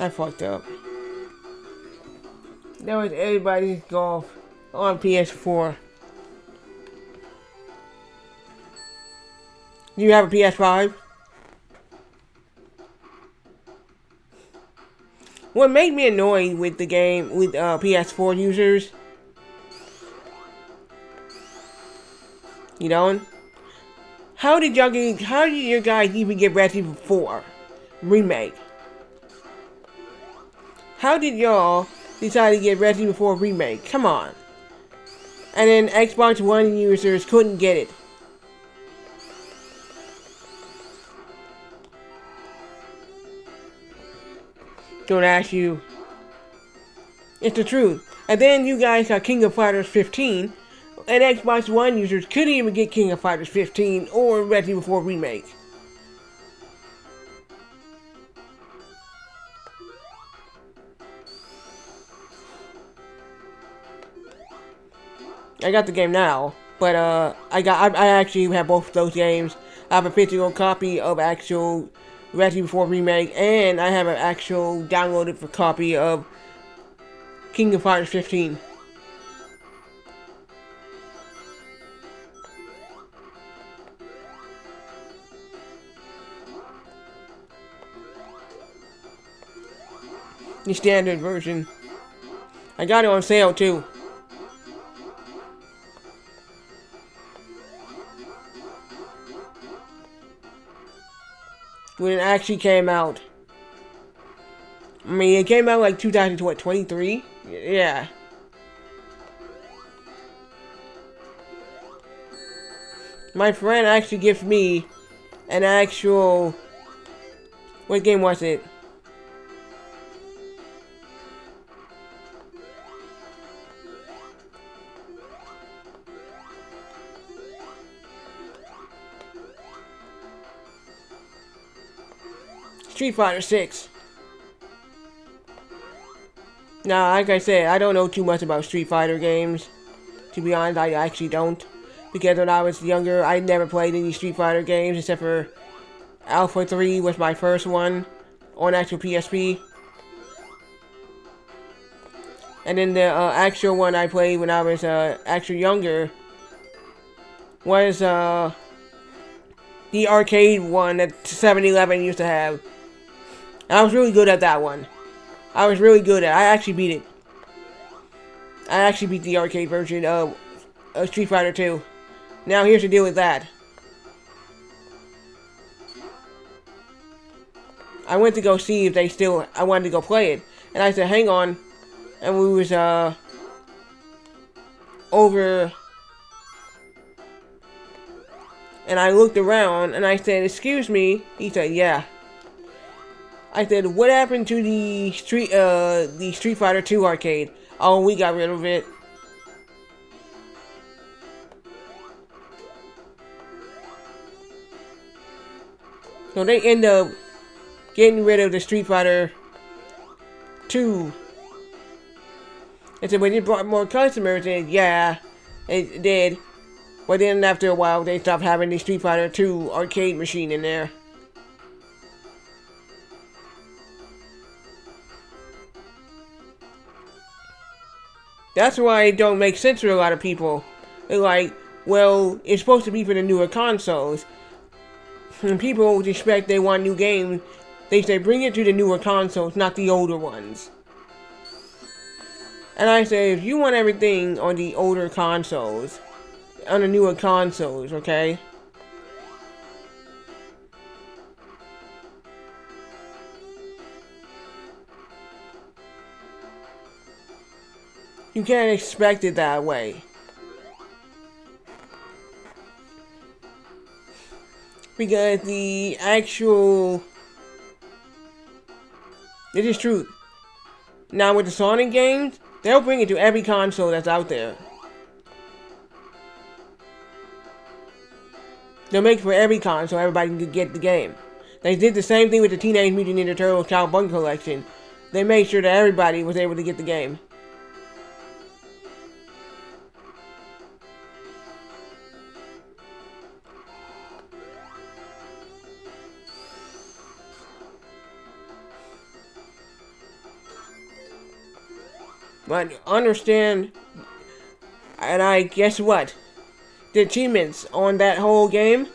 I fucked up. That was everybody's golf on PS4. Do you have a PS5? What made me annoyed with the game with PS4 users, you know, how did your guys even get Resident Evil 4 remake? How did y'all decide to get Resident Evil 4 remake? Come on. And then Xbox One users couldn't get it. Don't ask you. It's the truth. And then you guys got King of Fighters 15, and Xbox One users couldn't even get King of Fighters 15 or Resident Evil 4 remake. I got the game now, but I actually have both of those games. I have a physical copy of actual Resident Evil 4 remake, and I have an actual downloaded for copy of King of Fighters 15. The standard version. I got it on sale too. When it actually came out. I mean, it came out like 2023? Yeah. My friend actually gave me an actual... What game was it? Street Fighter 6. Now, like I said, I don't know too much about Street Fighter games. To be honest, I actually don't. Because when I was younger, I never played any Street Fighter games except for Alpha 3 was my first one on actual PSP. And then the actual one I played when I was actually younger was the arcade one that 7-Eleven used to have. And I was really good at that one. I was really good at it. I actually beat it. I actually beat the arcade version of Street Fighter 2. Now here's the deal with that. I went to go see if they still, I wanted to go play it. And I said, hang on. And we was over, and I looked around and I said, excuse me. He said, yeah. I said, what happened to the Street Fighter 2 arcade? Oh, we got rid of it. So they end up getting rid of the Street Fighter 2. I said, when it brought more customers, and yeah, it did. But then after a while, they stopped having the Street Fighter 2 arcade machine in there. That's why it don't make sense to a lot of people. They're like, well, it's supposed to be for the newer consoles. And people expect they want new games. They say bring it to the newer consoles, not the older ones. And I say, if you want everything on the older consoles, on the newer consoles, okay? You can't expect it that way. Because the actual... It is true. Now with the Sonic games, they'll bring it to every console that's out there. They'll make it for every console, everybody can get the game. They did the same thing with the Teenage Mutant Ninja Turtles Cowabunga collection. They made sure that everybody was able to get the game. But understand, and I guess what? The achievements on that whole game,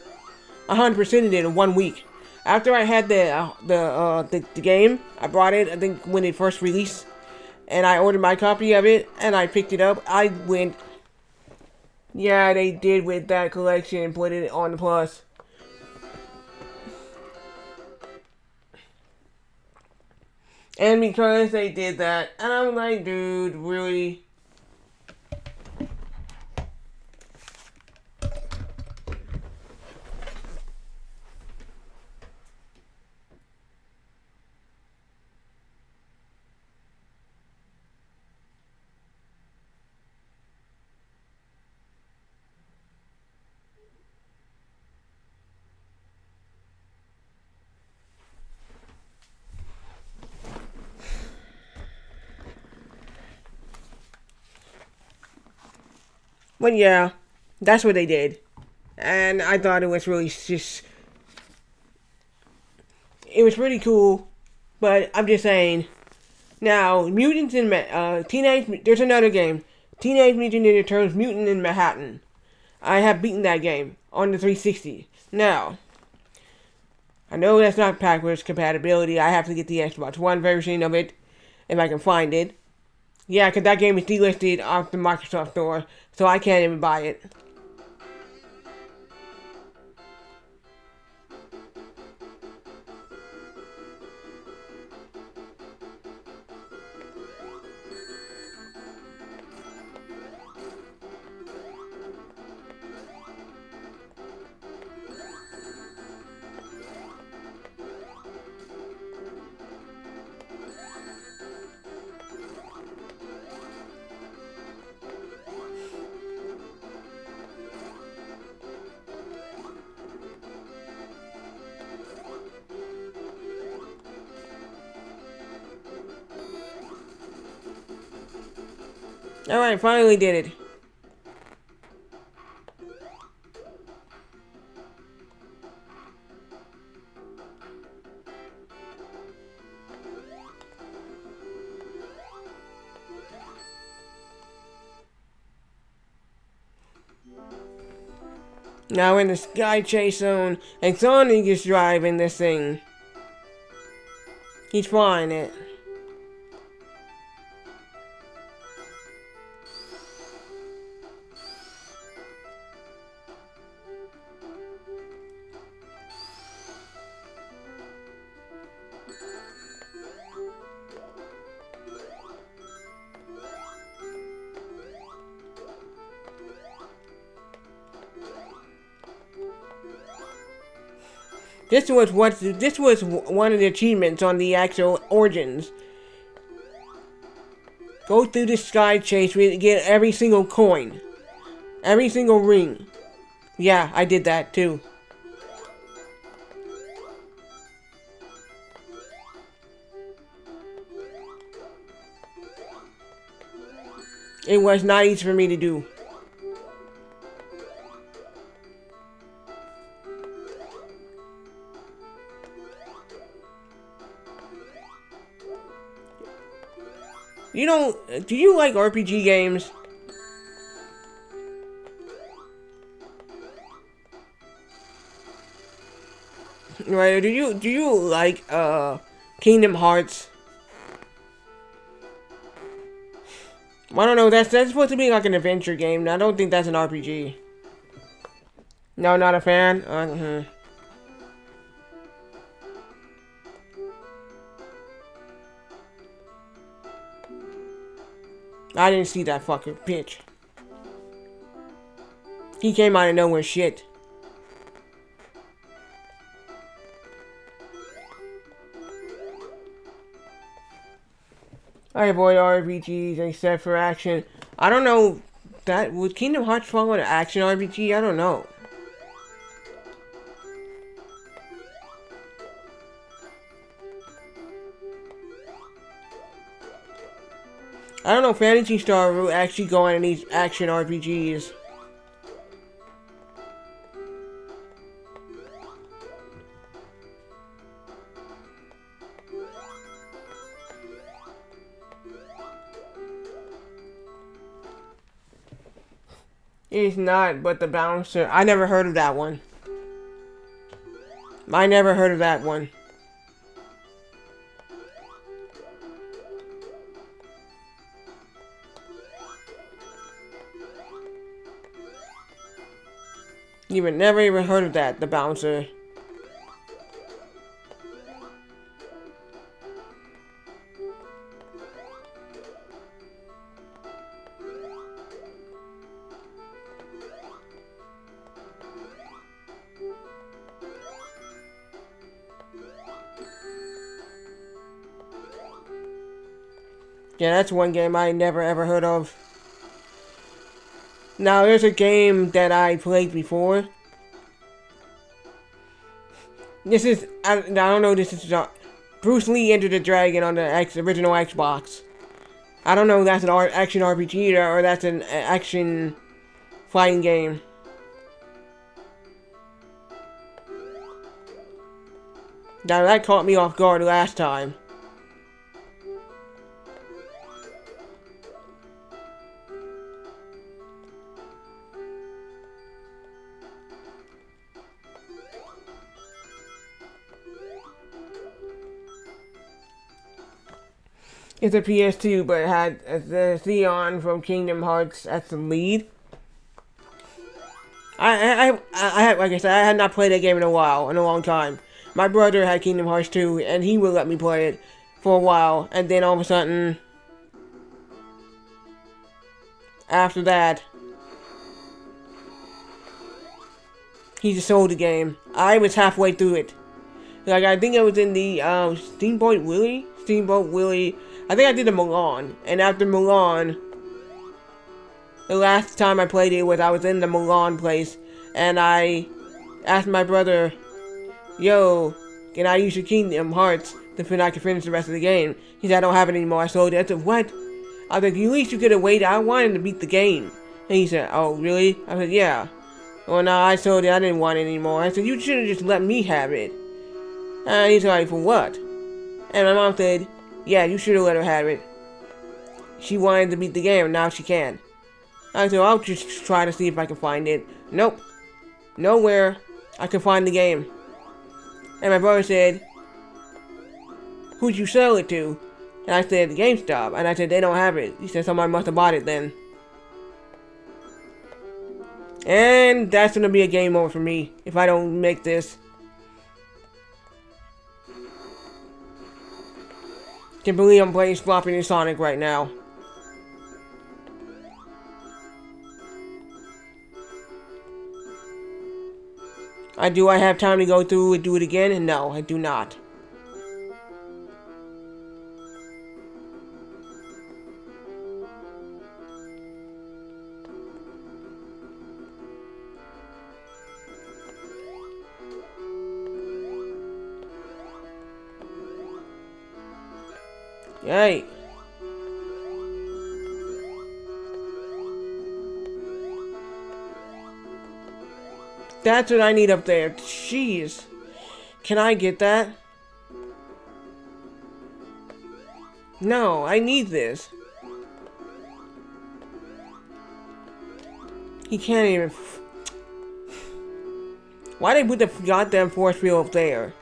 100%ed it in 1 week. After I had the game, I brought it, I think when it first released, and I ordered my copy of it, and I picked it up. I went, yeah, they did with that collection and put it on the Plus. And because they did that, and I'm like, dude, really? But yeah, that's what they did. And I thought it was really just... It was pretty cool, but I'm just saying... Now, Mutants in... There's another game. Teenage Mutant Ninja Turtles Mutant in Manhattan. I have beaten that game on the 360. Now, I know that's not backwards compatibility. I have to get the Xbox One version of it, if I can find it. Yeah, because that game is delisted off the Microsoft Store, so I can't even buy it. Alright, finally did it. Now we're in the Sky Chase Zone, and Sonic is driving this thing. He's flying it. This was one of the achievements on the actual Origins. Go through the Sky Chase to get every single coin. Every single ring. Yeah, I did that too. It was not easy for me to do. Do you like RPG games? Right, do you like Kingdom Hearts? I don't know, that's supposed to be like an adventure game. I don't think that's an RPG. No, not a fan? I didn't see that fucking bitch. He came out of nowhere shit. I avoid RPGs except for action. I don't know, that would Kingdom Hearts fall into action RPG? I don't know. I don't know if Phantasy Star will actually go on these action RPGs. It's not, but the bouncer. I never heard of that one. I never heard of that one. Never even heard of that, the bouncer. Yeah, that's one game I never ever heard of. Now, there's a game that I played before. This is, I don't know, this is Bruce Lee Enter the Dragon on the original Xbox. I don't know if that's an action RPG or that's an action fighting game. Now, that caught me off guard last time. It's a PS2, but it had the Theon from Kingdom Hearts as the lead. I like I said, I had not played that game in a long time. My brother had Kingdom Hearts 2, and he would let me play it for a while, and then all of a sudden, after that, he just sold the game. I was halfway through it. Like, I think I was in the Steamboat Willie. I think I did the Milan, and after Milan, the last time I played it was I was in the Milan place, and I asked my brother, "Yo, can I use your Kingdom Hearts so I can finish the rest of the game?" He said, "I don't have it anymore." I sold it. I said, "What?" I was like, "At least you could have waited. I wanted to beat the game." And he said, "Oh, really?" I said, "Yeah." "Well, no, I sold it. I didn't want it anymore." I said, "You should have just let me have it." And he's like, "For what?" And my mom said, "Yeah, you should have let her have it. She wanted to beat the game, and now she can't." I said, "I'll just try to see if I can find it." Nope. nowhere I could find the game. And my brother said, "Who'd you sell it to?" And I said, "GameStop." And I said, "They don't have it." He said, "Somebody must have bought it then." And that's gonna be a game over for me if I don't make this. Can't believe I'm playing Floppy and Sonic right now. I have time to go through and do it again? And no, I do not. Yay. That's what I need up there. Jeez. Can I get that? No, I need this. He can't even... Why they put the goddamn force field up there?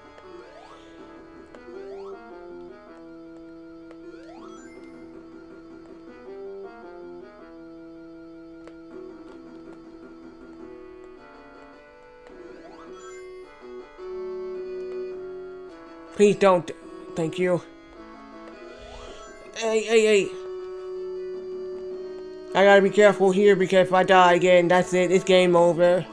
Please don't. Thank you. Hey. I gotta be careful here because if I die again, that's it. It's game over.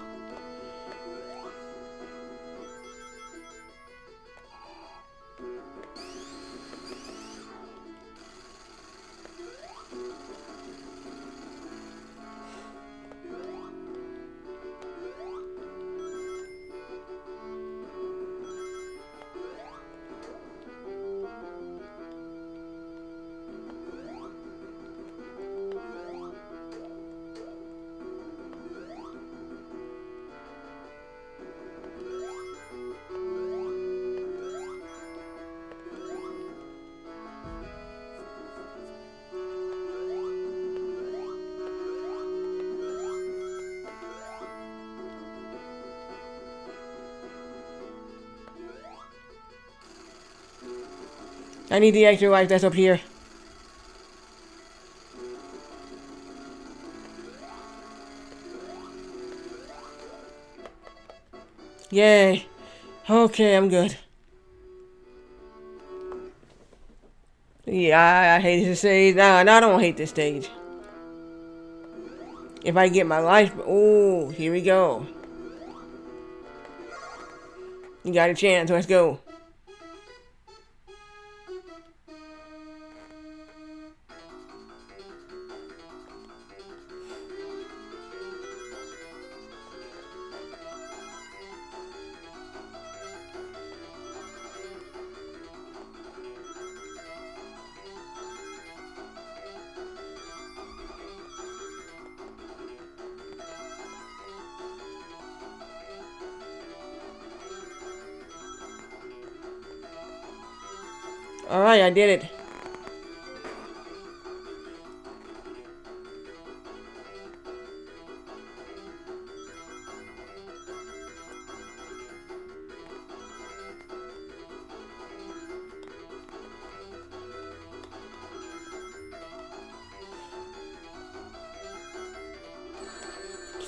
I need the extra life that's up here. Yay. Okay, I'm good. Yeah, I hate this stage. No, I don't hate this stage. If I get my life... Oh, here we go. You got a chance. Let's go. Alright, I did it.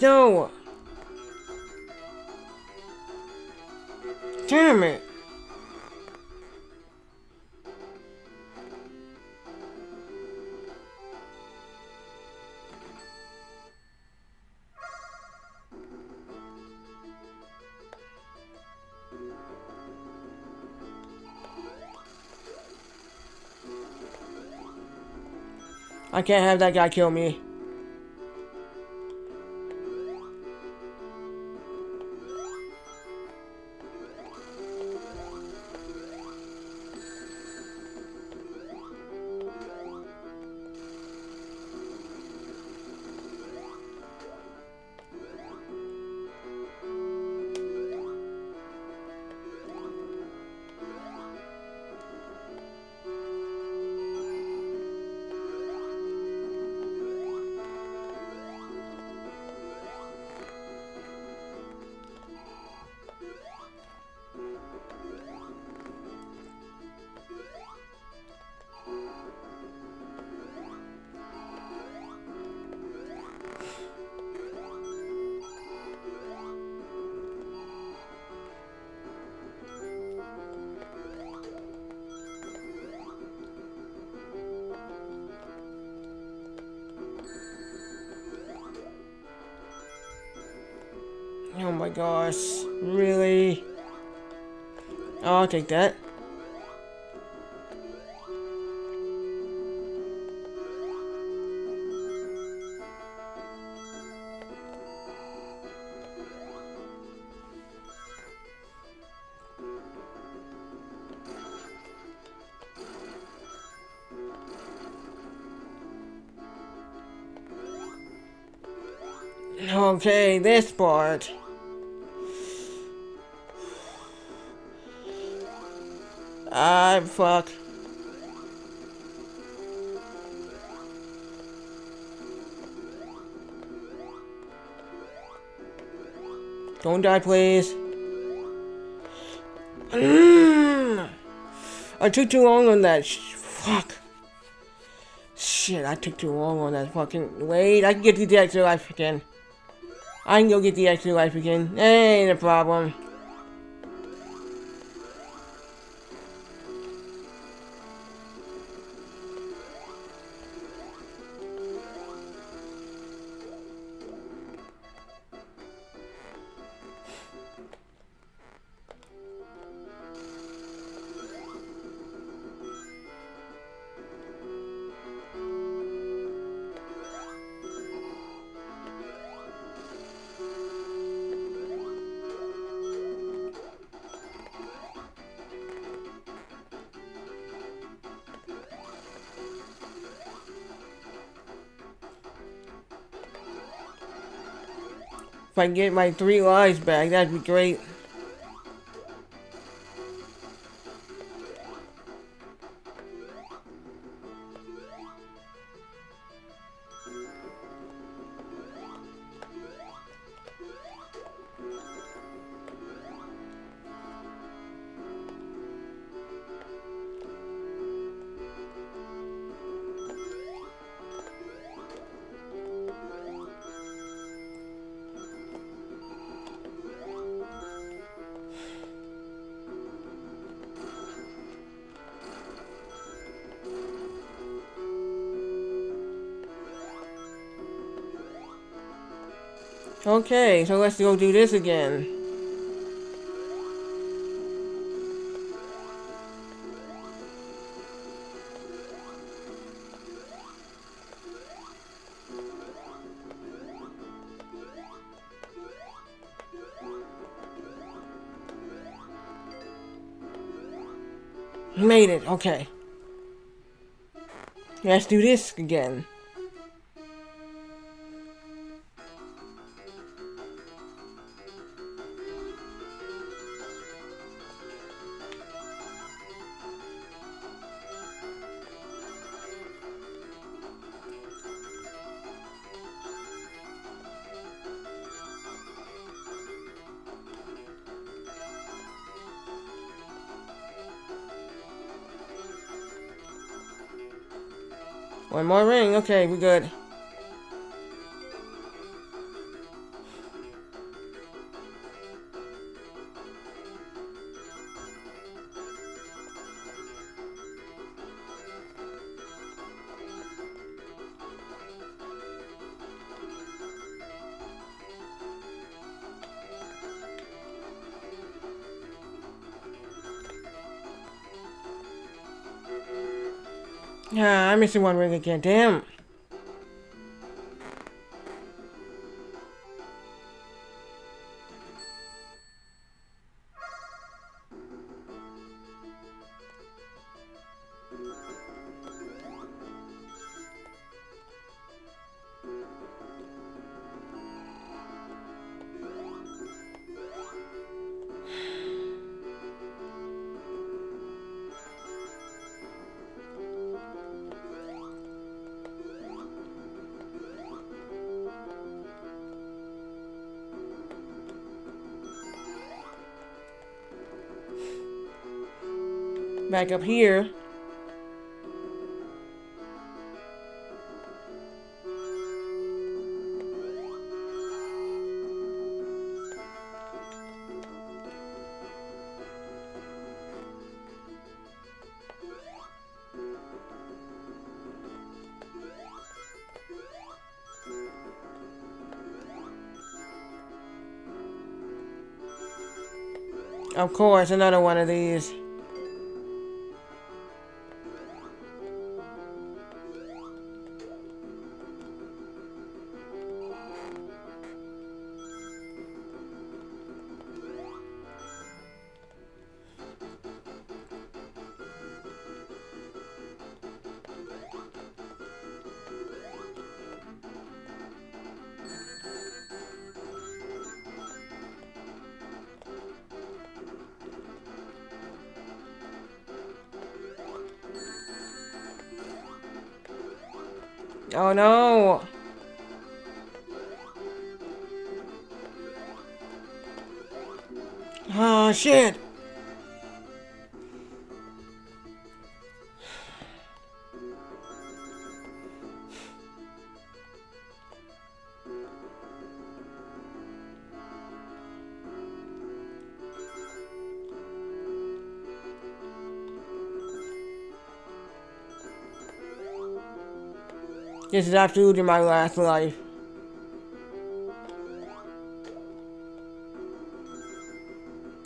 No! Damn it! I can't have that guy kill me. Oh my gosh. Really? Oh, I'll take that. Okay, this part. Ah, fuck. Don't die, please. I took too long on that. Fuck. Shit, I took too long on that fucking. Wait, I can get the extra life again. I can go get the extra life again. That ain't a problem. If I can get my 3 lives back, that'd be great. Okay, so let's go do this again. Made it, okay. Let's do this again. One more ring, okay, we're good. Yeah, I'm missing one ring again, damn. Back up here. Of course, another one of these. Oh no! Oh shit! This is absolutely my last life.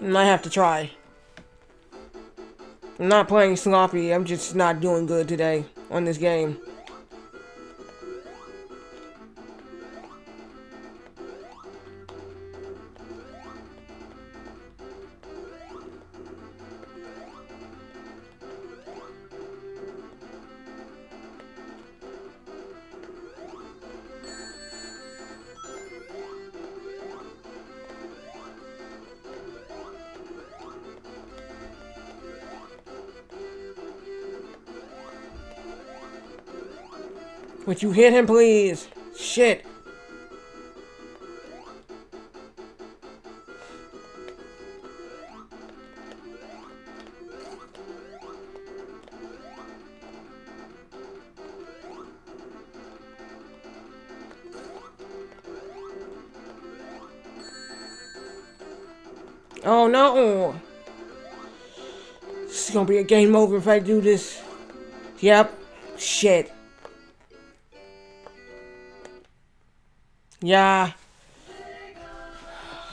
And I have to try. I'm not playing sloppy, I'm just not doing good today on this game. Would you hit him, please? Shit. Oh no! This is gonna be a game over if I do this. Yep. Shit. Yeah.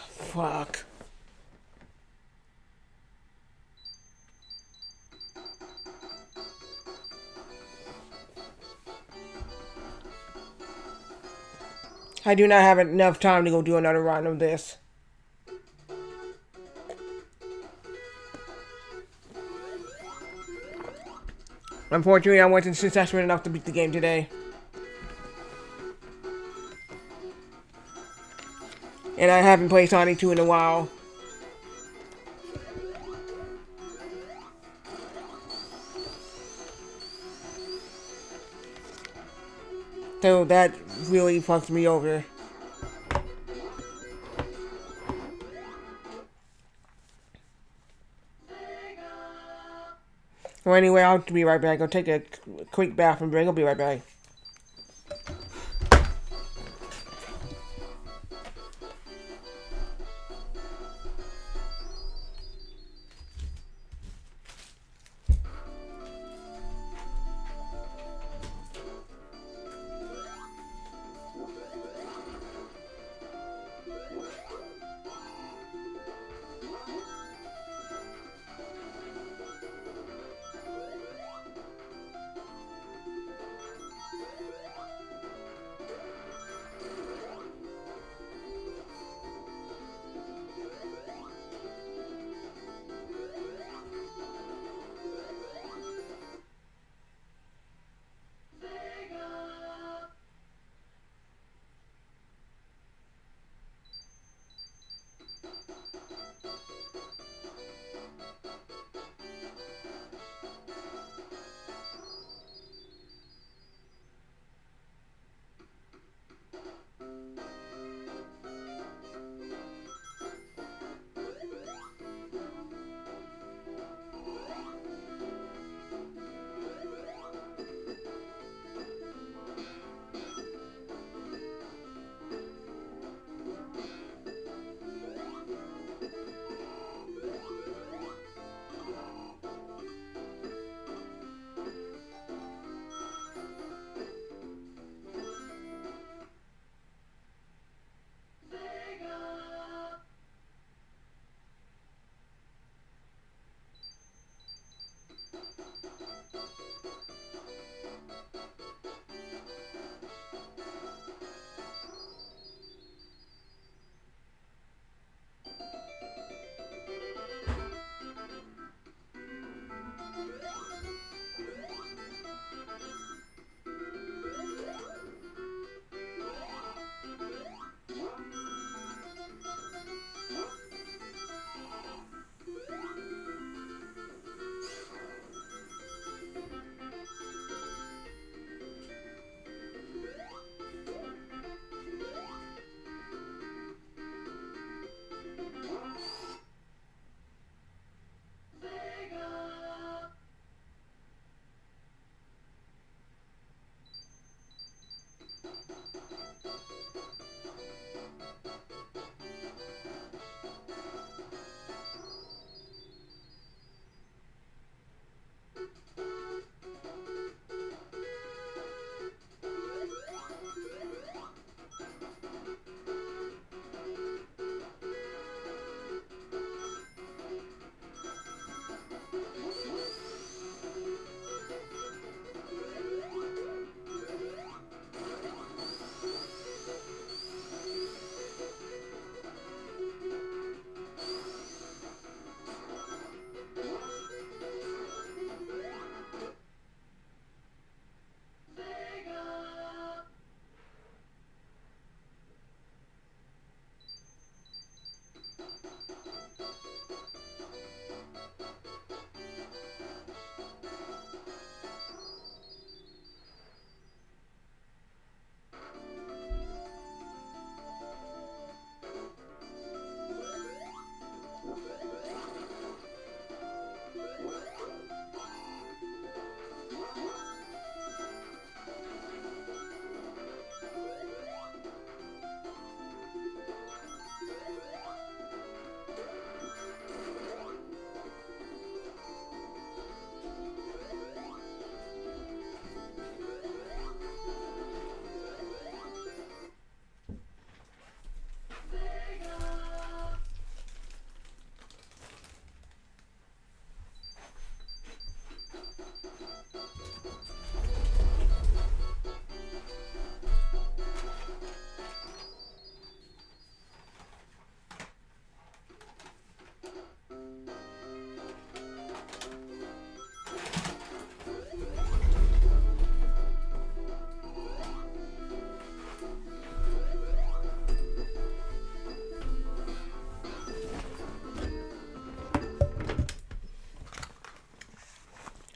Fuck. I do not have enough time to go do another run of this. Unfortunately, I wasn't successful enough to beat the game today. And I haven't played Sonic 2 in a while. So that really fucks me over. Well, anyway, I'll be right back. I'll take a quick bathroom break. I'll be right back.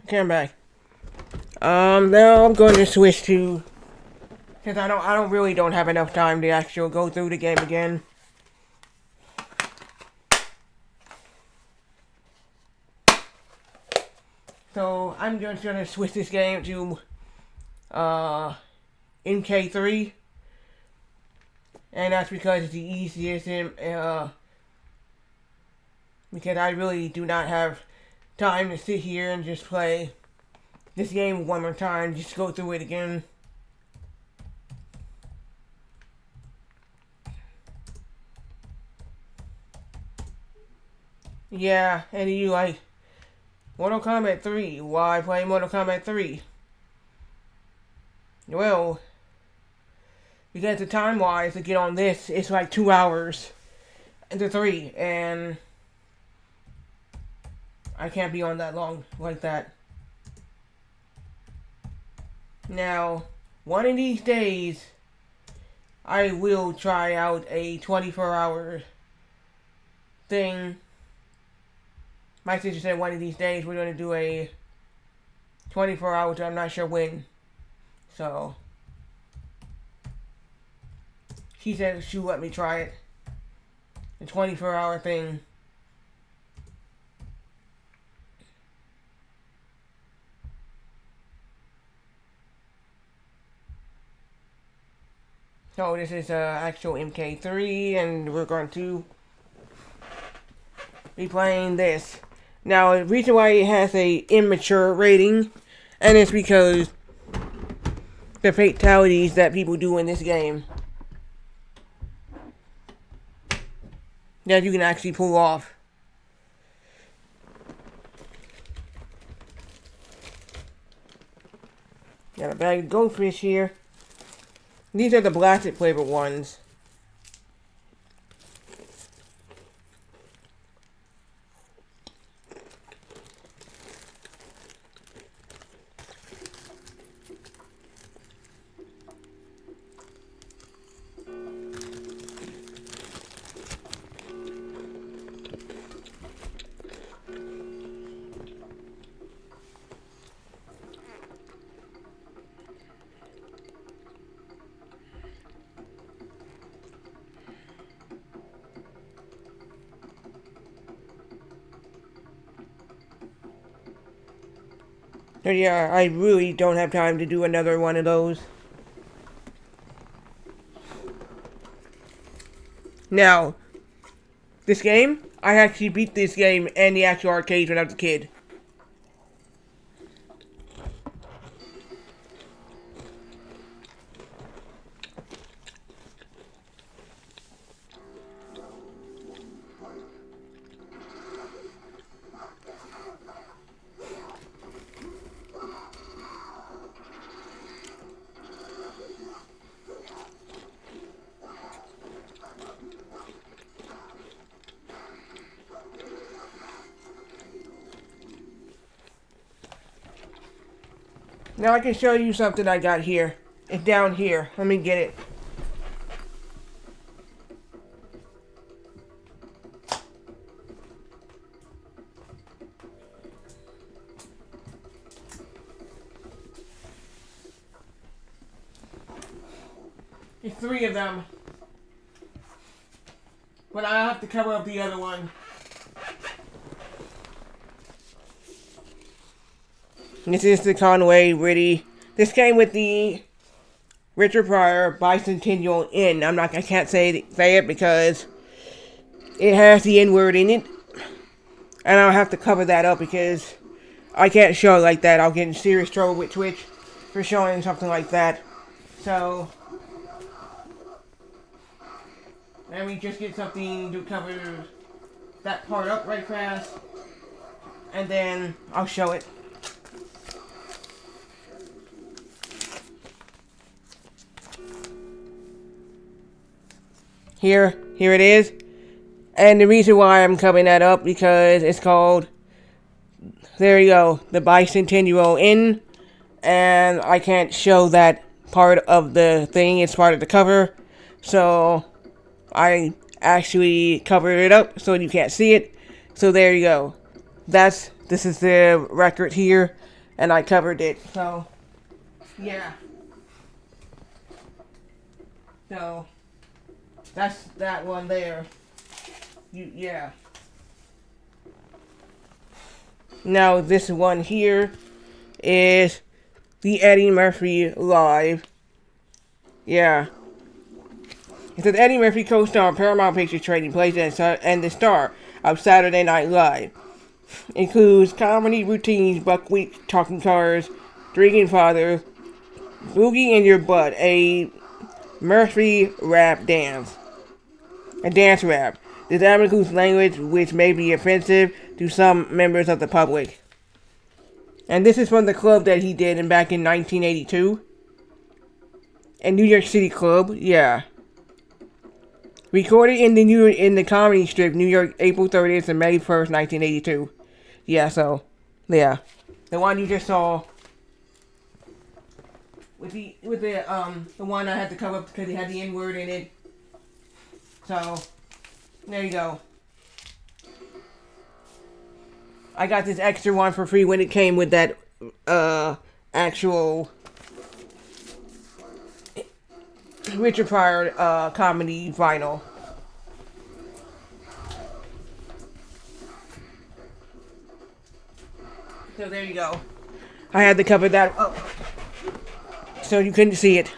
Okay, I'm back. Now I'm going to switch to, because I don't have enough time to actually go through the game again. So I'm just gonna switch this game to MK3, and that's because it's the easiest, because I really do not have time to sit here and just play this game one more time, just go through it again. Yeah, and you like Mortal Kombat 3. Why play Mortal Kombat 3? Well, because the time-wise to get on this, it's like 2 hours into 3, and I can't be on that long like that. Now, one of these days, I will try out a 24-hour thing. My sister said one of these days we're going to do a 24 hours, I'm not sure when. So, she said she'll let me try it. A 24-hour thing. So this is actual MK3, and we're going to be playing this. Now, the reason why it has a immature rating, and it's because the fatalities that people do in this game that you can actually pull off. Got a bag of goldfish here. These are the blasted flavored ones. So yeah, I really don't have time to do another one of those. Now, this game, I actually beat this game and the actual arcades when I was a kid. Now I can show you something I got here. It's down here. Let me get it. It's 3 of them. But I have to cover up the other one. This is the Conway Riddy. This came with the Richard Pryor Bicentennial Inn. I can't say it because it has the N word in it. And I'll have to cover that up because I can't show it like that. I'll get in serious trouble with Twitch for showing something like that. So, let me just get something to cover that part up right fast. And then I'll show it. Here it is. And the reason why I'm covering that up because it's called, there you go, the Bicentennial Inn. And I can't show that part of the thing. It's part of the cover. So I actually covered it up so you can't see it. So there you go. This is the record here. and I covered it. So, yeah. So, that's that one there. Yeah. Now, this one here is the Eddie Murphy Live. Yeah. It says Eddie Murphy co-star on Paramount Pictures Trading Places and the star of Saturday Night Live. Includes comedy routines, buckwheat talking cars, drinking fathers, boogie in your butt, a Murphy rap dance. A dance rap. This album includes language which may be offensive to some members of the public. And this is from the club that he did back in 1982. A New York City club, yeah. Recorded in the comedy strip New York, April 30th and May 1st, 1982. Yeah, so, yeah. The one you just saw with the one I had to cover up because it had the N-word in it. So, there you go. I got this extra one for free when it came with that actual Richard Pryor comedy vinyl. So there you go. I had to cover that up so you couldn't see it.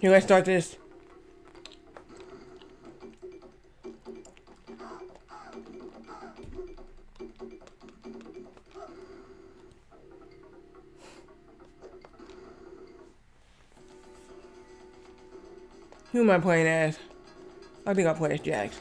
Here, let's start this. Who am I playing as? I think I'll play as Jax.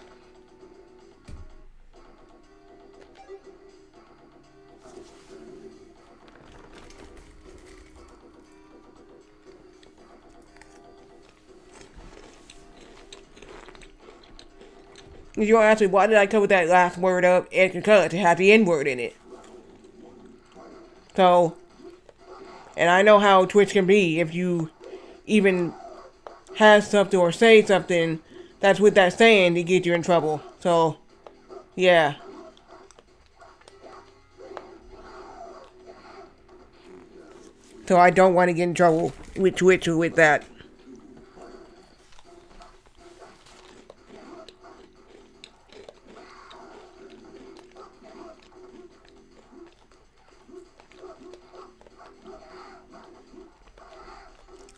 If you're asking why did I cover that last word up, it's because it had the N-word in it. So, and I know how Twitch can be. If you even have something or say something that's with that saying, to get you in trouble. So, yeah. So I don't want to get in trouble with Twitch with that.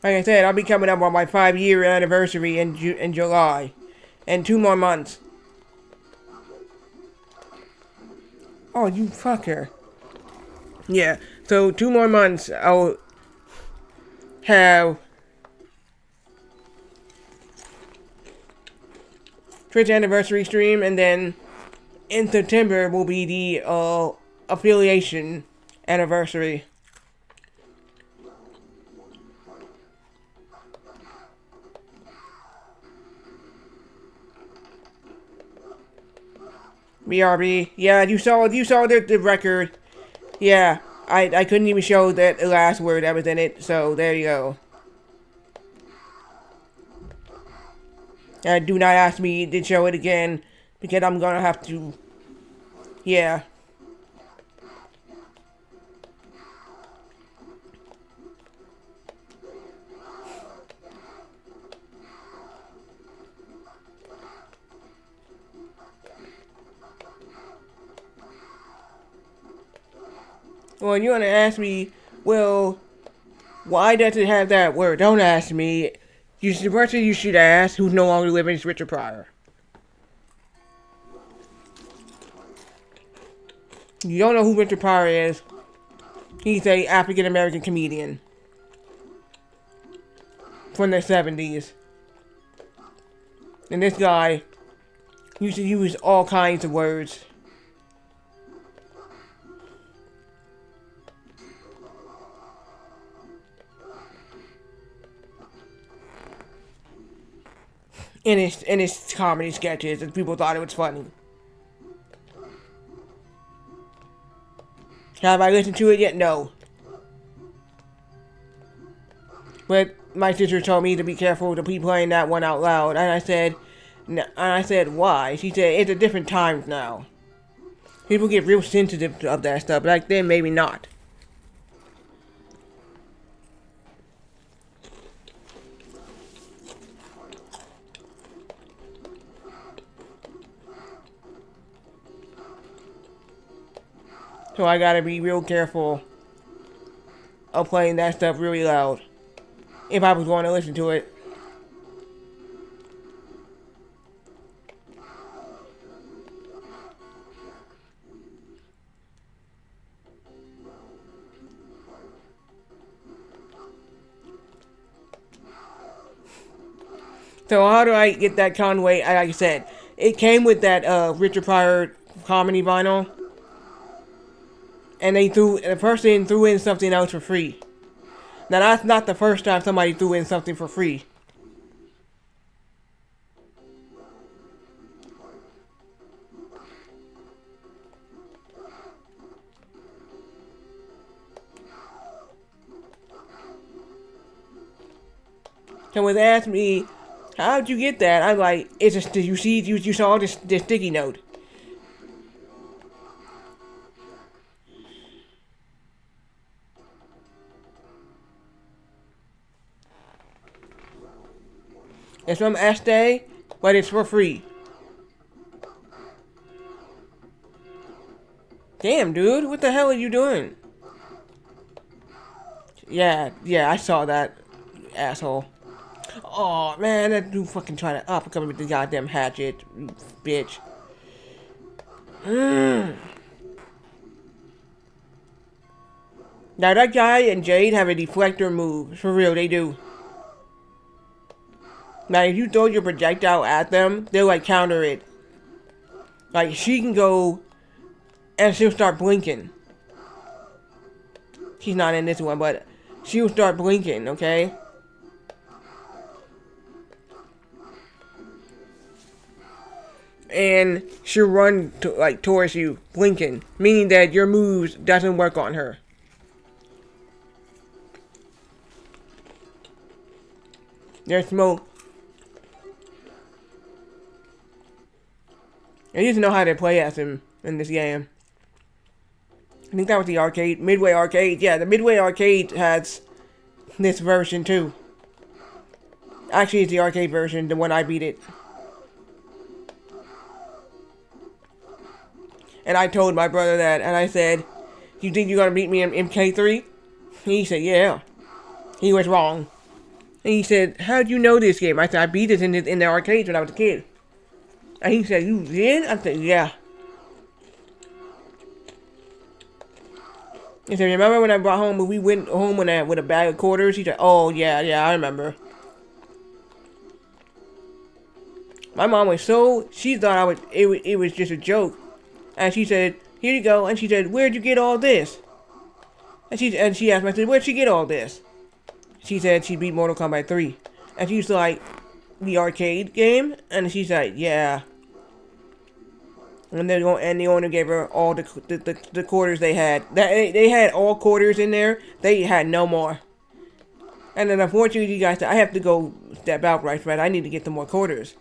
Like I said, I'll be coming up on my 5-year anniversary in July. And 2 more months. Oh, you fucker. Yeah, so 2 more months I'll have Twitch anniversary stream, and then in September will be the affiliation anniversary. BRB. Yeah, you saw the record. Yeah, I couldn't even show that last word that was in it, so there you go. Do not ask me to show it again, because I'm gonna have to. Yeah. Well, you want to ask me, well, why does it have that word? Don't ask me. The person you should ask, who's no longer living, is Richard Pryor. You don't know who Richard Pryor is. He's a African American comedian from the 70s. And this guy used to use all kinds of words. In his comedy sketches, and people thought it was funny. Have I listened to it yet? No. But my sister told me to be careful to be playing that one out loud, and I said, why? She said, it's a different times now. People get real sensitive of that stuff. Back then, maybe not. So I gotta be real careful of playing that stuff really loud if I was going to listen to it. So how do I get that Conway? Like I said, it came with that Richard Pryor comedy vinyl, and the person threw in something else for free. Now that's not the first time somebody threw in something for free. Someone asked me, "How'd you get that?" I'm like, "It's just you saw this sticky note." It's from Estee, but it's for free. Damn, dude, what the hell are you doing? Yeah, I saw that, asshole. Oh man, that dude fucking trying to uppercut me with the goddamn hatchet, you bitch. Now that guy and Jade have a deflector move, for real, they do. Now if you throw your projectile at them, they'll like counter it. Like she can go, and she'll start blinking. She's not in this one, but she'll start blinking, okay? And she'll run towards you, blinking, meaning that your moves doesn't work on her. There's smoke. I used to know how to play as him in this game. I think that was the arcade, Midway Arcade. Yeah, the Midway Arcade has this version too. Actually, it's the arcade version, the one I beat it. And I told my brother that, and I said, "You think you're gonna beat me in MK3? He said, "Yeah." He was wrong. And he said, "How'd you know this game?" I said, "I beat it in the arcades when I was a kid." And he said, "You did?" I said, "Yeah." He said, "Remember when I brought home, when we went home with a bag of quarters?" He said, "Oh, yeah, I remember." My mom was she thought it was just a joke. And she said, "Here you go." And she said, "Where'd you get all this?" And she asked me, I said, "Where'd she get all this?" She said she beat Mortal Kombat 3. And she's like, "The arcade game?" And she's like, "Yeah." And the owner gave her all the quarters they had. They had all quarters in there. They had no more. And then unfortunately, you guys said, "I have to go step out right fast. I need to get some more quarters."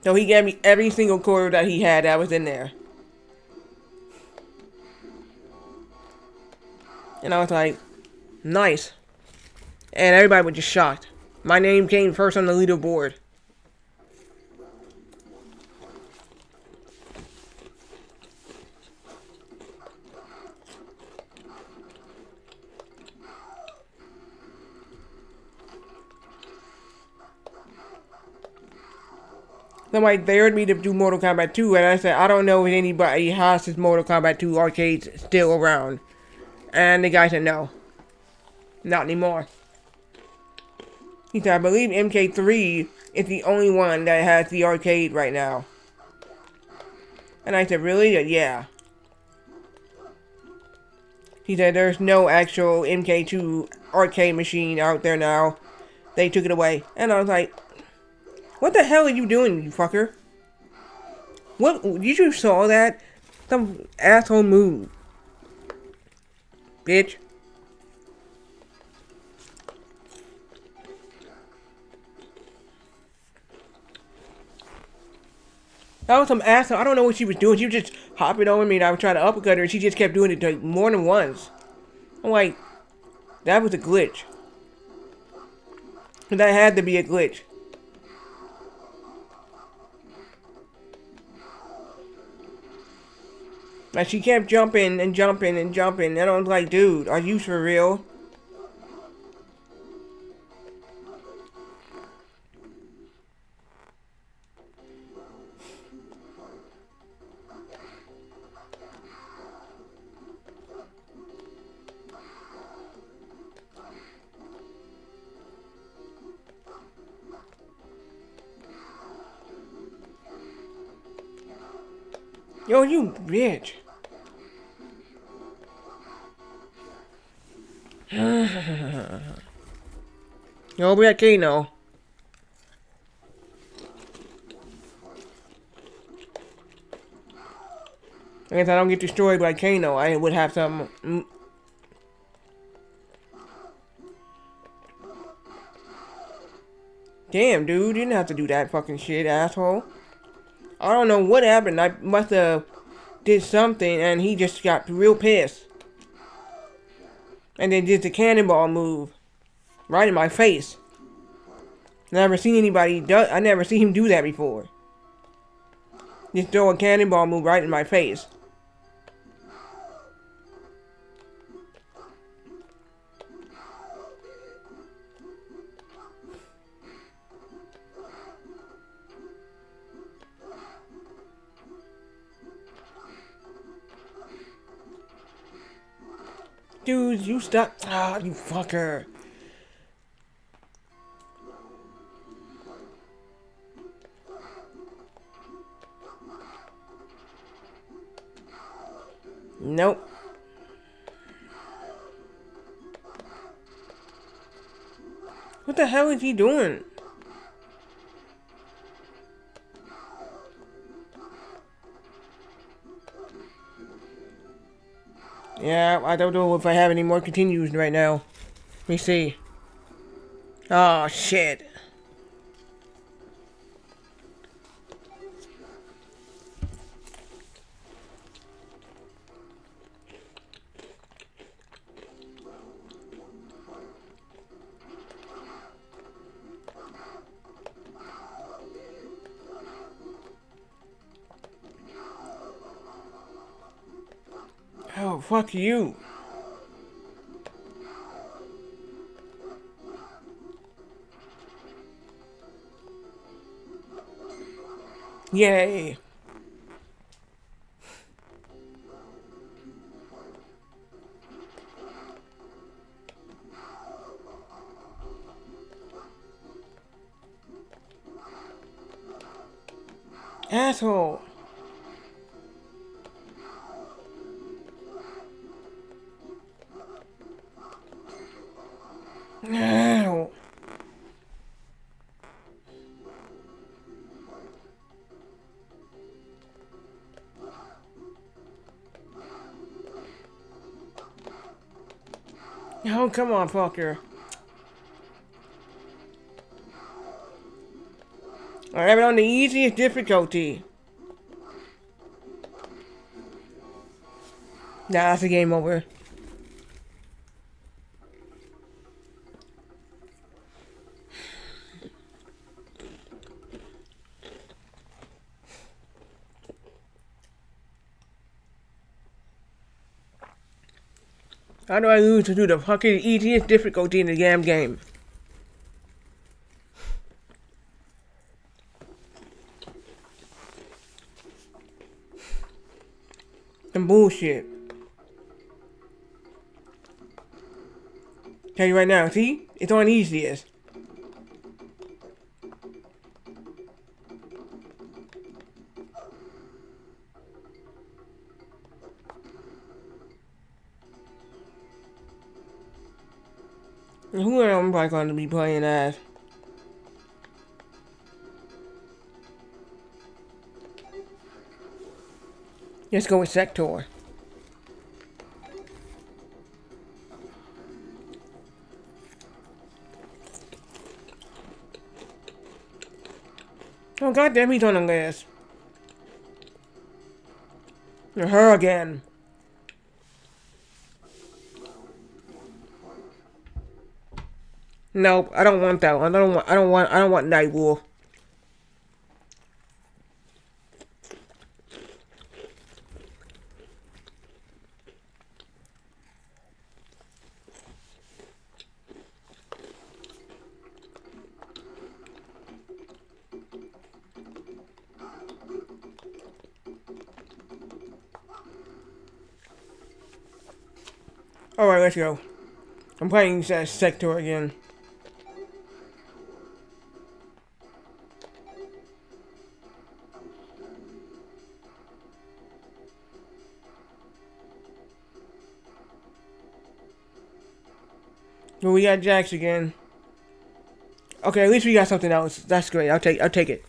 So he gave me every single quarter that he had that was in there. And I was like, nice. And everybody was just shocked. My name came first on the leaderboard. Somebody dared me to do Mortal Kombat 2, and I said, "I don't know if anybody has this Mortal Kombat 2 arcades still around." And the guy said, "No. Not anymore." He said, "I believe MK3 is the only one that has the arcade right now." And I said, "Really?" "Yeah." He said, "There's no actual MK2 arcade machine out there now. They took it away." And I was like, "What the hell are you doing, you fucker? What? You saw that? Some asshole move. Bitch." That was some asshole. I don't know what she was doing. She was just hopping over me and I was trying to uppercut her and she just kept doing it like more than once. I'm like, that was a glitch. That had to be a glitch. Like she kept jumping and jumping and jumping and I was like, dude, are you for real? Yo, you bitch. Yo, we at Kano. I guess I don't get destroyed by Kano. I would have some. Damn, dude, you didn't have to do that fucking shit, asshole. I don't know what happened. I must have did something and he just got real pissed. And then did the cannonball move. Right in my face. Never seen anybody do. I never seen him do that before. Just throw a cannonball move right in my face. Dude, you stuck. Ah, you fucker. Nope. What the hell is he doing? Yeah, I don't know if I have any more continues right now. Let me see. Oh, shit. Oh, fuck you. Yay. Asshole. No. Oh, come on, fucker. I have it on the easiest difficulty. Nah, that's a game over. How do I lose to do the fucking easiest difficulty in the damn game? Some bullshit. Tell you right now, see? It's on easiest. And who am I going to be playing as? Let's go with Sector. Oh goddamn, he's on the list. Her again. Nope, I don't want that one. I don't want Night Wolf. Alright, let's go. I'm playing Sector again. Well, we got Jax again. Okay, at least we got something else. That's great. I'll take it.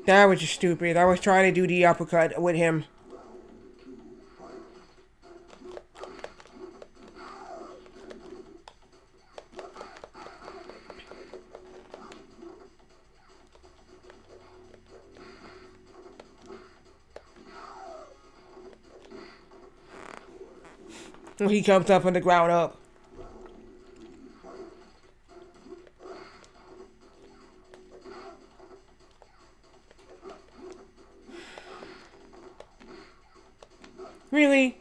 That was just stupid. I was trying to do the uppercut with him. He comes up on the ground up. Really?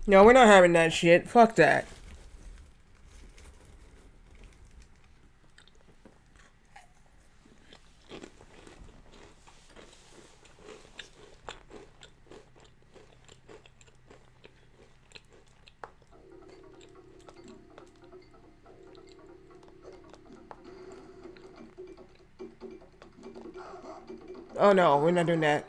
No, we're not having that shit. Fuck that. Oh no, we're not doing that.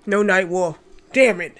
No Night Wolf. Damn it.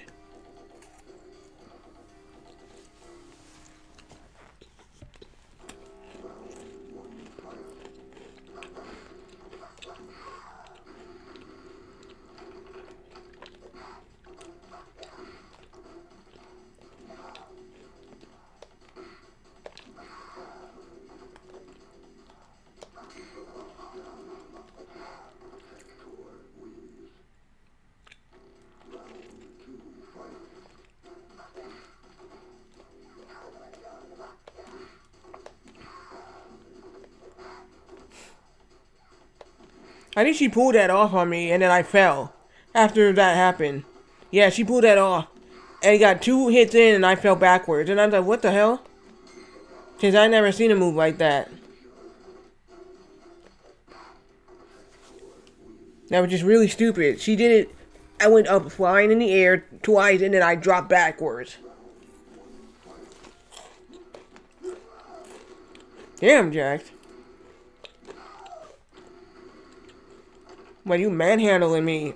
I think she pulled that off on me, and then I fell. After that happened. Yeah, she pulled that off. And got 2 hits in, and I fell backwards. And I was like, what the hell? Because I never seen a move like that. That was just really stupid. She did it. I went up flying in the air twice, and then I dropped backwards. Damn, Jax. Why you manhandling me?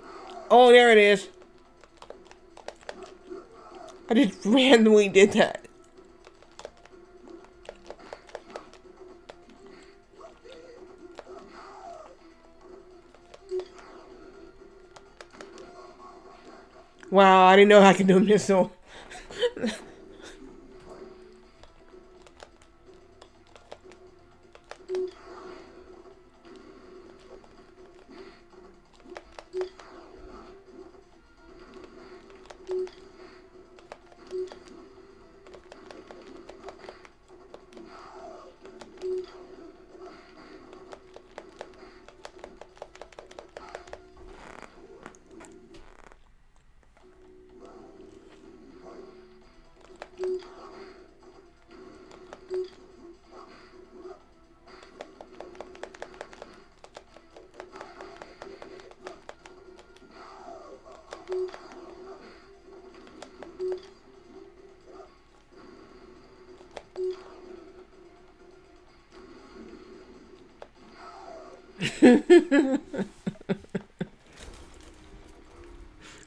Oh, there it is. I just randomly did that. Wow, I didn't know I could do a missile.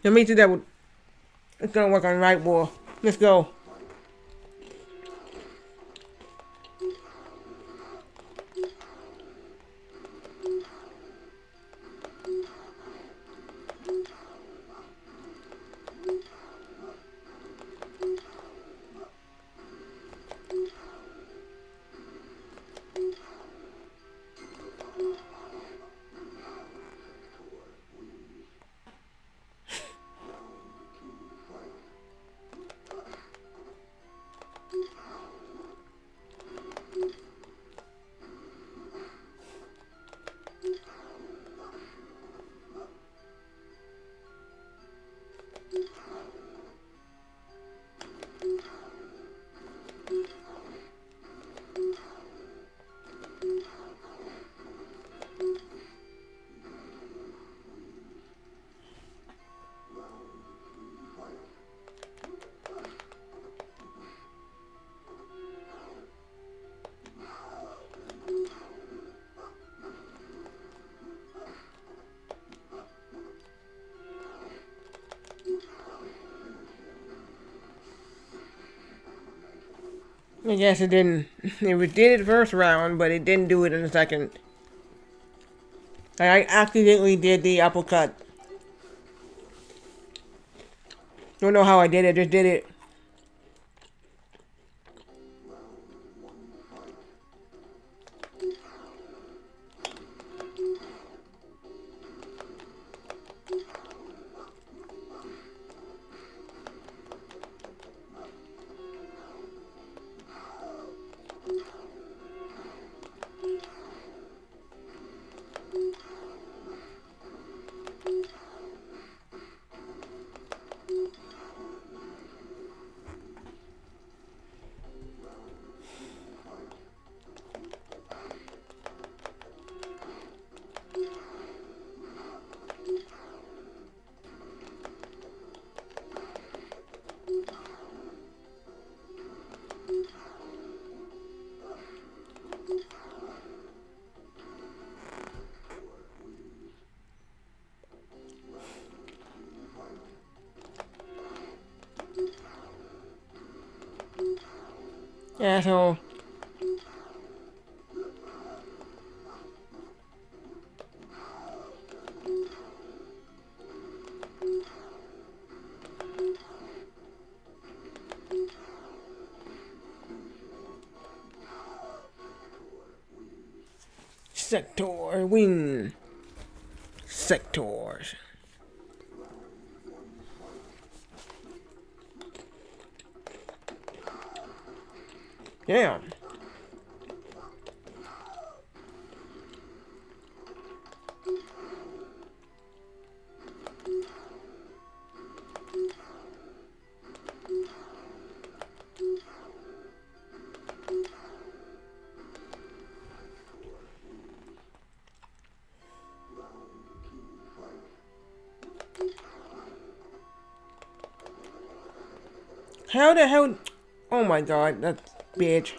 Let me do that with. It's gonna work on right wall. Let's go. I guess it didn't. It did it first round, but it didn't do it in the second. I accidentally did the uppercut. Don't know how I did it. Just did it. Asshole. Sector win. Sectors. Damn. How the hell? Oh my god, that bitch.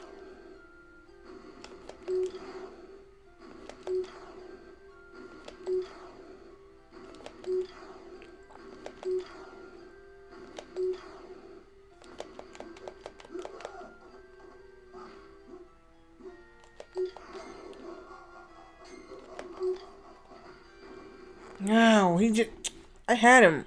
No, he just. I had him.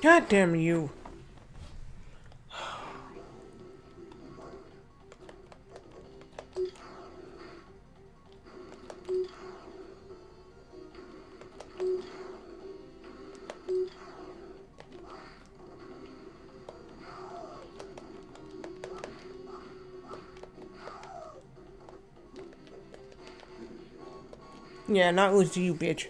God damn you. Yeah, not lose to you, bitch.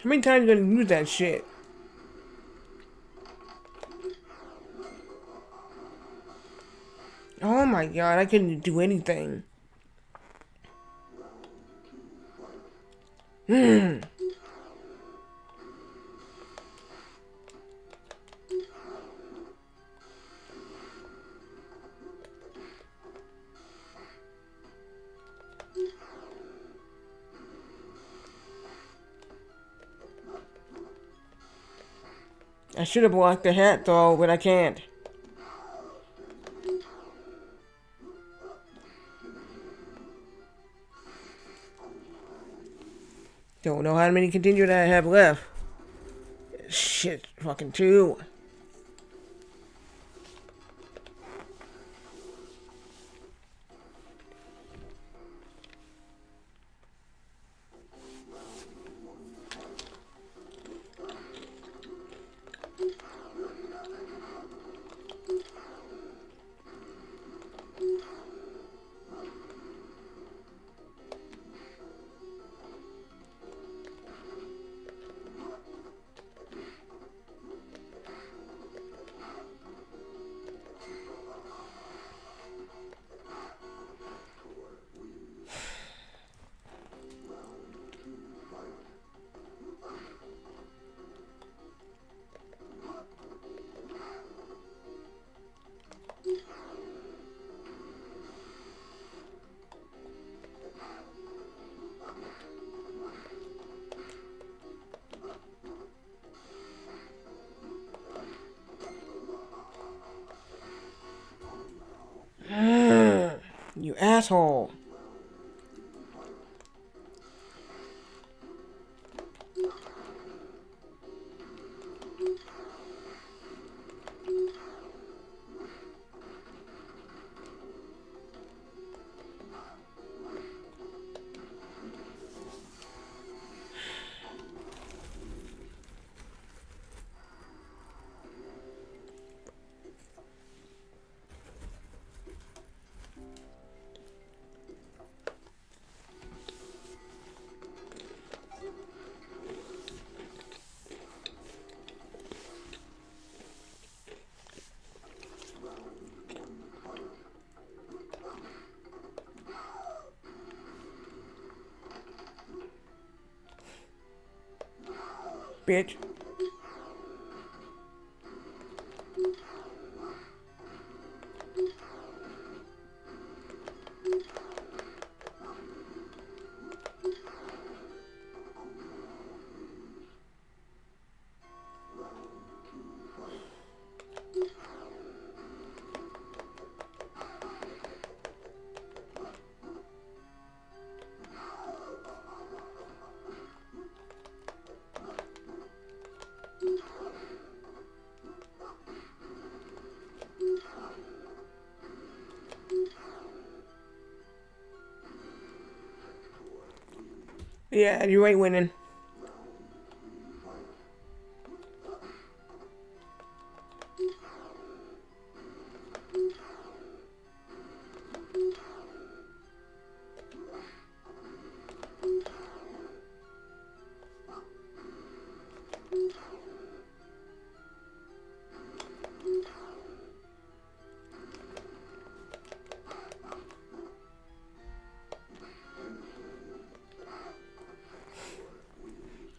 How many times are you gonna use that shit? Oh my god, I couldn't do anything. I should have blocked the hat though, but I can't. Don't know how many continue that I have left. Shit, fucking two. You asshole. Bitch. Yeah, you ain't winning.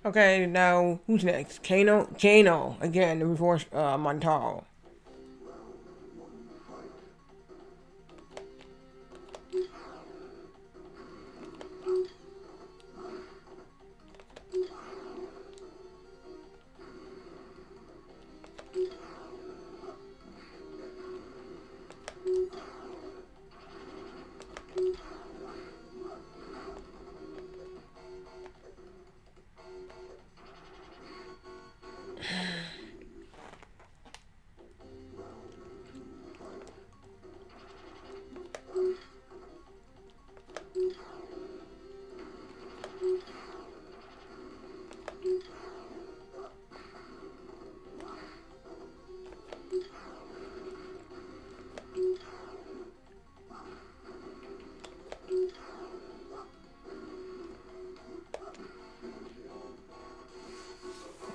Okay, now who's next? Kano? Kano again, the reverse Montal.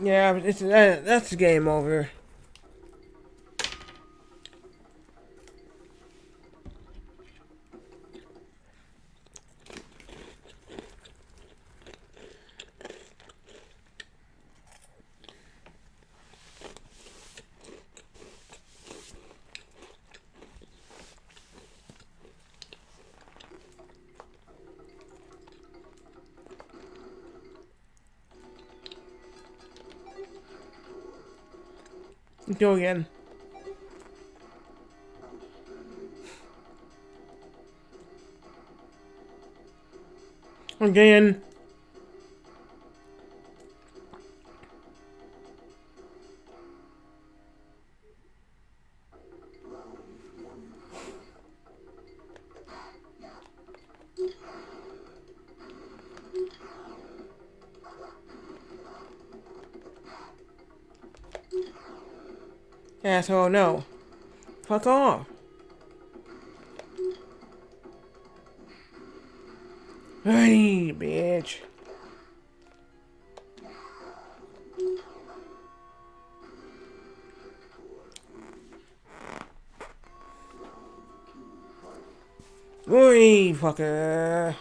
Yeah, but that's the game over. Go again. Again. Asshole, no. Fuck off. Hey, bitch. Oi, fucker.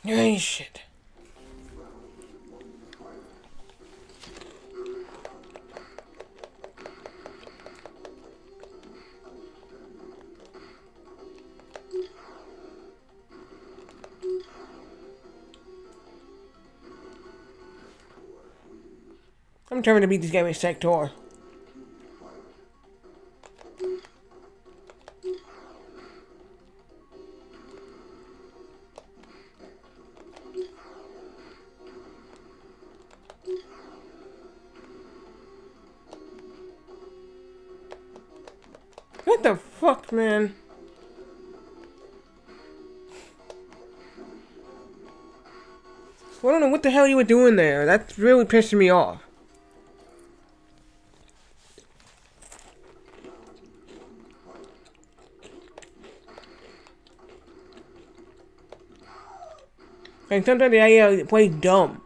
Hey, shit. I'm determined to beat this game in Sector. What the fuck, man? I don't know what the hell you were doing there. That's really pissing me off. And sometimes the AI plays dumb.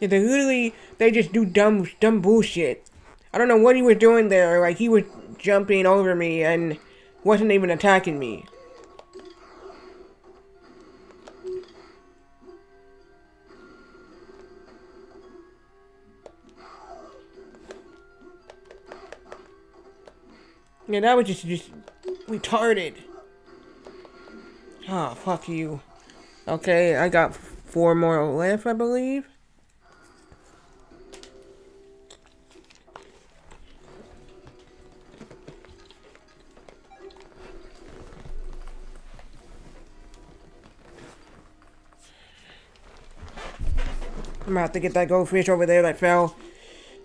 Yeah, they just do dumb bullshit. I don't know what he was doing there. Like, he was jumping over me and wasn't even attacking me. Yeah, that was just retarded. Ah, fuck you. Okay, I got 4 more left, I believe. I'm gonna have to get that goldfish over there that fell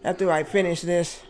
after I finish this.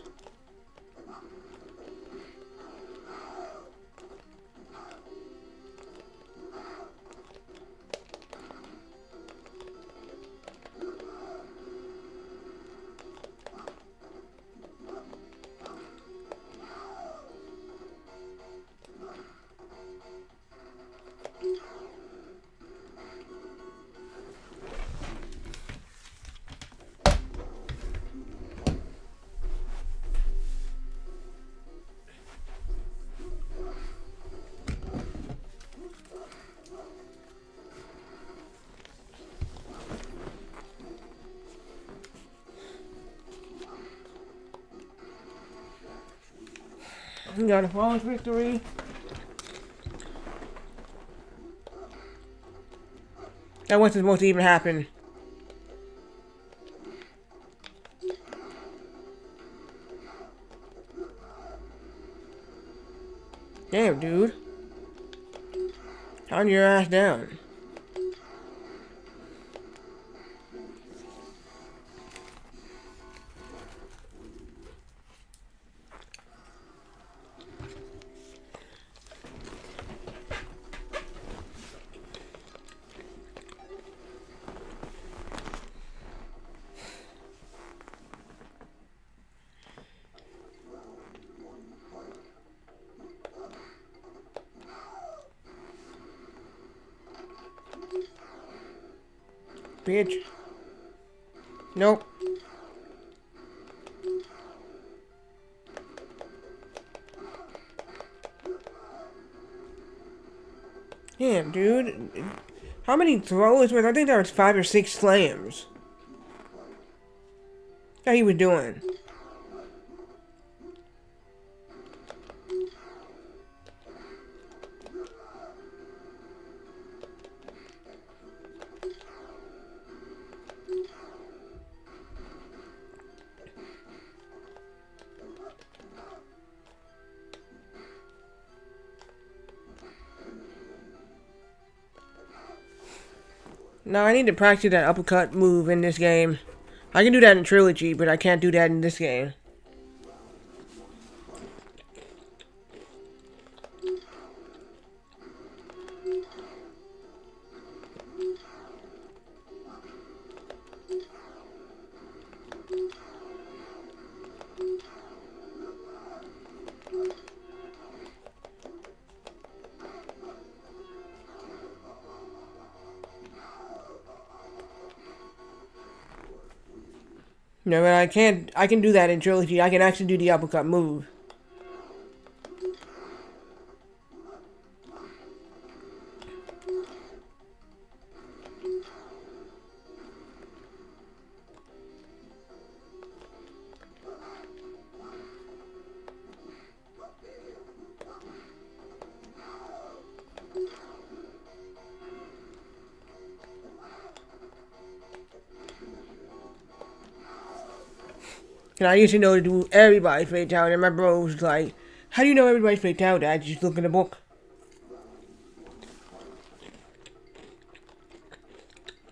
We got a flawless victory. That wasn't supposed to even happen. Damn, dude. Calm your ass down. Bitch. Nope. Damn, dude. How many throws was? I think there was 5 or 6 slams. How he was doing? No, I need to practice that uppercut move in this game. I can do that in Trilogy, but I can't do that in this game. No, but I can't. I can do that in Trilogy. I can actually do the uppercut move. And I used to know to do everybody's fatality, and my bro was like, "How do you know everybody's fatality?" I just look in the book.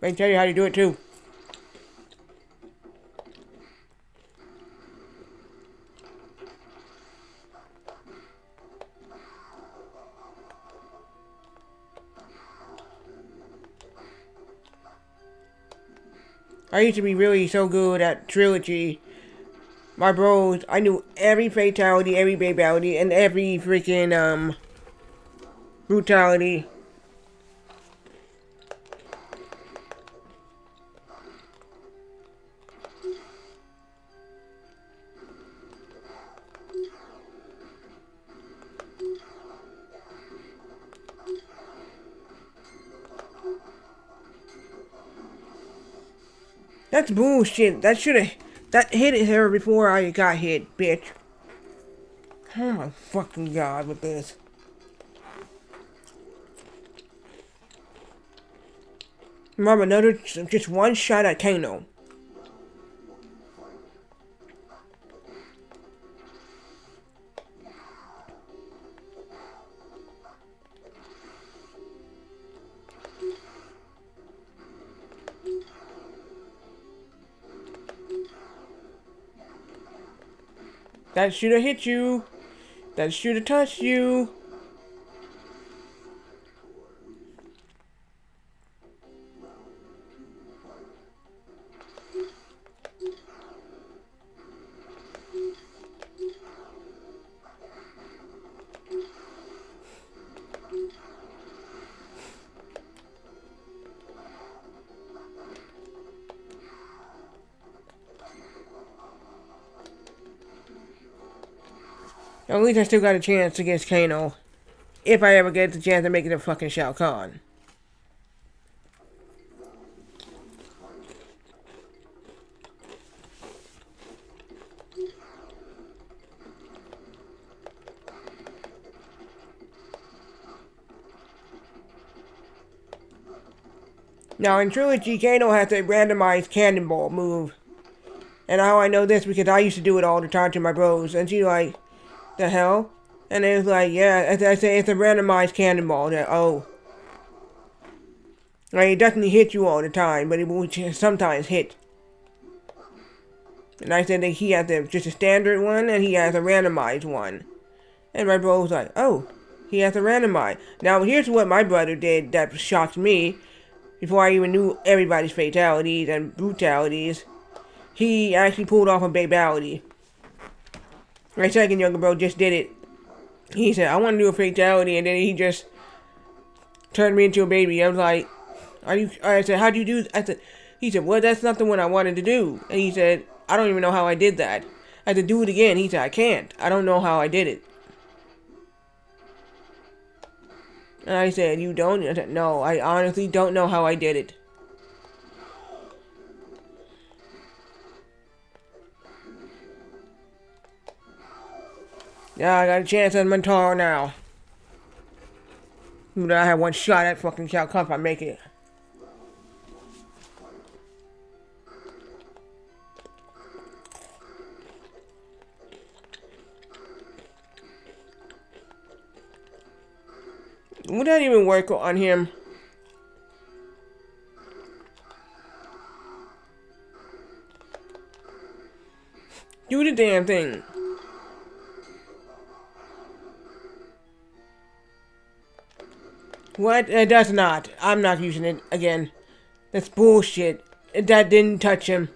I can tell you how to do it too. I used to be really so good at Trilogy. My bros, I knew every fatality, every babality, and every freaking, brutality. That's bullshit. That hit her before I got hit, bitch. Oh my fucking god with this. Remember, just one shot at Kano. That should have hit you. That should have touched you. At least I still got a chance against Kano. If I ever get the chance to make it a fucking Shao Kahn. Now in Trilogy, Kano has a randomized cannonball move. And how I know this because I used to do it all the time to my bros. And she's like, the hell? And it was like, yeah, I say it's a randomized cannonball. That like it doesn't hit you all the time, but it will sometimes hit. And I said that he has just a standard one, and he has a randomized one. And my brother was like, oh, he has a randomized. Now here's what my brother did that shocked me. Before I even knew everybody's fatalities and brutalities, he actually pulled off a babality. My second younger bro just did it. He said, I want to do a fatality, and then he just turned me into a baby. I was like, I said, how'd you do? He said, well, that's not the one I wanted to do. And he said, I don't even know how I did that. I had to do it again. He said, I can't. I don't know how I did it. And I said, you don't? I said, no, I honestly don't know how I did it. Yeah, I got a chance at Montaro now. Even though I had one shot at fucking Shao Kahn if I make it. Would that even work on him? Do the damn thing. What? It does not. I'm not using it again. That's bullshit. That didn't touch him.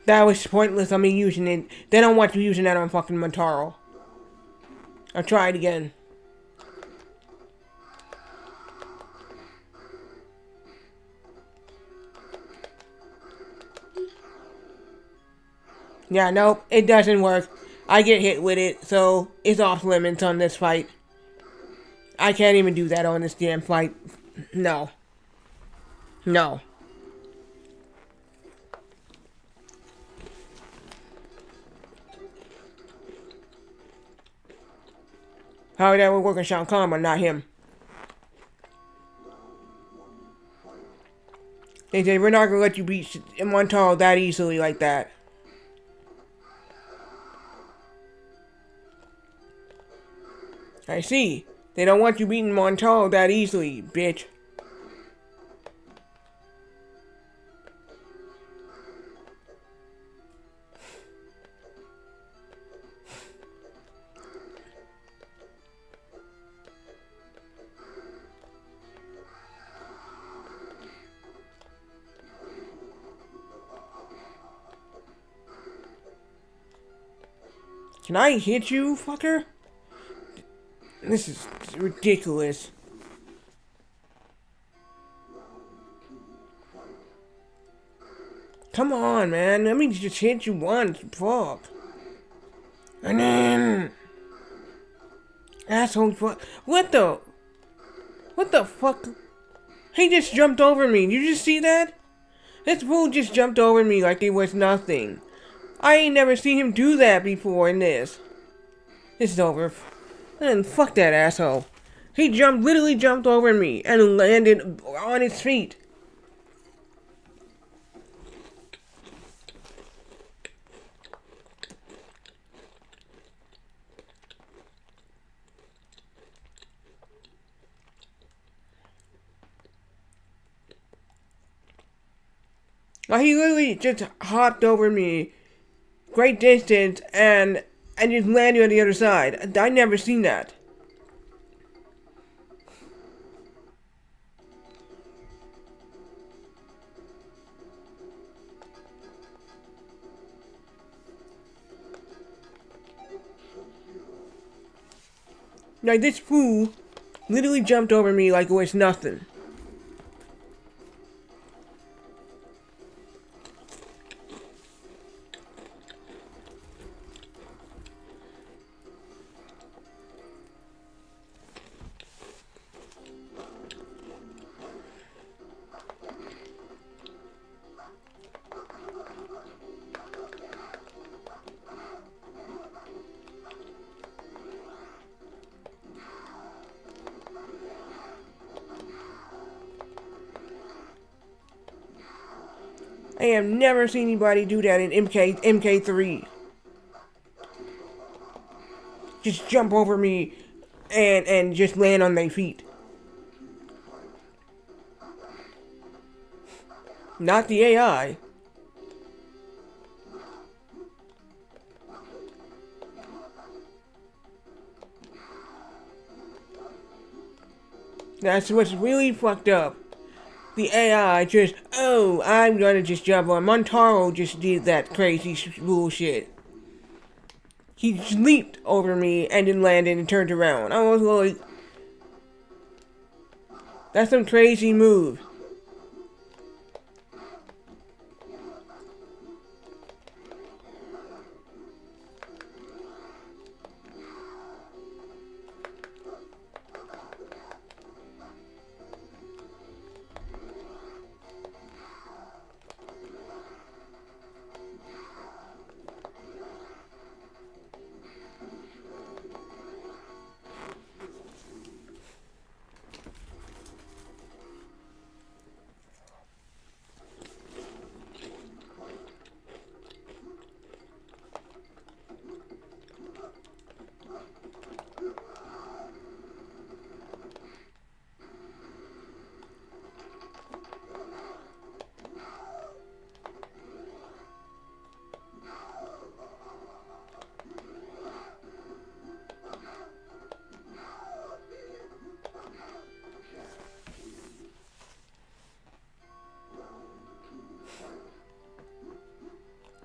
That was pointless on me using it. They don't want you using that on fucking Montaro. I'll try it again. Yeah, nope, it doesn't work. I get hit with it, so it's off limits on this fight. I can't even do that on this damn fight. No. No. How that would work on Shao Kahn, but not him. They said, we're not gonna let you beat Montaro that easily like that. I see. They don't want you beating Montaro that easily, bitch. Can I hit you, fucker? This is ridiculous. Come on, man. Let me just hit you once. Fuck. And then... Asshole, fuck. What the... What the fuck? He just jumped over me. You just see that? This fool just jumped over me like it was nothing. I ain't never seen him do that before in this. This is over. And fuck that asshole. He literally jumped over me and landed on his feet. Like he literally just hopped over me, great distance, and just landed on the other side. I never seen that. Like this fool literally jumped over me like it was nothing. I have never seen anybody do that in MK3. just jump over me and just land on their feet. Not the AI. That's what's really fucked up. The AI just, oh, I'm gonna just jump on. Montaro just did that crazy bullshit. He just leaped over me and then landed and turned around. I was like, that's some crazy move.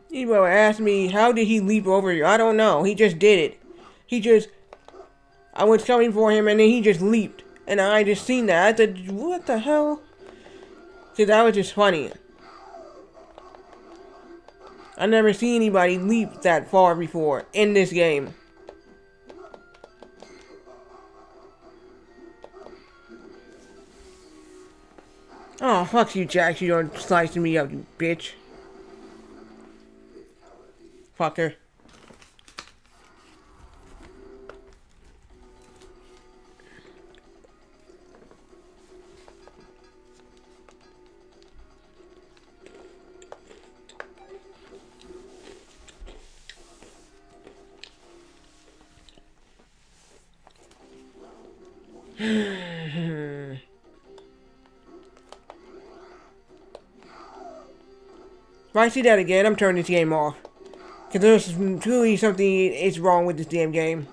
You will ask me, how did he leap over you? I don't know. He just did it. I was coming for him and then he just leaped. And I just seen that. I said, what the hell? Cause that was just funny. I never seen anybody leap that far before in this game. Oh, fuck you, Jax. You don't slicing me up, you bitch. Fucker. If I see that again, I'm turning this game off. Because there's truly something is wrong with this damn game.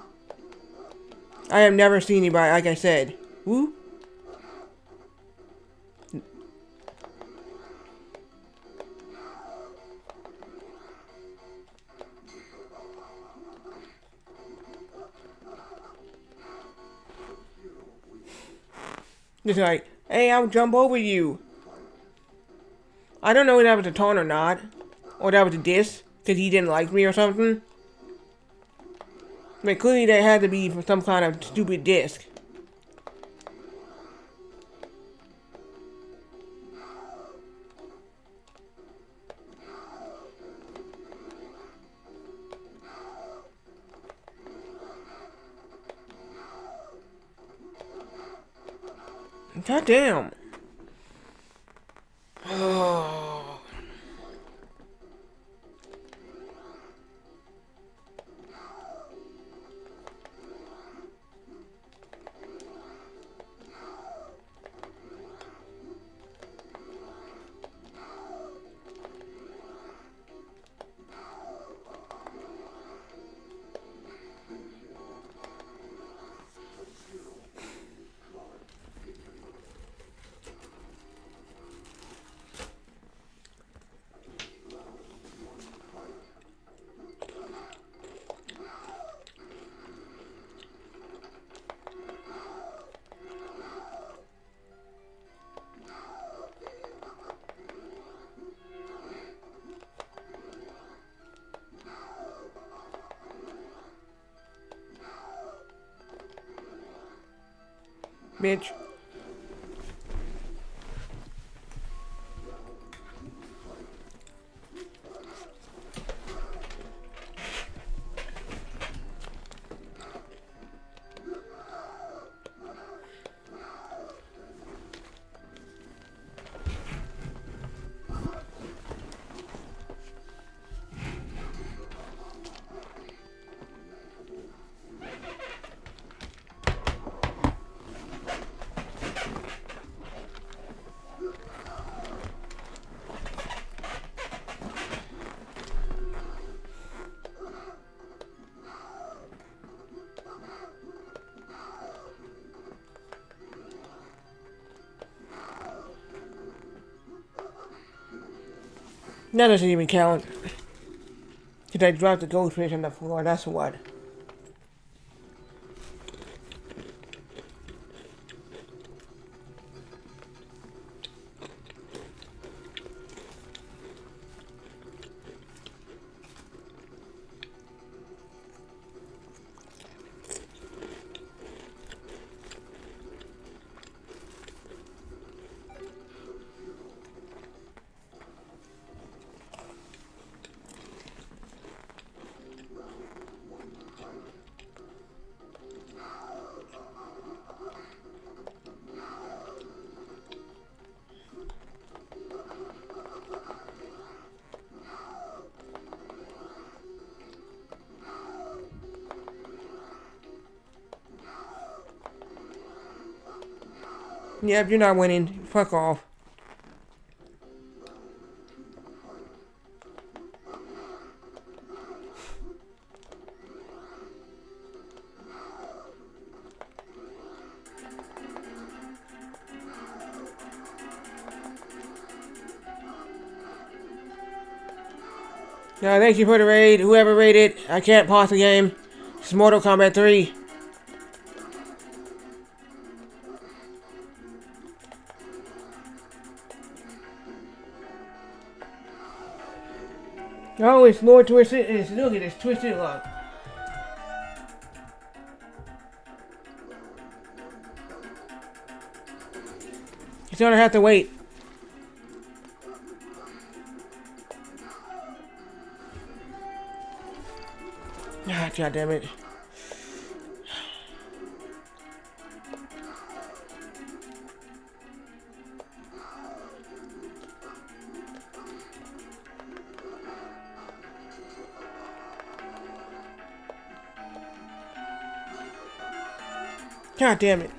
I have never seen anybody, like I said. Woo? Just like, hey, I'll jump over you. I don't know if that was a taunt or not. Or that was a diss. Because he didn't like me or something. But clearly there had to be for some kind of stupid disc. God damn. Oh. Bitch. That doesn't even count. Because I dropped the goldfish on the floor, that's what. Yep, you're not winning. Fuck off. No, thank you for the raid. Whoever raided, I can't pause the game. It's Mortal Kombat 3. Oh, it's Lord Twisted. Look at this Twisted Luck. He's gonna have to wait. Ah, God damn it. God damn it.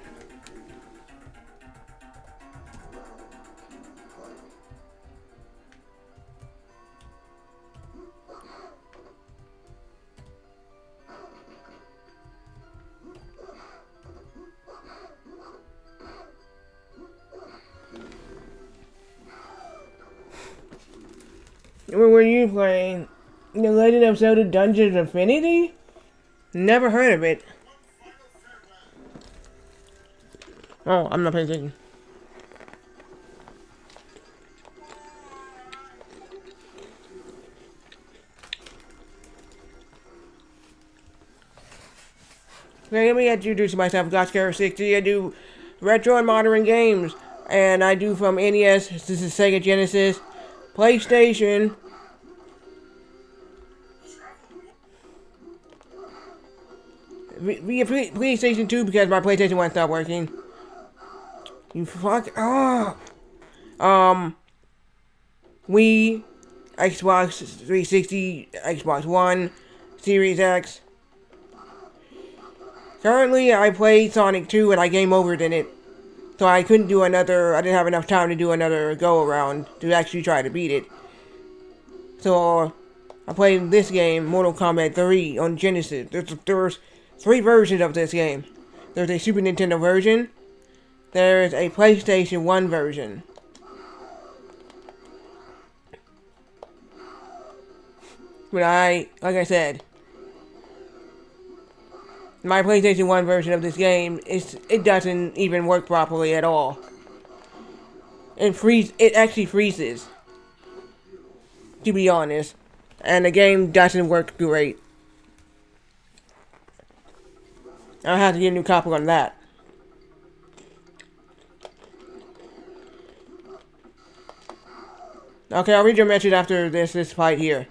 When were you playing? The Legend of Zelda Dungeons of Infinity? Never heard of it. Oh, I'm not paying attention. Okay, let me introduce myself, Gotchcarrot60. I do retro and modern games. And I do from NES, this is Sega Genesis, PlayStation, via PlayStation 2 because my PlayStation 1 stopped working. You fuck. Oh! Wii, Xbox 360, Xbox One, Series X. Currently, I played Sonic 2 and I game overed in it. So I couldn't do another, I didn't have enough time to do another go around to actually try to beat it. So I played this game, Mortal Kombat 3 on Genesis. There's 3 versions of this game. There's a Super Nintendo version. There's a PlayStation 1 version. But like I said, my PlayStation 1 version of this game, it doesn't even work properly at all. It actually freezes, to be honest. And the game doesn't work great. I'll have to get a new copy on that. Okay, I'll read your message after this fight here.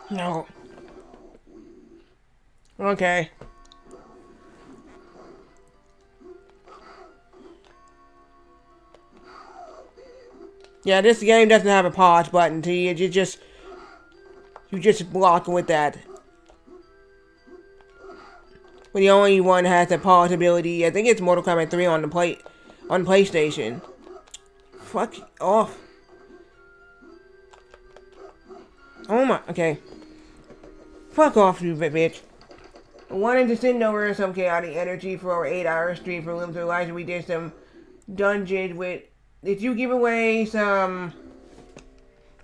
No. Okay. Yeah, this game doesn't have a pause button to you. You just block with that. But the only one has the pause ability. I think it's Mortal Kombat 3 on PlayStation. Fuck off. Oh my, okay. Fuck off, you bitch. I wanted to send over some chaotic energy for our 8-hour stream for Limited Elijah. We did some dungeons with... Did you give away some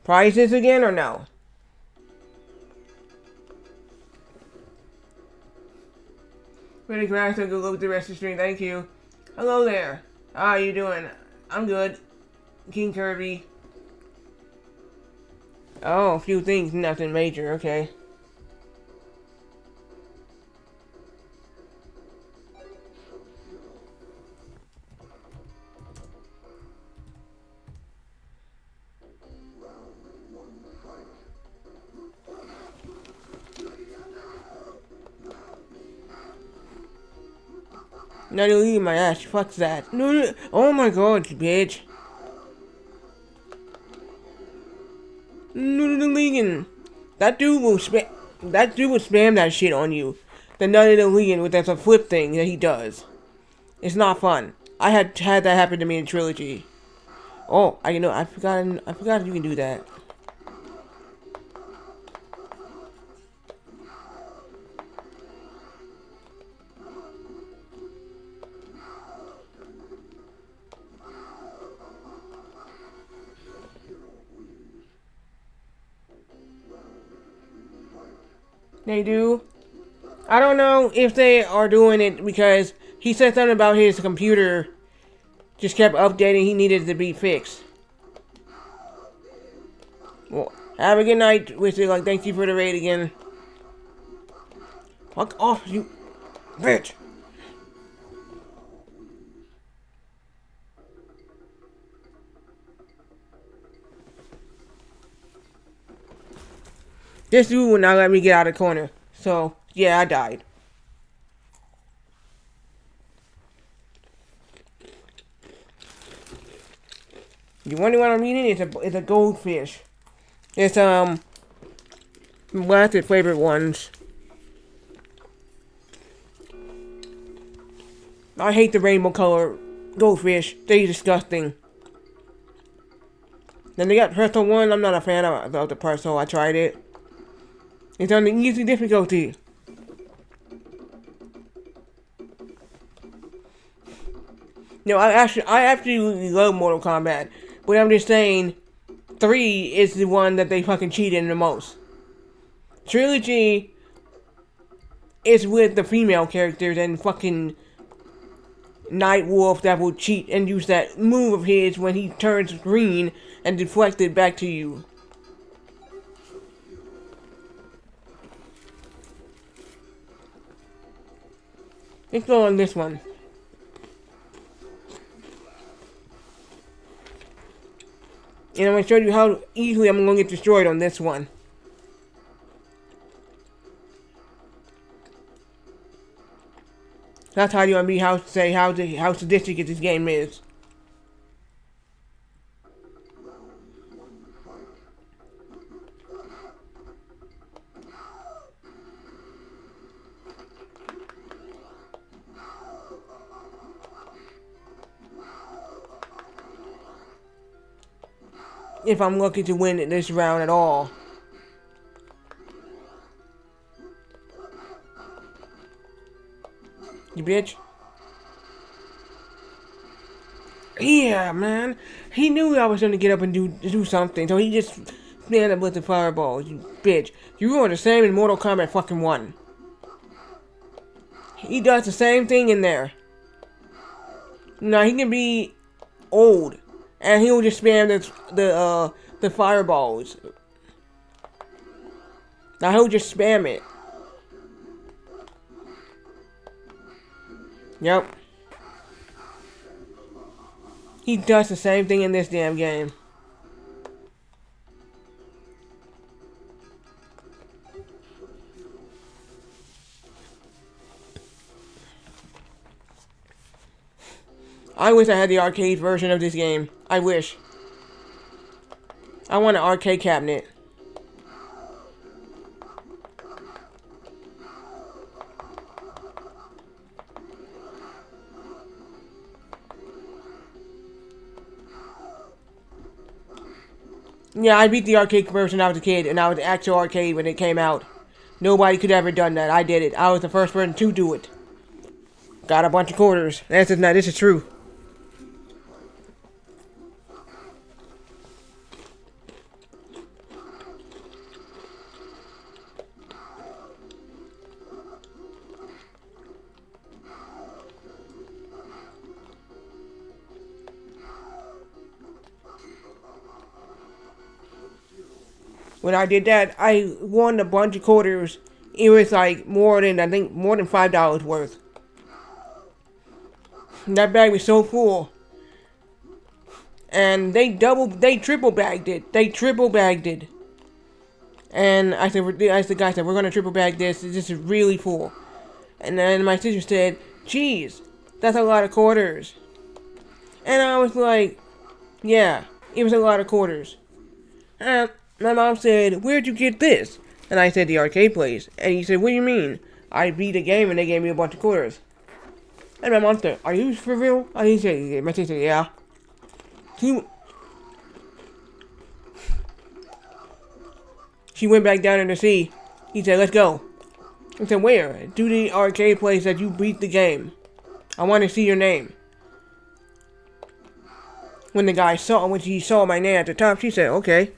prizes again or no? Pretty glad to go look at the rest of the stream. Thank you. Hello there. How are you doing? I'm good. King Kirby. Oh, a few things. Nothing major. Okay. Not leave my ass. Fuck that. No. Oh my god, bitch. No, Legan. That dude will spam. That dude will spam that shit on you. The None of the Legan with that flip thing that he does. It's not fun. I had that happen to me in Trilogy. Oh, I forgot you can do that. They do. I don't know if they are doing it because he said something about his computer just kept updating. He needed to be fixed. Well, have a good night, Wizard. Like, thank you for the raid again. Fuck off, you bitch. This dude will not let me get out of the corner. So, yeah, I died. You wonder what I'm eating? It's a goldfish. It's one of the favorite ones. I hate the rainbow color goldfish. They're disgusting. Then they got pretzel one. I'm not a fan of the pretzel. I tried it. It's on the easy difficulty. No, I actually love Mortal Kombat, but I'm just saying, 3 is the one that they fucking cheat in the most. Trilogy is with the female characters and fucking Nightwolf that will cheat and use that move of his when he turns green and deflect it back to you. Let's go on this one. And I'm going to show you how easily I'm going to get destroyed on this one. That's how you want me how sadistic this game is. If I'm lucky to win this round at all. You bitch. Yeah, man. He knew I was gonna get up and do something, so he just stand up with the fireball. You bitch. You were the same in Mortal Kombat fucking 1. He does the same thing in there. Now he can be old, and he'll just spam the fireballs. Now he'll just spam it. Yep. He does the same thing in this damn game. I wish I had the arcade version of this game. I wish. I want an arcade cabinet. Yeah, I beat the arcade version when I was a kid, and I was the actual arcade when it came out. Nobody could ever done that. I did it. I was the first person to do it. Got a bunch of quarters. This is true. When I did that, I won a bunch of quarters. It was like more than $5 worth. That bag was so full. And they triple bagged it. They triple bagged it. And I said, the guy said, we're gonna triple bag this. This is really full. And then my sister said, geez, that's a lot of quarters. And I was like, yeah, it was a lot of quarters. And my mom said, where'd you get this? And I said, the arcade place. And he said, what do you mean? I beat a game and they gave me a bunch of quarters. And my mom said, are you for real? And he said, my sister said, yeah. She went back down in the sea. He said, let's go. I said, where? To the arcade place that you beat the game. I want to see your name. When she saw my name at the top, she said, okay.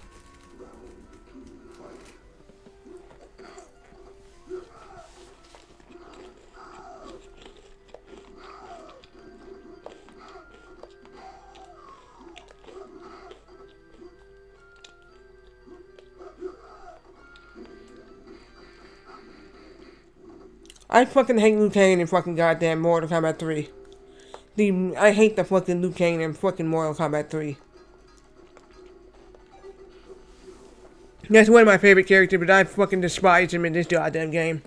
I fucking hate Liu Kang in fucking goddamn Mortal Kombat 3. I hate the fucking Liu Kang in fucking Mortal Kombat 3. That's one of my favorite characters, but I fucking despise him in this goddamn game.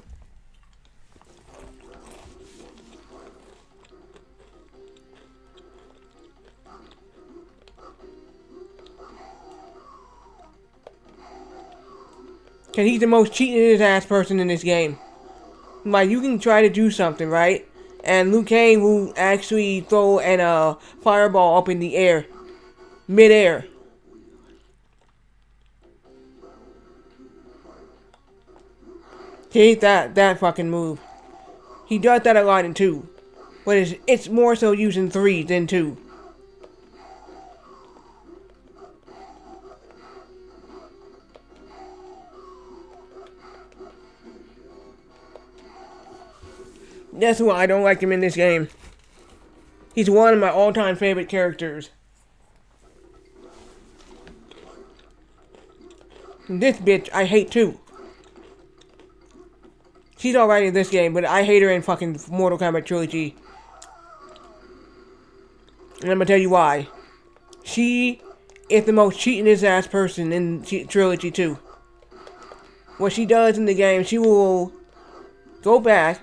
Cause he's the most cheating his ass person in this game. Like, you can try to do something, right? And Liu Kang will actually throw a fireball up in the air. Mid-air. He hates that fucking move. He does that a lot in 2. But it's more so using 3 than 2. That's why I don't like him in this game. He's one of my all-time favorite characters. This bitch, I hate too. She's alright in this game, but I hate her in fucking Mortal Kombat Trilogy. And I'm gonna tell you why. She is the most cheating ass person in Trilogy 2. What she does in the game, she will go back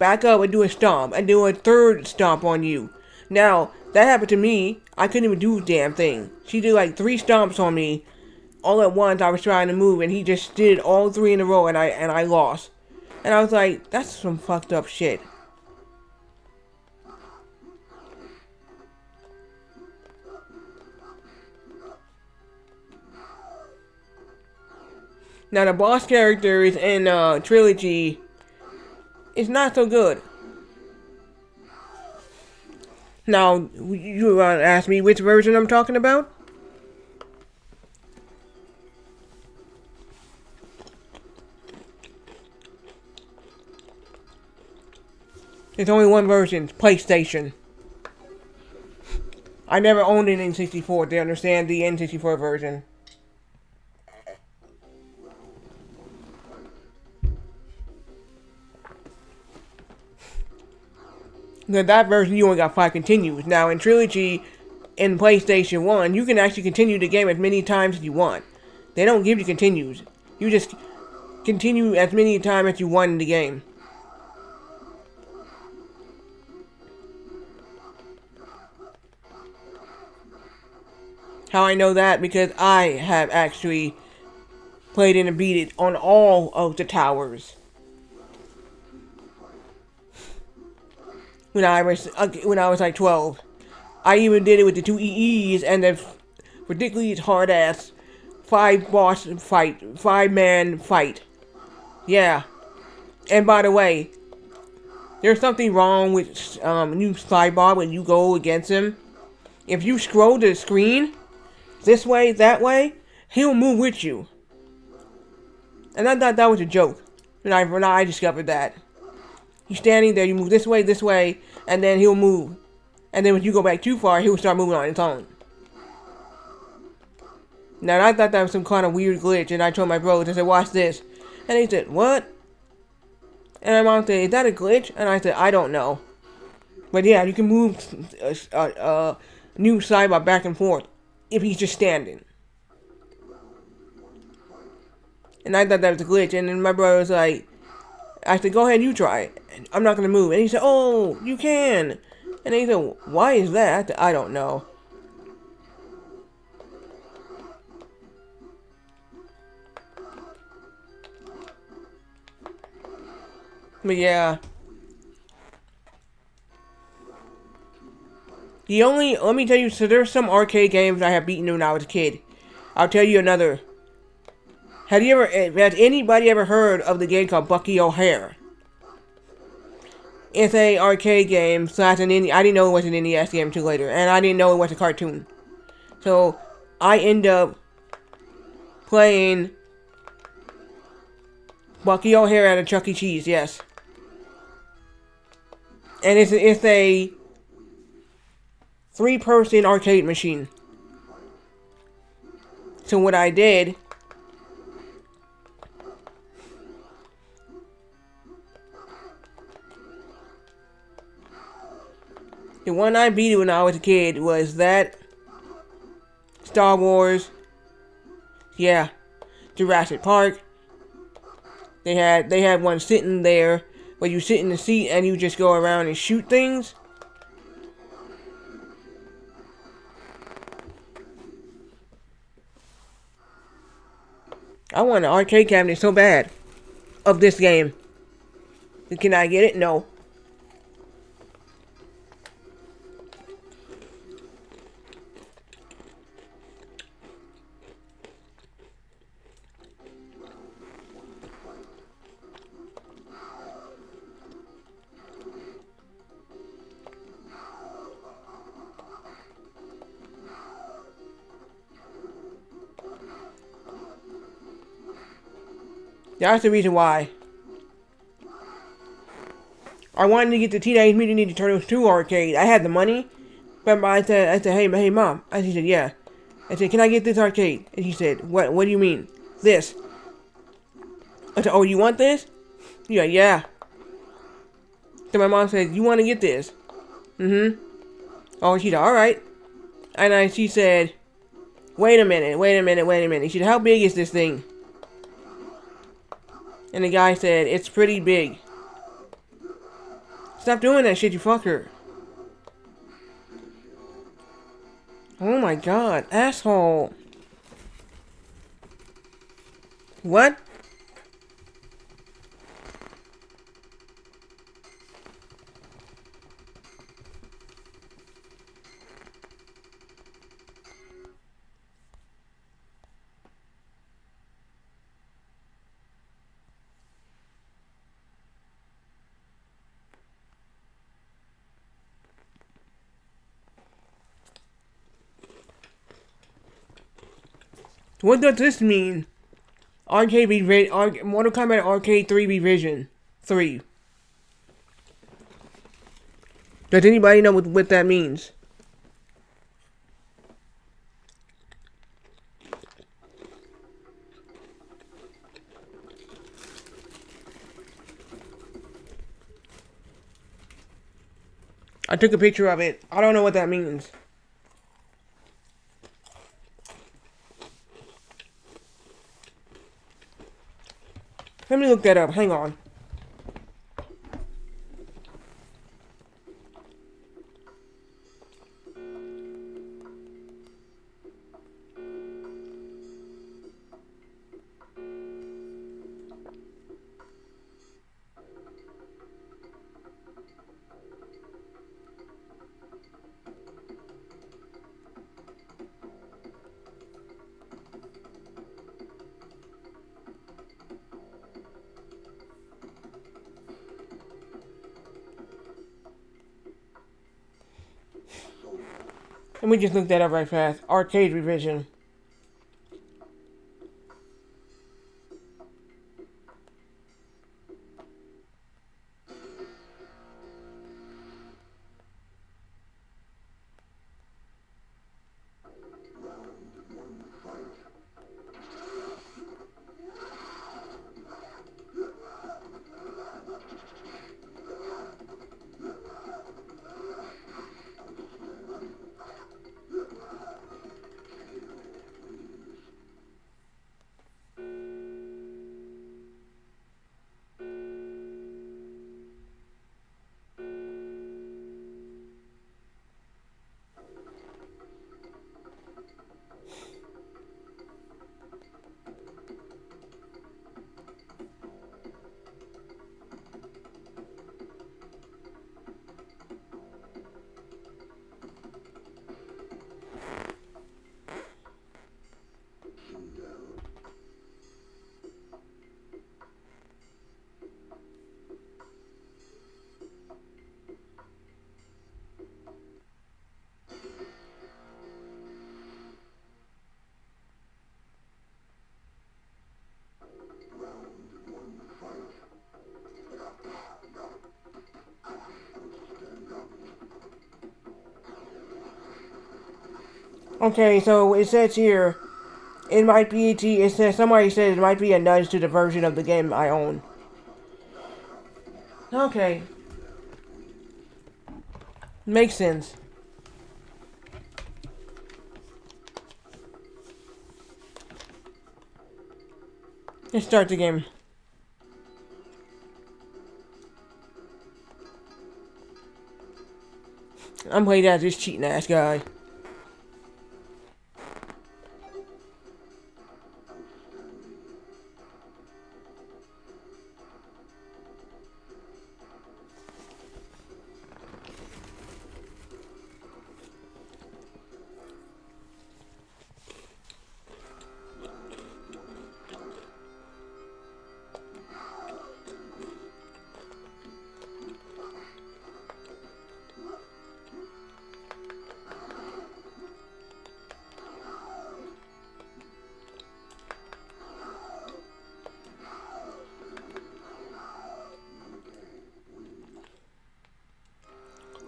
up and do a stomp, and do a third stomp on you. Now, that happened to me. I couldn't even do a damn thing. She did like 3 stomps on me, all at once. I was trying to move, and he just did all 3 in a row, and I lost. And I was like, that's some fucked up shit. Now, the boss characters in Trilogy is not so good. Now, you want to ask me which version I'm talking about? There's only one version, PlayStation. I never owned an N64 to understand the N64 version. That version, you only got 5 continues. Now, in Trilogy, in PlayStation 1, you can actually continue the game as many times as you want. They don't give you continues. You just continue as many times as you want in the game. How I know that? Because I have actually played and beat it on all of the towers. When I was like 12. I even did it with the 2 EEs and the particularly hard ass 5 man fight. Yeah. And by the way, there's something wrong with new sidebar when you go against him. If you scroll the screen this way, that way, he'll move with you. And I thought that was a joke when I discovered that. He's standing there, you move this way, and then he'll move. And then when you go back too far, he'll start moving on its own. Now, I thought that was some kind of weird glitch, and I told my bros, I said, watch this. And they said, what? And my mom said, is that a glitch? And I said, I don't know. But yeah, you can move new sidebar back and forth if he's just standing. And I thought that was a glitch, and then my brother was like, I said, go ahead, you try it. I'm not going to move. And he said, oh, you can. And he said, why is that? I said, I don't know. But yeah. Let me tell you, so there's some arcade games I have beaten when I was a kid. I'll tell you another. Has anybody ever heard of the game called Bucky O'Hare? It's a arcade game slash an I didn't know it was an NES game until later, and I didn't know it was a cartoon. So I end up playing Bucky O'Hare at a Chuck E. Cheese, yes. And it's a 3-person arcade machine. So what I did, the one I beat when I was a kid was that Star Wars, yeah, Jurassic Park. They had one sitting there where you sit in the seat and you just go around and shoot things. I want an arcade cabinet so bad of this game. Can I get it? No. That's the reason why. I wanted to get the Teenage Mutant Ninja Turtles 2 arcade. I had the money. But I said, hey, Mom. And she said, yeah. I said, can I get this arcade? And she said, what do you mean? This. I said, oh, you want this? Yeah. So my mom said, you want to get this? Mm-hmm. Oh, she said, alright. And she said, wait a minute. She said, how big is this thing? And the guy said, it's pretty big. Stop doing that shit, you fucker. Oh my god, asshole. What? What does this mean? Mortal Kombat Arcade 3 Revision 3. Does anybody know what that means? I took a picture of it. I don't know what that means. Let me look that up. Hang on. Let me just look that up right fast. Arcade revision. Okay, so it says here, it might be, it says, somebody said it might be a nudge to the version of the game I own. Okay. Makes sense. Let's start the game. I'm playing as this cheating ass guy.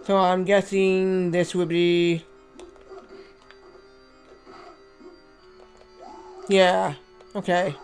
So I'm guessing this would be... Yeah, okay.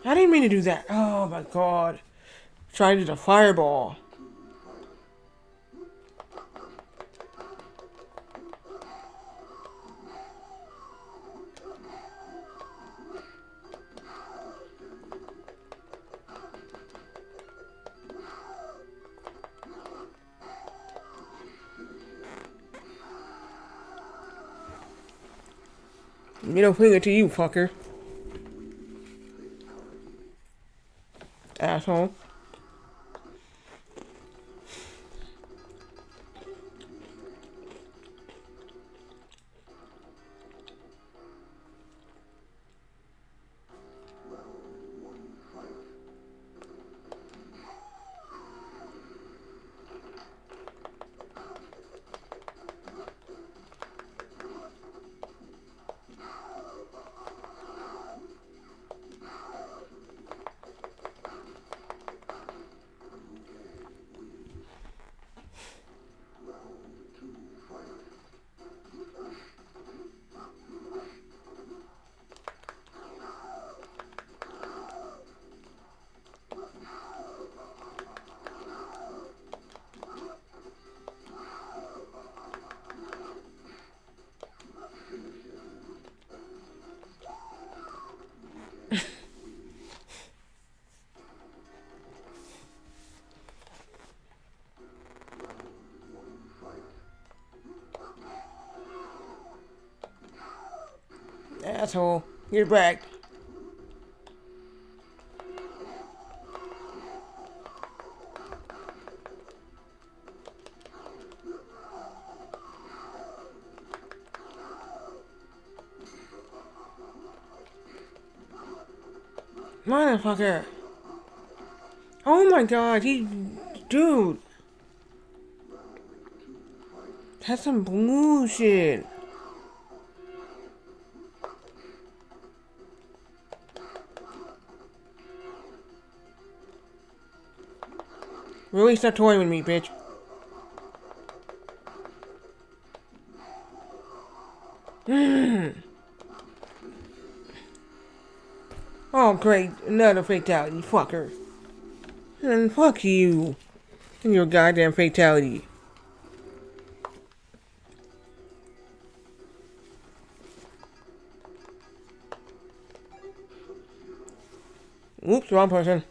I didn't mean to do that. Oh my god. Trying to do the fireball. Middle finger to you, fucker. Asshole. asshole. Get back. Motherfucker. Oh my god, dude. That's some bullshit. Really stop toying with me, bitch. Oh great, another fatality, fucker. And fuck you. And your goddamn fatality. Oops, wrong person.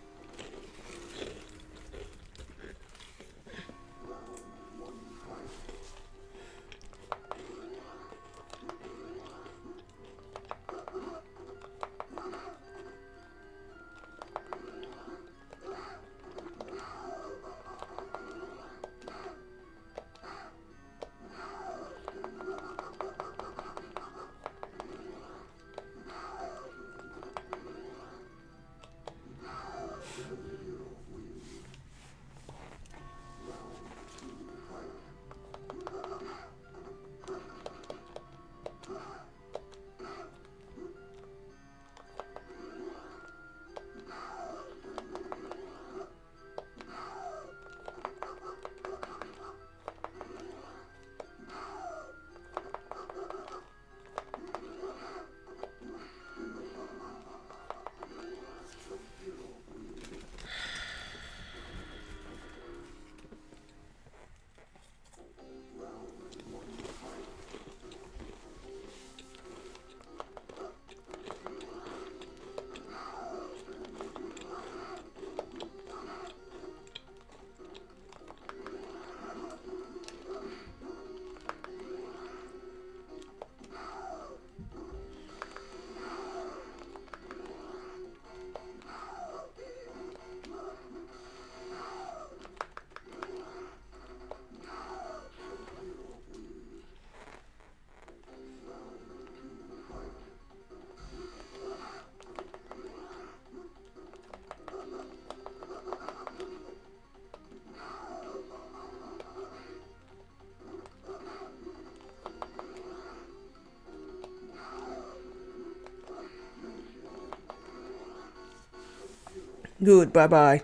Good, bye bye.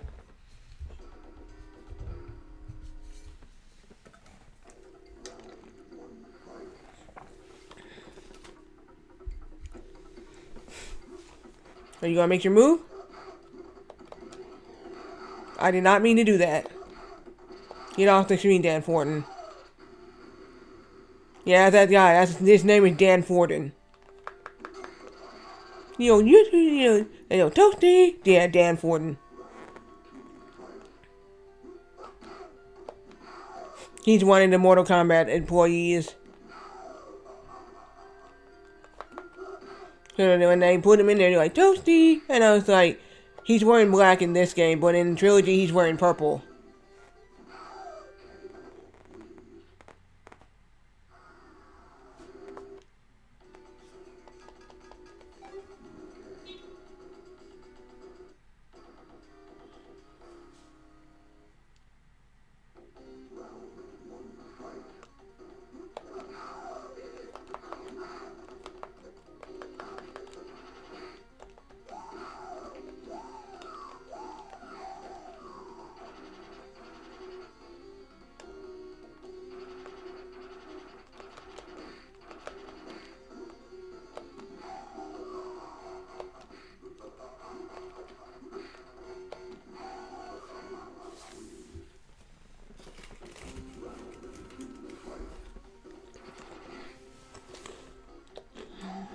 Are you gonna make your move? I did not mean to do that. Get off the screen, Dan Fortin. Yeah, that guy. His name is Dan Fortin. Toasty. Yeah, Dan Fortin. He's one of the Mortal Kombat employees. So when they put him in there, they're like, Toasty! And I was like, he's wearing black in this game, but in Trilogy, he's wearing purple.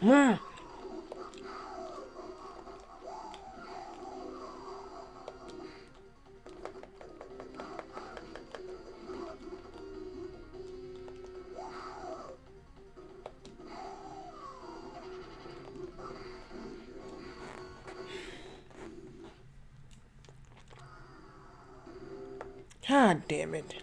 Hmm. God damn it.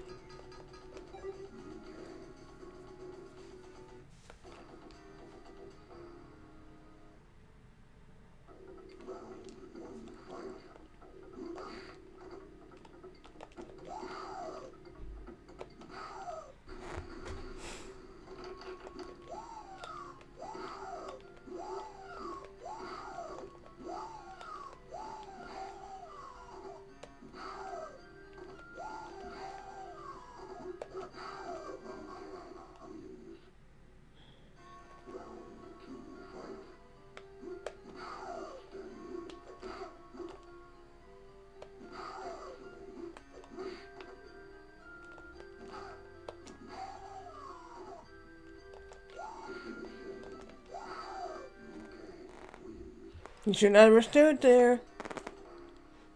You should never stood there.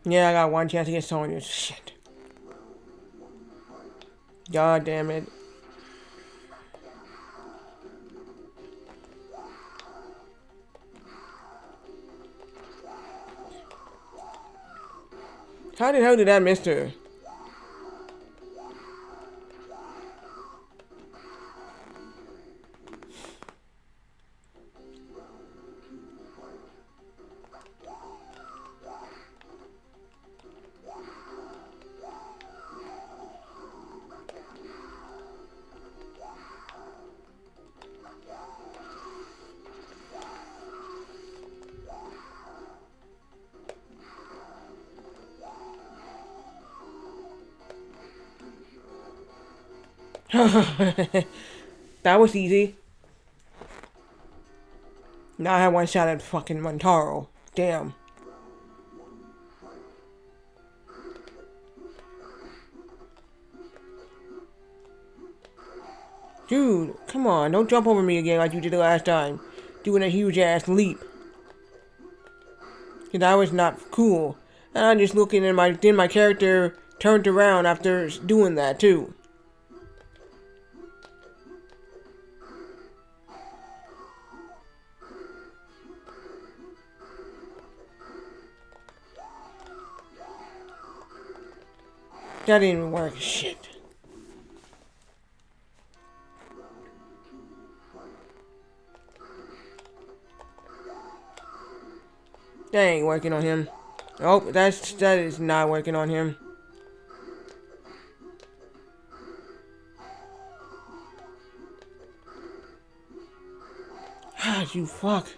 Yeah, I got one chance to get Sonya. Shit. God damn it. How the hell did that miss her? That was easy. Now I have one shot at fucking Montaro. Damn. Dude, come on. Don't jump over me again like you did the last time. Doing a huge ass leap. Cause that was not cool. And I'm just looking at then my character turned around after doing that too. That didn't even work. Shit. That ain't working on him. Oh, that is not working on him. Ah, you fuck.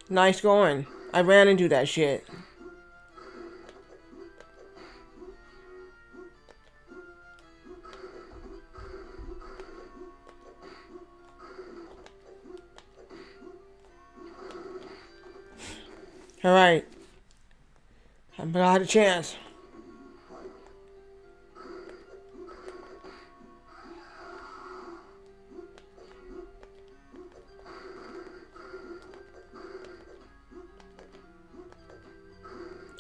Nice going. I ran into that shit. Alright. I got a chance.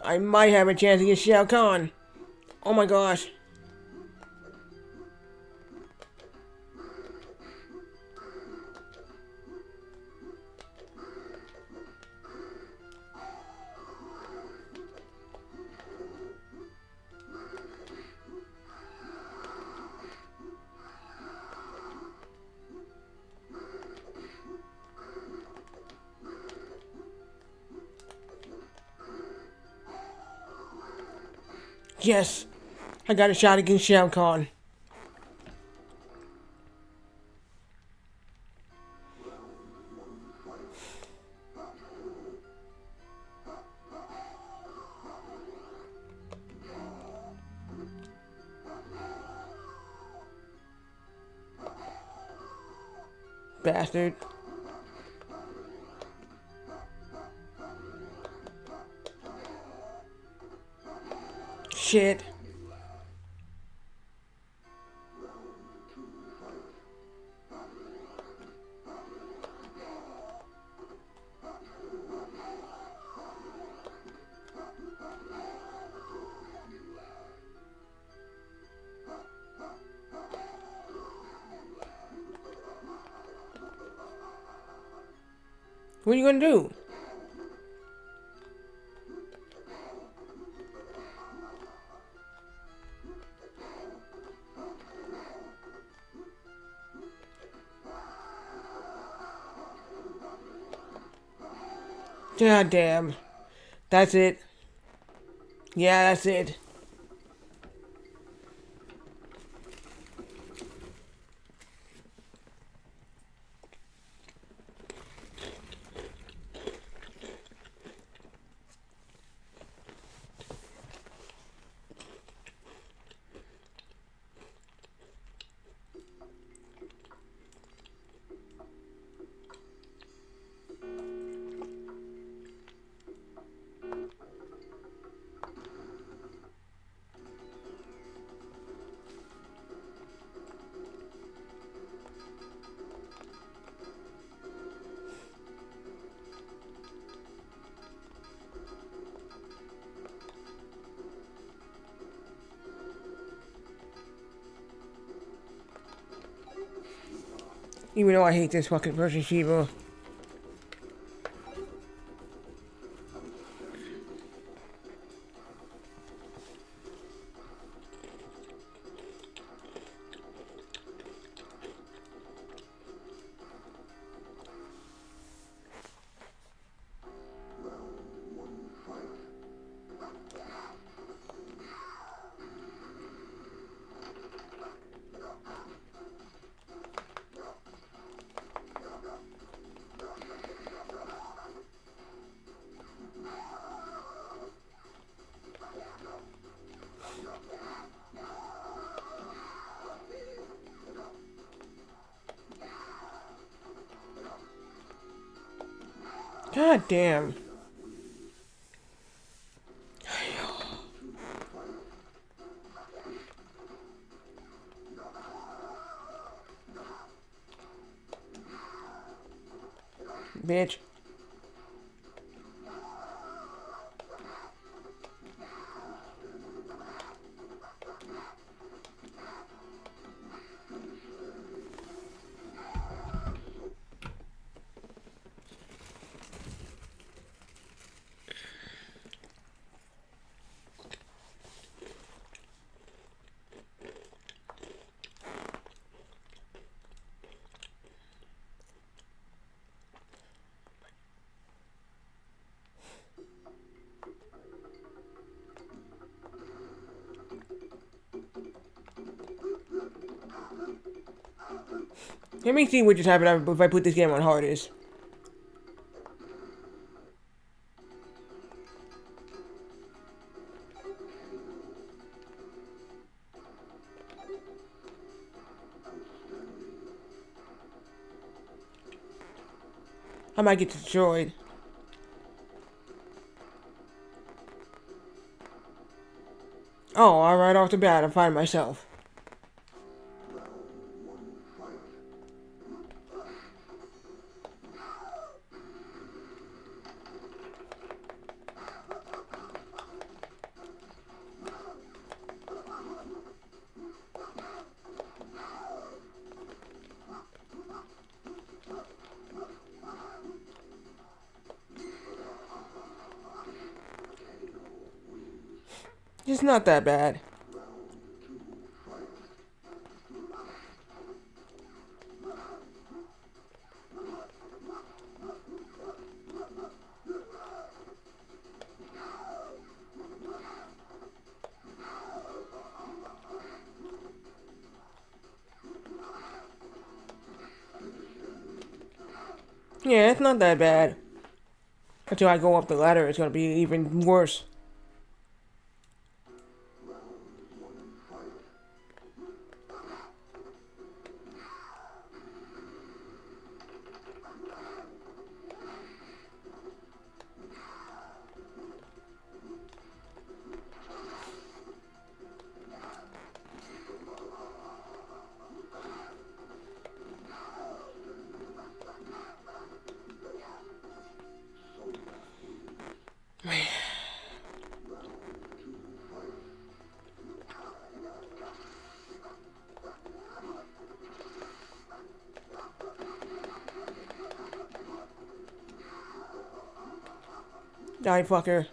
I might have a chance to get Shao Kahn. Oh my gosh. Yes, I got a shot against Shao Kahn. Bastard. Shit. What are you gonna do? God damn. That's it. Yeah, that's it. Even though I hate this fucking person, Shiva. God damn. Bitch. Let me see what just happened if I put this game on hardest. I might get destroyed. Oh, all right off the bat, I find myself. It's not that bad. Yeah, it's not that bad. Until I go up the ladder, it's gonna be even worse. Die, fucker.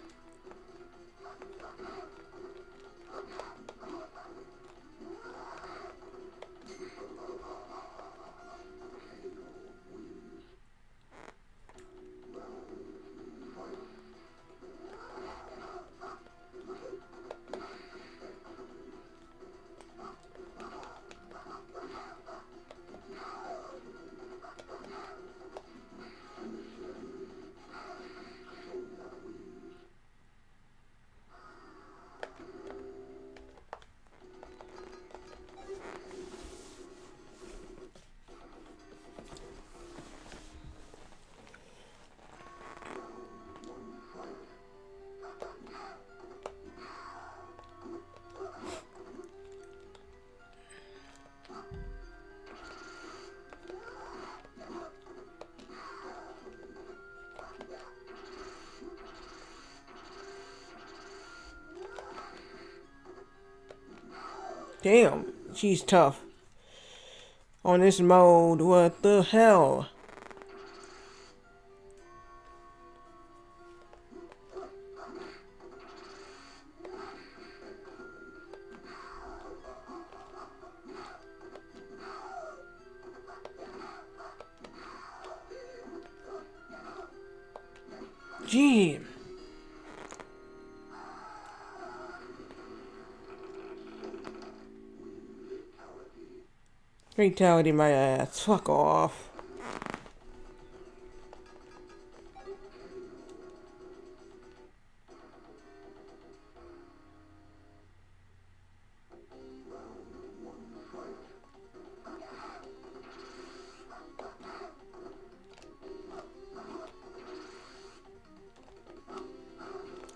Damn, she's tough. On this mode, what the hell? Gee. Fatality my ass. Fuck off.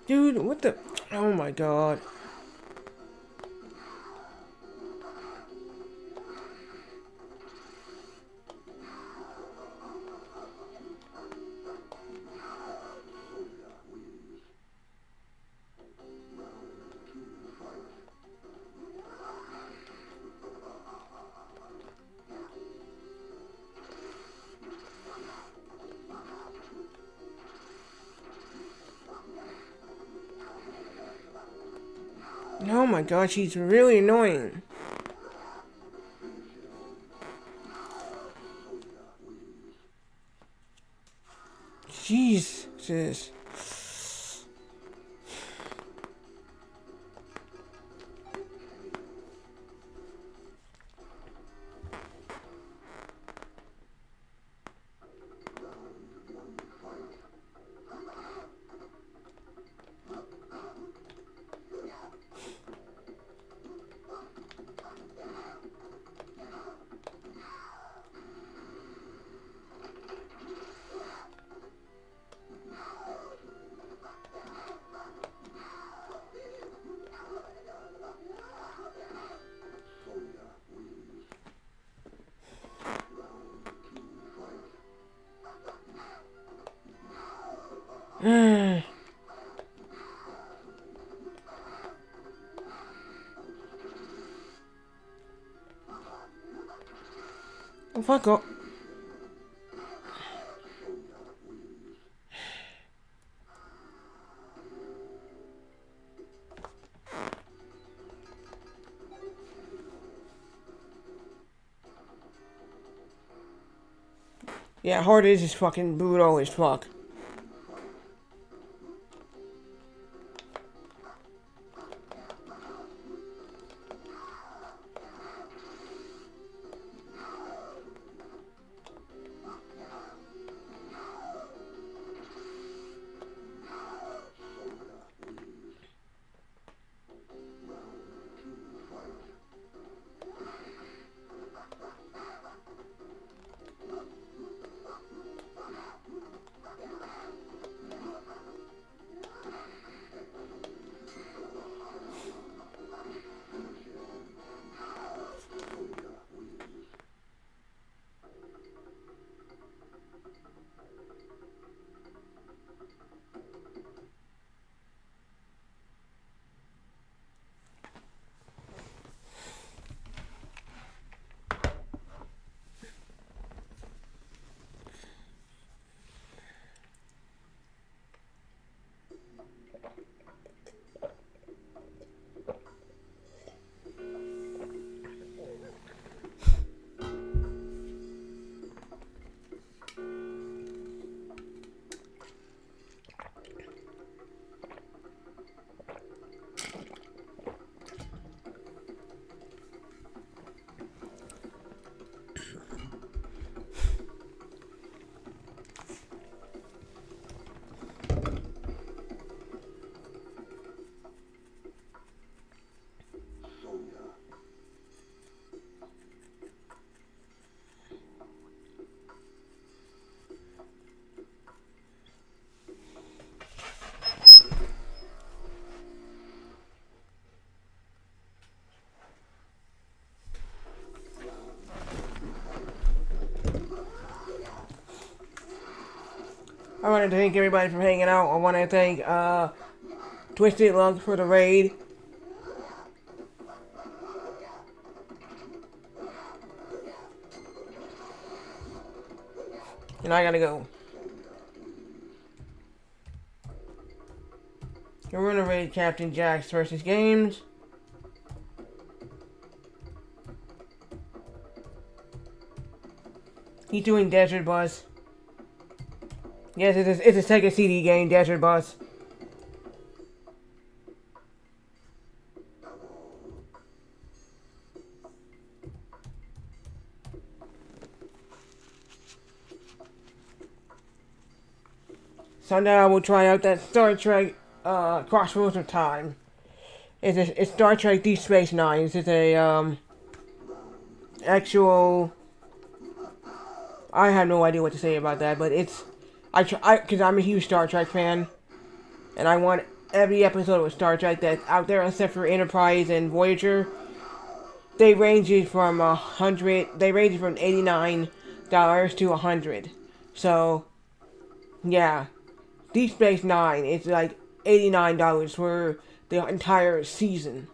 Dude, what the? Oh my god. Oh my god, she's really annoying. Jesus. Oh, fuck up. Yeah, hard is just fucking brutal as fuck. I want to thank everybody for hanging out. I want to thank Twisted Lug for the raid. And I gotta go. We're gonna raid Captain Jack's versus games. He's doing Desert Bus. Yes, it's a Sega CD game, Desert Bus. Sunday I will try out that Star Trek Crossroads of Time. It's Star Trek Deep Space Nine. It's a actual. I have no idea what to say about that, but it's because I'm a huge Star Trek fan, and I want every episode of Star Trek that's out there except for Enterprise and Voyager. They range from They range from $89 to $100. So, yeah, Deep Space Nine. It's like $89 for the entire season,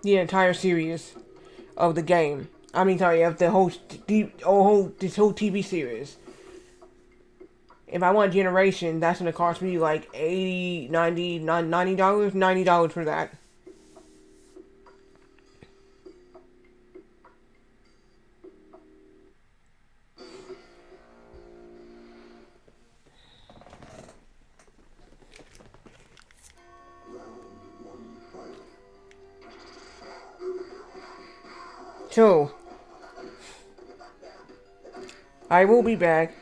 the entire series of the game. I mean, sorry, of the this whole TV series. If I want Generation, that's gonna cost me like $80, $90 for that. So, I will be back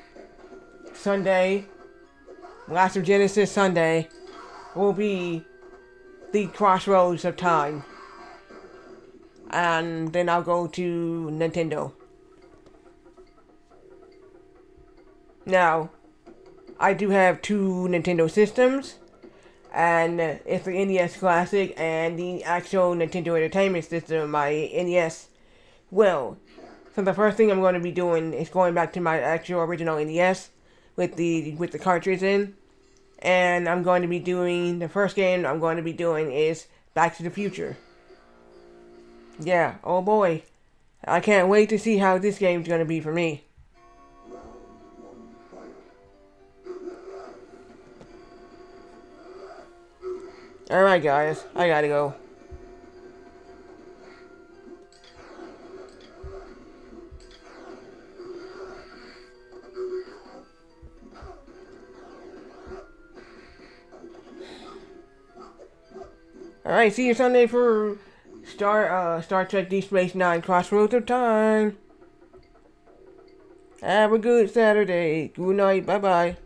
Sunday. Last of Genesis Sunday will be the Crossroads of Time. And then I'll go to Nintendo. Now, I do have two Nintendo systems. And it's the NES Classic and the actual Nintendo Entertainment System, my NES. Well, so the first thing I'm going to be doing is going back to my actual original NES with the cartridge in, and I'm going to be doing the first game I'm going to be doing is Back to the Future. Yeah, oh boy, I can't wait to see how this game's going to be for me. Alright guys, I gotta go. Alright, see you Sunday for Star Trek Deep Space Nine Crossroads of Time. Have a good Saturday. Good night. Bye bye.